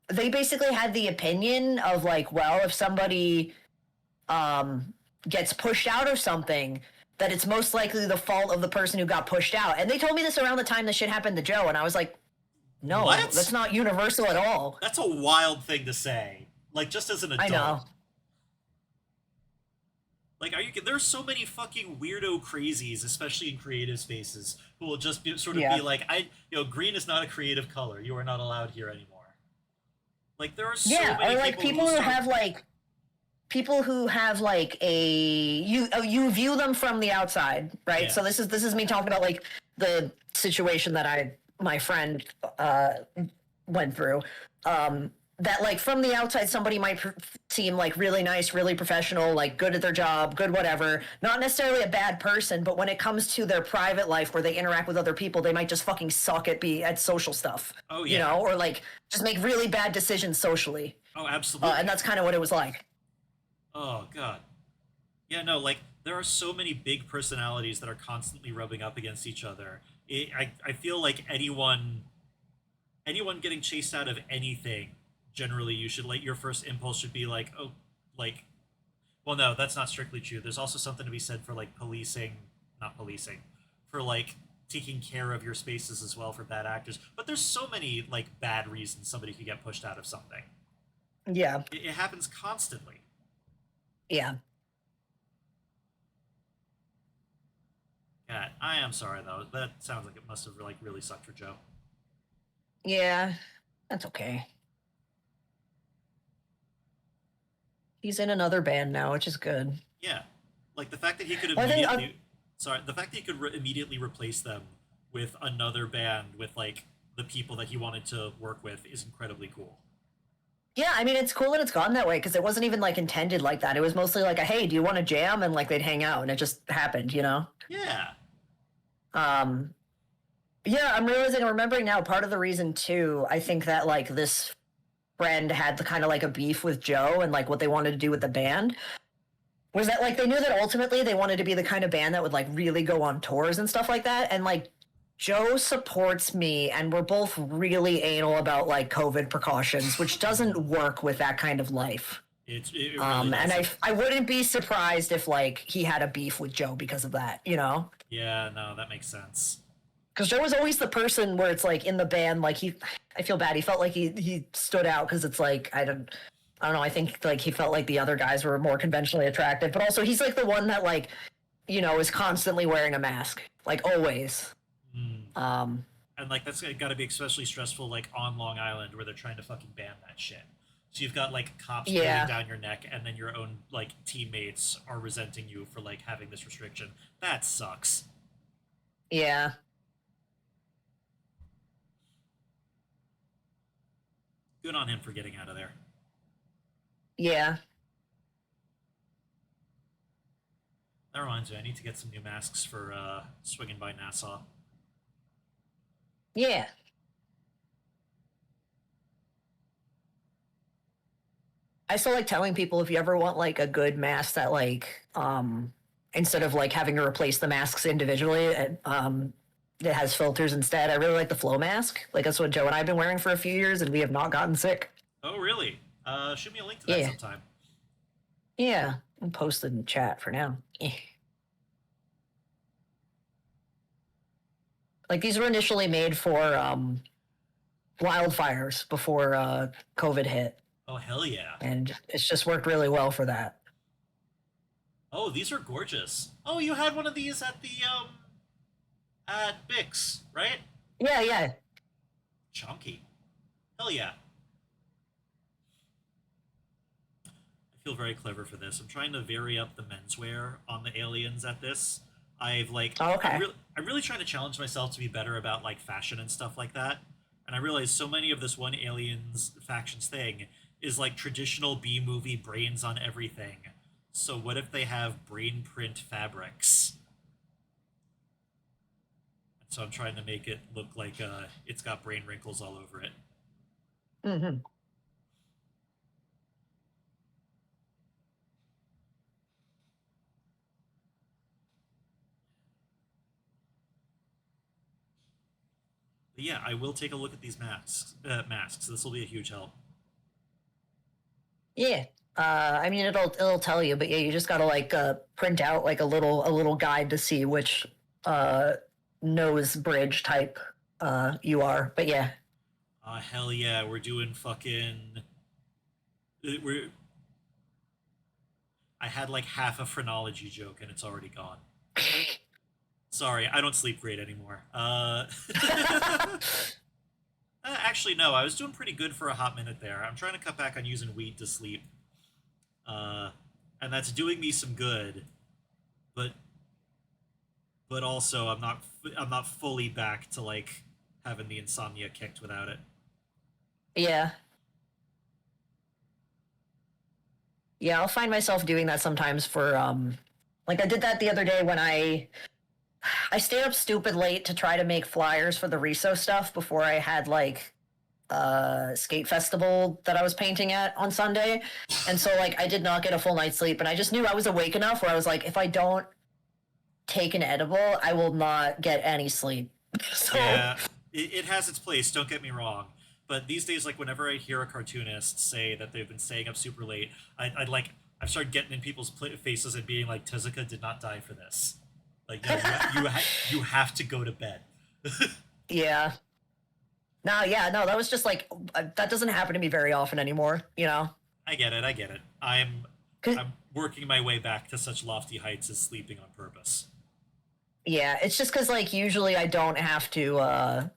they basically had the opinion of like, well, if somebody um gets pushed out of something, that it's most likely the fault of the person who got pushed out. And they told me this around the time this shit happened to Joe, and I was like, no, that's What? not universal at all. That's a wild thing to say. Like just as an I adult. know. Like, are you? There's so many fucking weirdo crazies, especially in creative spaces, who will just sort of be Yeah. like, green is not a creative color. You are not allowed here anymore. Like, there are so Yeah, or many like people who start. people who have like you view them from the outside, right? Yeah. So this is me talking about like the situation that my friend went through. That like from the outside somebody might seem like really nice, really professional, like good at their job, good whatever, not necessarily a bad person, but when it comes to their private life where they interact with other people, they might just fucking suck at social stuff, Oh yeah. or like just make really bad decisions socially. Oh, And absolutely. that's kind of what it was like. Oh god. Yeah, no, like there are so many big personalities that are constantly rubbing up against each other. I feel like anyone getting chased out of anything, generally you should like your first impulse should be like, oh, like, well, no, that's not strictly true. There's also something to be said for like policing, not policing, for like taking care of your spaces as well for bad actors. But there's so many like bad reasons somebody could get pushed out of something. Yeah. It happens constantly. Yeah. Yeah, I am sorry though. That sounds like it must have like really sucked for Joe. Yeah. That's okay. He's in another band now, which is good. Yeah, like the fact that he could Well, I think the fact that he could immediately replace them with another band with like the people that he wanted to work with is incredibly cool. yeah, I mean, it's cool that it's gone that way because it wasn't even like intended like that. It was mostly like a, hey, do you want to jam? And like they'd hang out, and it just happened. Yeah. Um, yeah, I'm realizing, I'm remembering now part of the reason too, I think that like this friend had the kind of like a beef with Joe and like what they wanted to do with the band was that like they knew that ultimately they wanted to be the kind of band that would like really go on tours and stuff like that. And like Joe supports me, and we're both really anal about like COVID precautions, which doesn't work with that kind of life. It really And does. I wouldn't be surprised if like he had a beef with Joe because of that, you know? Yeah, no, that makes sense. Because Joe was always the person where it's like in the band, like I feel bad. He felt like he stood out because it's like I don't know. I think like he felt like the other guys were more conventionally attractive, but also he's like the one that like is constantly wearing a mask, like always. Mm. Um, And like that's got to be especially stressful, like on Long Island, where they're trying to fucking ban that shit. So you've got like cops breathing yeah, down your neck, and then your own like teammates are resenting you for like having this restriction. That sucks. yeah, Good on him for getting out of there. yeah, That reminds me, I need to get some new masks for swinging by Nassau. yeah. I still like telling people if you ever want like a good mask that like instead of like having to replace the masks individually, it has filters instead. I really like the flow mask. Like that's what Joe and I have been wearing for a few years, and we have not gotten sick. Oh, really? Shoot me a link to that Yeah, sometime. yeah. I'll post it in the chat for now. Like these were initially made for wildfires before COVID hit, Oh, hell yeah. and it's just worked really well for that. Oh, these are gorgeous. Oh, you had one of these at the at Bix, right? Yeah, yeah. Chunky. Hell yeah. I feel very clever for this. I'm trying to vary up the menswear on the aliens at this. I've like Oh, okay. I'm really trying to challenge myself to be better about like fashion and stuff like that. And I realize so many of this one aliens factions thing is like traditional B movie brains on everything. So what if they have brain print fabrics? And so I'm trying to make it look like it's got brain wrinkles all over it. Hmm. But yeah, I will take a look at these masks. Masks. This will be a huge help. Yeah. I mean, it'll tell you, but yeah, you just gotta like print out like a little guide to see which uh, nose bridge type you are. But yeah, Hell yeah, we're doing fucking. We're. I had like half a phrenology joke and it's already gone. Sorry, I don't sleep great anymore. Actually, no, I was doing pretty good for a hot minute there. I'm trying to cut back on using weed to sleep, uh, and that's doing me some good. But also, I'm not fully back to like having the insomnia kicked without it. yeah, yeah. I'll find myself doing that sometimes for like I did that the other day when I stayed up stupid late to try to make flyers for the Riso stuff before I had like skate festival that I was painting at on Sunday. And so like I did not get a full night's sleep and I just knew I was awake enough where I was like if I don't take an edible, I will not get any sleep. So Yeah, it has its place. Don't get me wrong. But these days, like whenever I hear a cartoonist say that they've been staying up super late, I'd like I've started getting in people's faces and being like, "Tezuka did not die for this. Like, no, you have to go to bed." yeah. No, yeah, no, that was just like that doesn't happen to me very often anymore, you know. I get it. I get it. I'm working my way back to such lofty heights as sleeping on purpose. Yeah, it's just because like usually I don't have to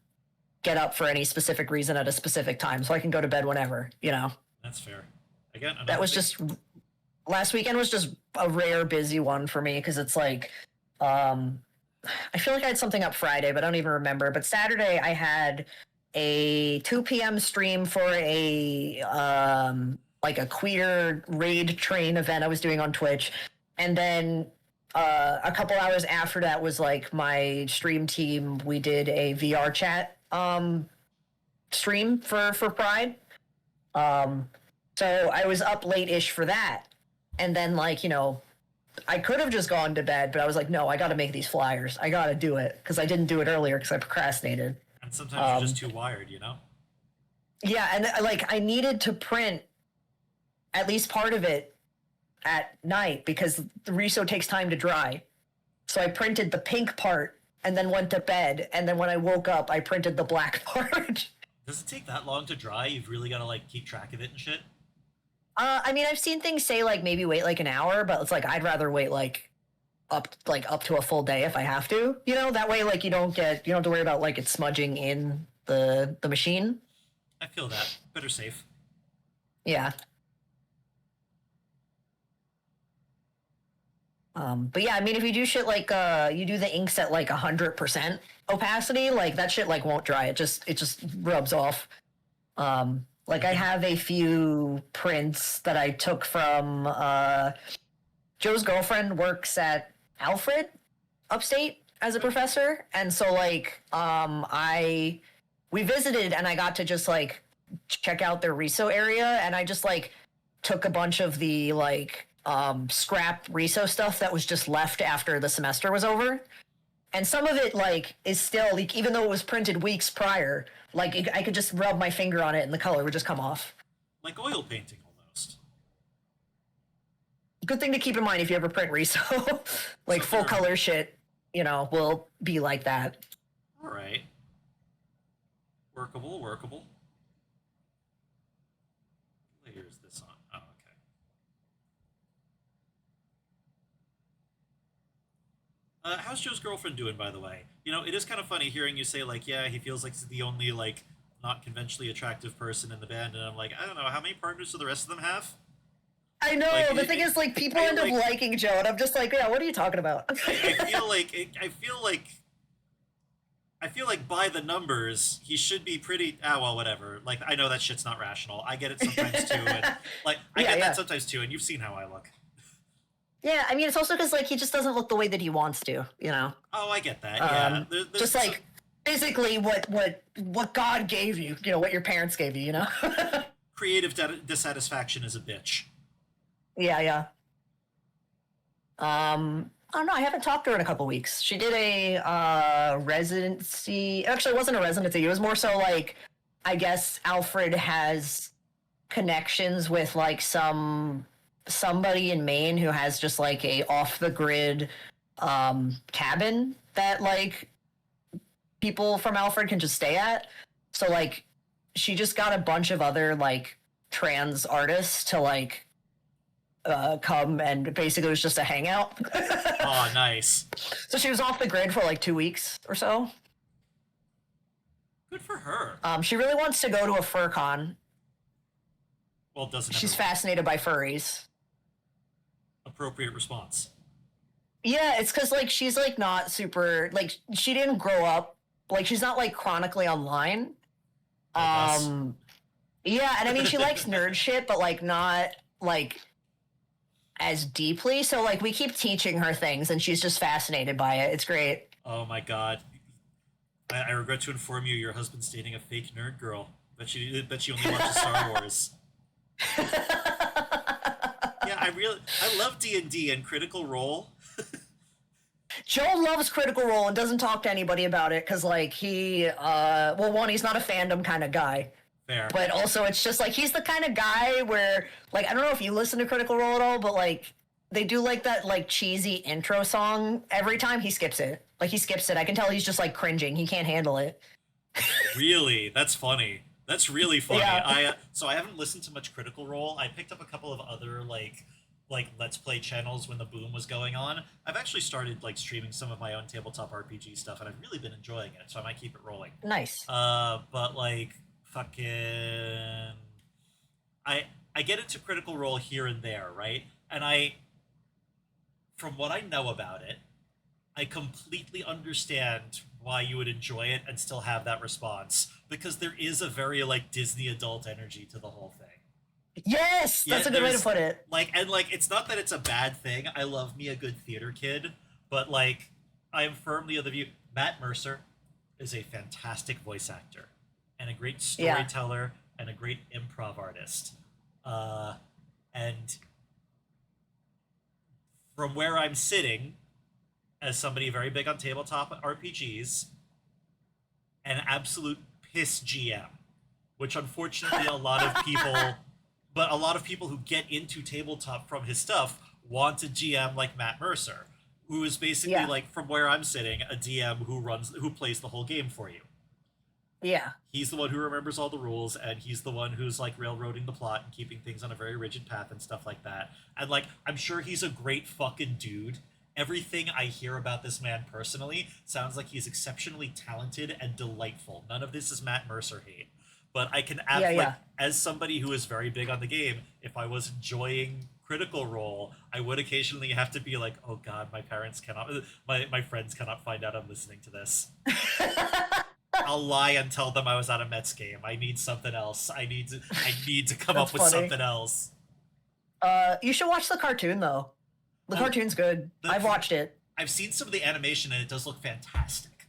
get up for any specific reason at a specific time, so I can go to bed whenever, you know. That's fair. Again, That another was thing. just last weekend was just a rare busy one for me because it's like um I feel like I had something up Friday, but I don't even remember. But Saturday I had a 2 p.m. stream for a like a queer raid train event I was doing on Twitch. And then a couple hours after that was like my stream team. We did a VR chat stream for Pride. Um, so I was up late ish for that. And then like, I could have just gone to bed, but I was like, no, I got to make these flyers. I got to do it because I didn't do it earlier because I procrastinated. And sometimes you're just Um, too wired, you know. yeah, and like I needed to print at least part of it at night because the riso takes time to dry. So I printed the pink part and then went to bed. And then when I woke up, I printed the black part. Does it take that long to dry? You've really got to like keep track of it and shit. I mean, I've seen things say like maybe wait like an hour, but it's like I'd rather wait like up to a full day if I have to. You know, that way like you don't have to worry about like it smudging in the machine. I feel that. Better safe. Yeah. But yeah, I mean, if you do shit like you do the inks at like 100% opacity, like that shit like won't dry. It just rubs off. Like I have a few prints that I took from Joe's girlfriend works at Alfred upstate as a professor, and so like I we visited and I got to just like check out their reso area, and I just like took a bunch of the like scrap reso stuff that was just left after the semester was over, and some of it like is still like even though it was printed weeks prior, like I could just rub my finger on it and the color would just come off. Like oil painting almost. Good thing to keep in mind if you ever print reso, like So full fair. color shit, will be like that. All right. Workable, workable. What layer is this on? Oh, okay. How's Joe's girlfriend doing, by the way? You know, it is kind of funny hearing you say, like, yeah, he feels like he's the only, like, not conventionally attractive person in the band, and I'm like, I don't know, how many partners do the rest of them have? I know. Like, The thing is, like, people I end up like, liking Joe, and I'm just like, yeah, what are you talking about? I feel like, I feel like by the numbers, he should be pretty. Ah, well, whatever. Like, I know that shit's not rational. I get it sometimes too, and like, I Yeah, get that yeah. sometimes too. And you've seen how I look. Yeah, I mean, it's also because, like, he just doesn't look the way that he wants to, you know? Oh, I get that. Yeah, Just, so, like, physically what God gave you, what your parents gave you, you know? creative dissatisfaction is a bitch. Yeah, yeah. I don't know. I haven't talked to her in a couple weeks. She did a residency. Actually, it wasn't a residency. It was more so like, I guess Alfred has connections with like somebody in Maine who has just like a off the grid cabin that like people from Alfred can just stay at. So like, she just got a bunch of other like trans artists to like come, and basically it was just a hangout. Oh, nice. So she was off the grid for like 2 weeks or so. Good for her. She really wants to go to a fur con. Well, doesn't She's everyone? fascinated by furries. Appropriate response. Yeah, it's because like she's like not super like she didn't grow up like she's not like chronically online. Like us. Um, yeah, and I mean she likes nerd shit, but like not like as deeply. So like we keep teaching her things, and she's just fascinated by it. It's great. Oh my god. I regret to inform you, your husband's dating a fake nerd girl. Bet she only watches Star Wars. Yeah, I love D&D and Critical Role. Joe loves Critical Role and doesn't talk to anybody about it because, like, well, one, he's not a fandom kind of guy, Fair. but also it's just like he's the kind of guy where, like, I don't know if you listen to Critical Role at all, but like they do like that like cheesy intro song every time. He skips it. Like he skips it. I can tell he's just like cringing. He can't handle it. Really? That's funny. That's really funny. Yeah. So I haven't listened to much Critical Role. I picked up a couple of other like Let's Play channels when the boom was going on. I've actually started like streaming some of my own tabletop RPG stuff, and I've really been enjoying it. So I might keep it rolling. Nice. But like fucking, I get into Critical Role here and there, right? And from what I know about it, I completely understand why you would enjoy it and still have that response because there is a very like Disney adult energy to the whole thing. Yes, Yeah, that's a good way to there's put it. like it's not that it's a bad thing. I love me a good theater kid, but like I am firmly of the view Matt Mercer is a fantastic voice actor and a great Yeah. storyteller and a great improv artist. And from where I'm sitting, as somebody very big on tabletop RPGs, an absolute piss GM, which unfortunately a lot of people, but a lot of people who get into tabletop from his stuff want a GM like Matt Mercer, who is basically Yeah. like, from where I'm sitting, a DM who plays the whole game for you. Yeah. He's the one who remembers all the rules, and he's the one who's like railroading the plot and keeping things on a very rigid path and stuff like that. And like, I'm sure he's a great fucking dude. Everything I hear about this man personally sounds like he's exceptionally talented and delightful. None of this is Matt Mercer hate. But I can Yeah. like, Yeah. as somebody who is very big on the game, if I was enjoying Critical Role, I would occasionally have to be like, oh god, my parents cannot, my friends cannot find out I'm listening to this. I'll lie and tell them I was at a Mets game. I need something else. I need to come That's up with funny. something else. You should watch the cartoon though. The Oh, cartoon's good. the, I've watched it. I've seen some of the animation and it does look fantastic.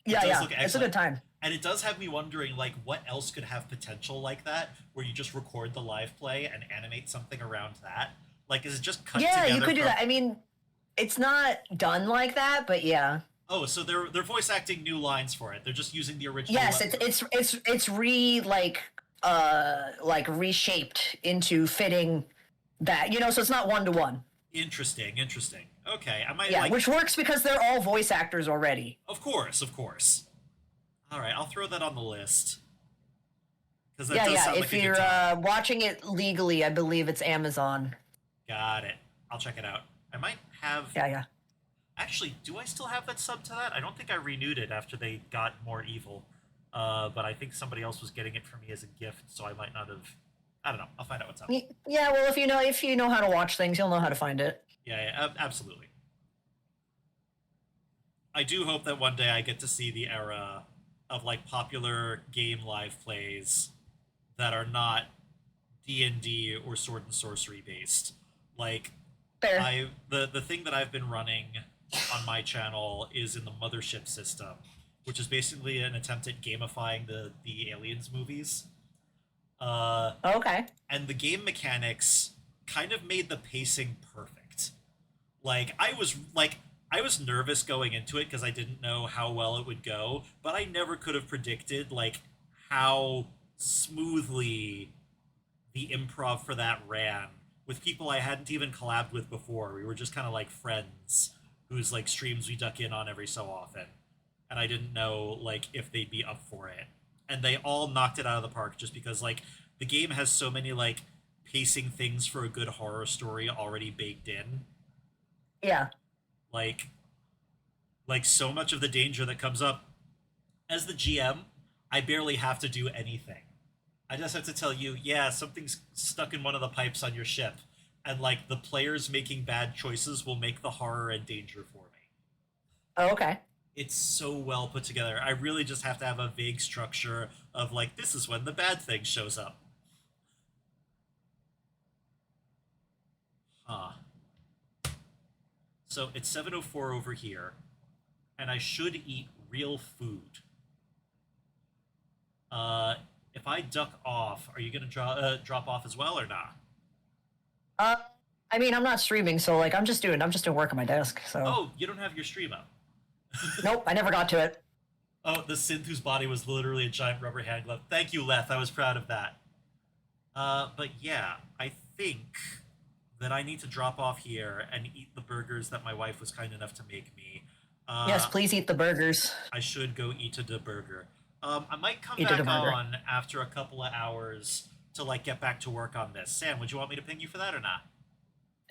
It Yeah, does yeah. look It's a excellent. good time. And it does have me wondering like what else could have potential like that where you just record the live play and animate something around that? Like is it just cut Yeah, you together could do from that. I mean, it's not done like that, but yeah. Oh, so they're voice acting new lines for it. They're just using the original Yes, it's like reshaped into fitting that, so it's not one to one. Interesting, interesting. Okay, I might Yeah, like which works because they're all voice actors already. of course, of course. All right, I'll throw that on the list because that Yeah, does yeah. sound like If a good you're time. watching it legally, I believe it's Amazon. Got it. I'll check it out. I might have. Yeah, yeah. Actually, do I still have that sub to that? I don't think I renewed it after they got more evil. But I think somebody else was getting it for me as a gift, so I might not have. I don't know. I'll find out what's up. Yeah, well, if you know how to watch things, you'll know how to find it. Yeah, yeah, absolutely. I do hope that one day I get to see the era of like popular game live plays that are not D&D or Sword and Sorcery based. Like Fair. the thing that I've been running on my channel is in the Mothership system, which is basically an attempt at gamifying the Aliens movies. Okay. And the game mechanics kind of made the pacing perfect. I was nervous going into it because I didn't know how well it would go, but I never could have predicted like how smoothly the improv for that ran with people I hadn't even collabed with before. We were just kind of like friends whose like streams we duck in on every so often. And I didn't know like if they'd be up for it. And they all knocked it out of the park just because like the game has so many like pacing things for a good horror story already baked in. Yeah. Like so much of the danger that comes up as the GM, I barely have to do anything. I just have to tell you, yeah, something's stuck in one of the pipes on your ship, and like the players making bad choices will make the horror and danger for me. Oh, okay. It's so well put together. I really just have to have a vague structure of like this is when the bad thing shows up. Huh. So it's 7:04 over here, and I should eat real food. Uh, if I duck off, are you gonna drop off as well or not? Uh, I mean, I'm not streaming, so like I'm just doing work on my desk. So Oh, you don't have your stream up. nope, I never got to it. Oh, the synth whose body was literally a giant rubber hand glove. Thank you, Leth. I was proud of that. But yeah, I think that I need to drop off here and eat the burgers that my wife was kind enough to make me. Yes, Uh, please eat the burgers. I should go eat a burger. I might come Eat a back burger. on after a couple of hours to like get back to work on this. Sam, would you want me to ping you for that or not?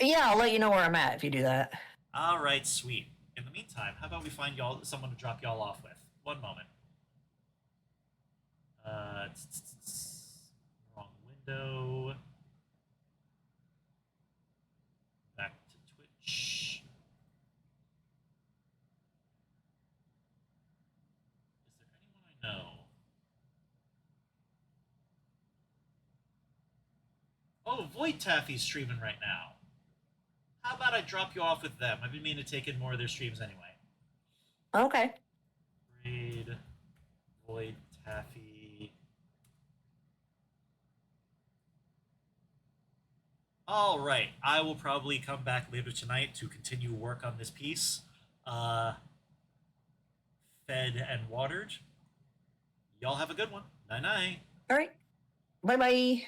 Yeah, I'll let you know where I'm at if you do that. All right, sweet. In the meantime, how about we find y'all someone to drop y'all off with? One moment. Uh, wrong window. Back to Twitch. Is there anyone I know? Oh, Void Taffy's streaming right now. How about I drop you off with them? I've been meaning to take in more of their streams anyway. Okay. Raid, Void Taffy. All right, I will probably come back later tonight to continue work on this piece. Uh, fed and watered. Y'all have a good one. Night night. All right. Bye bye.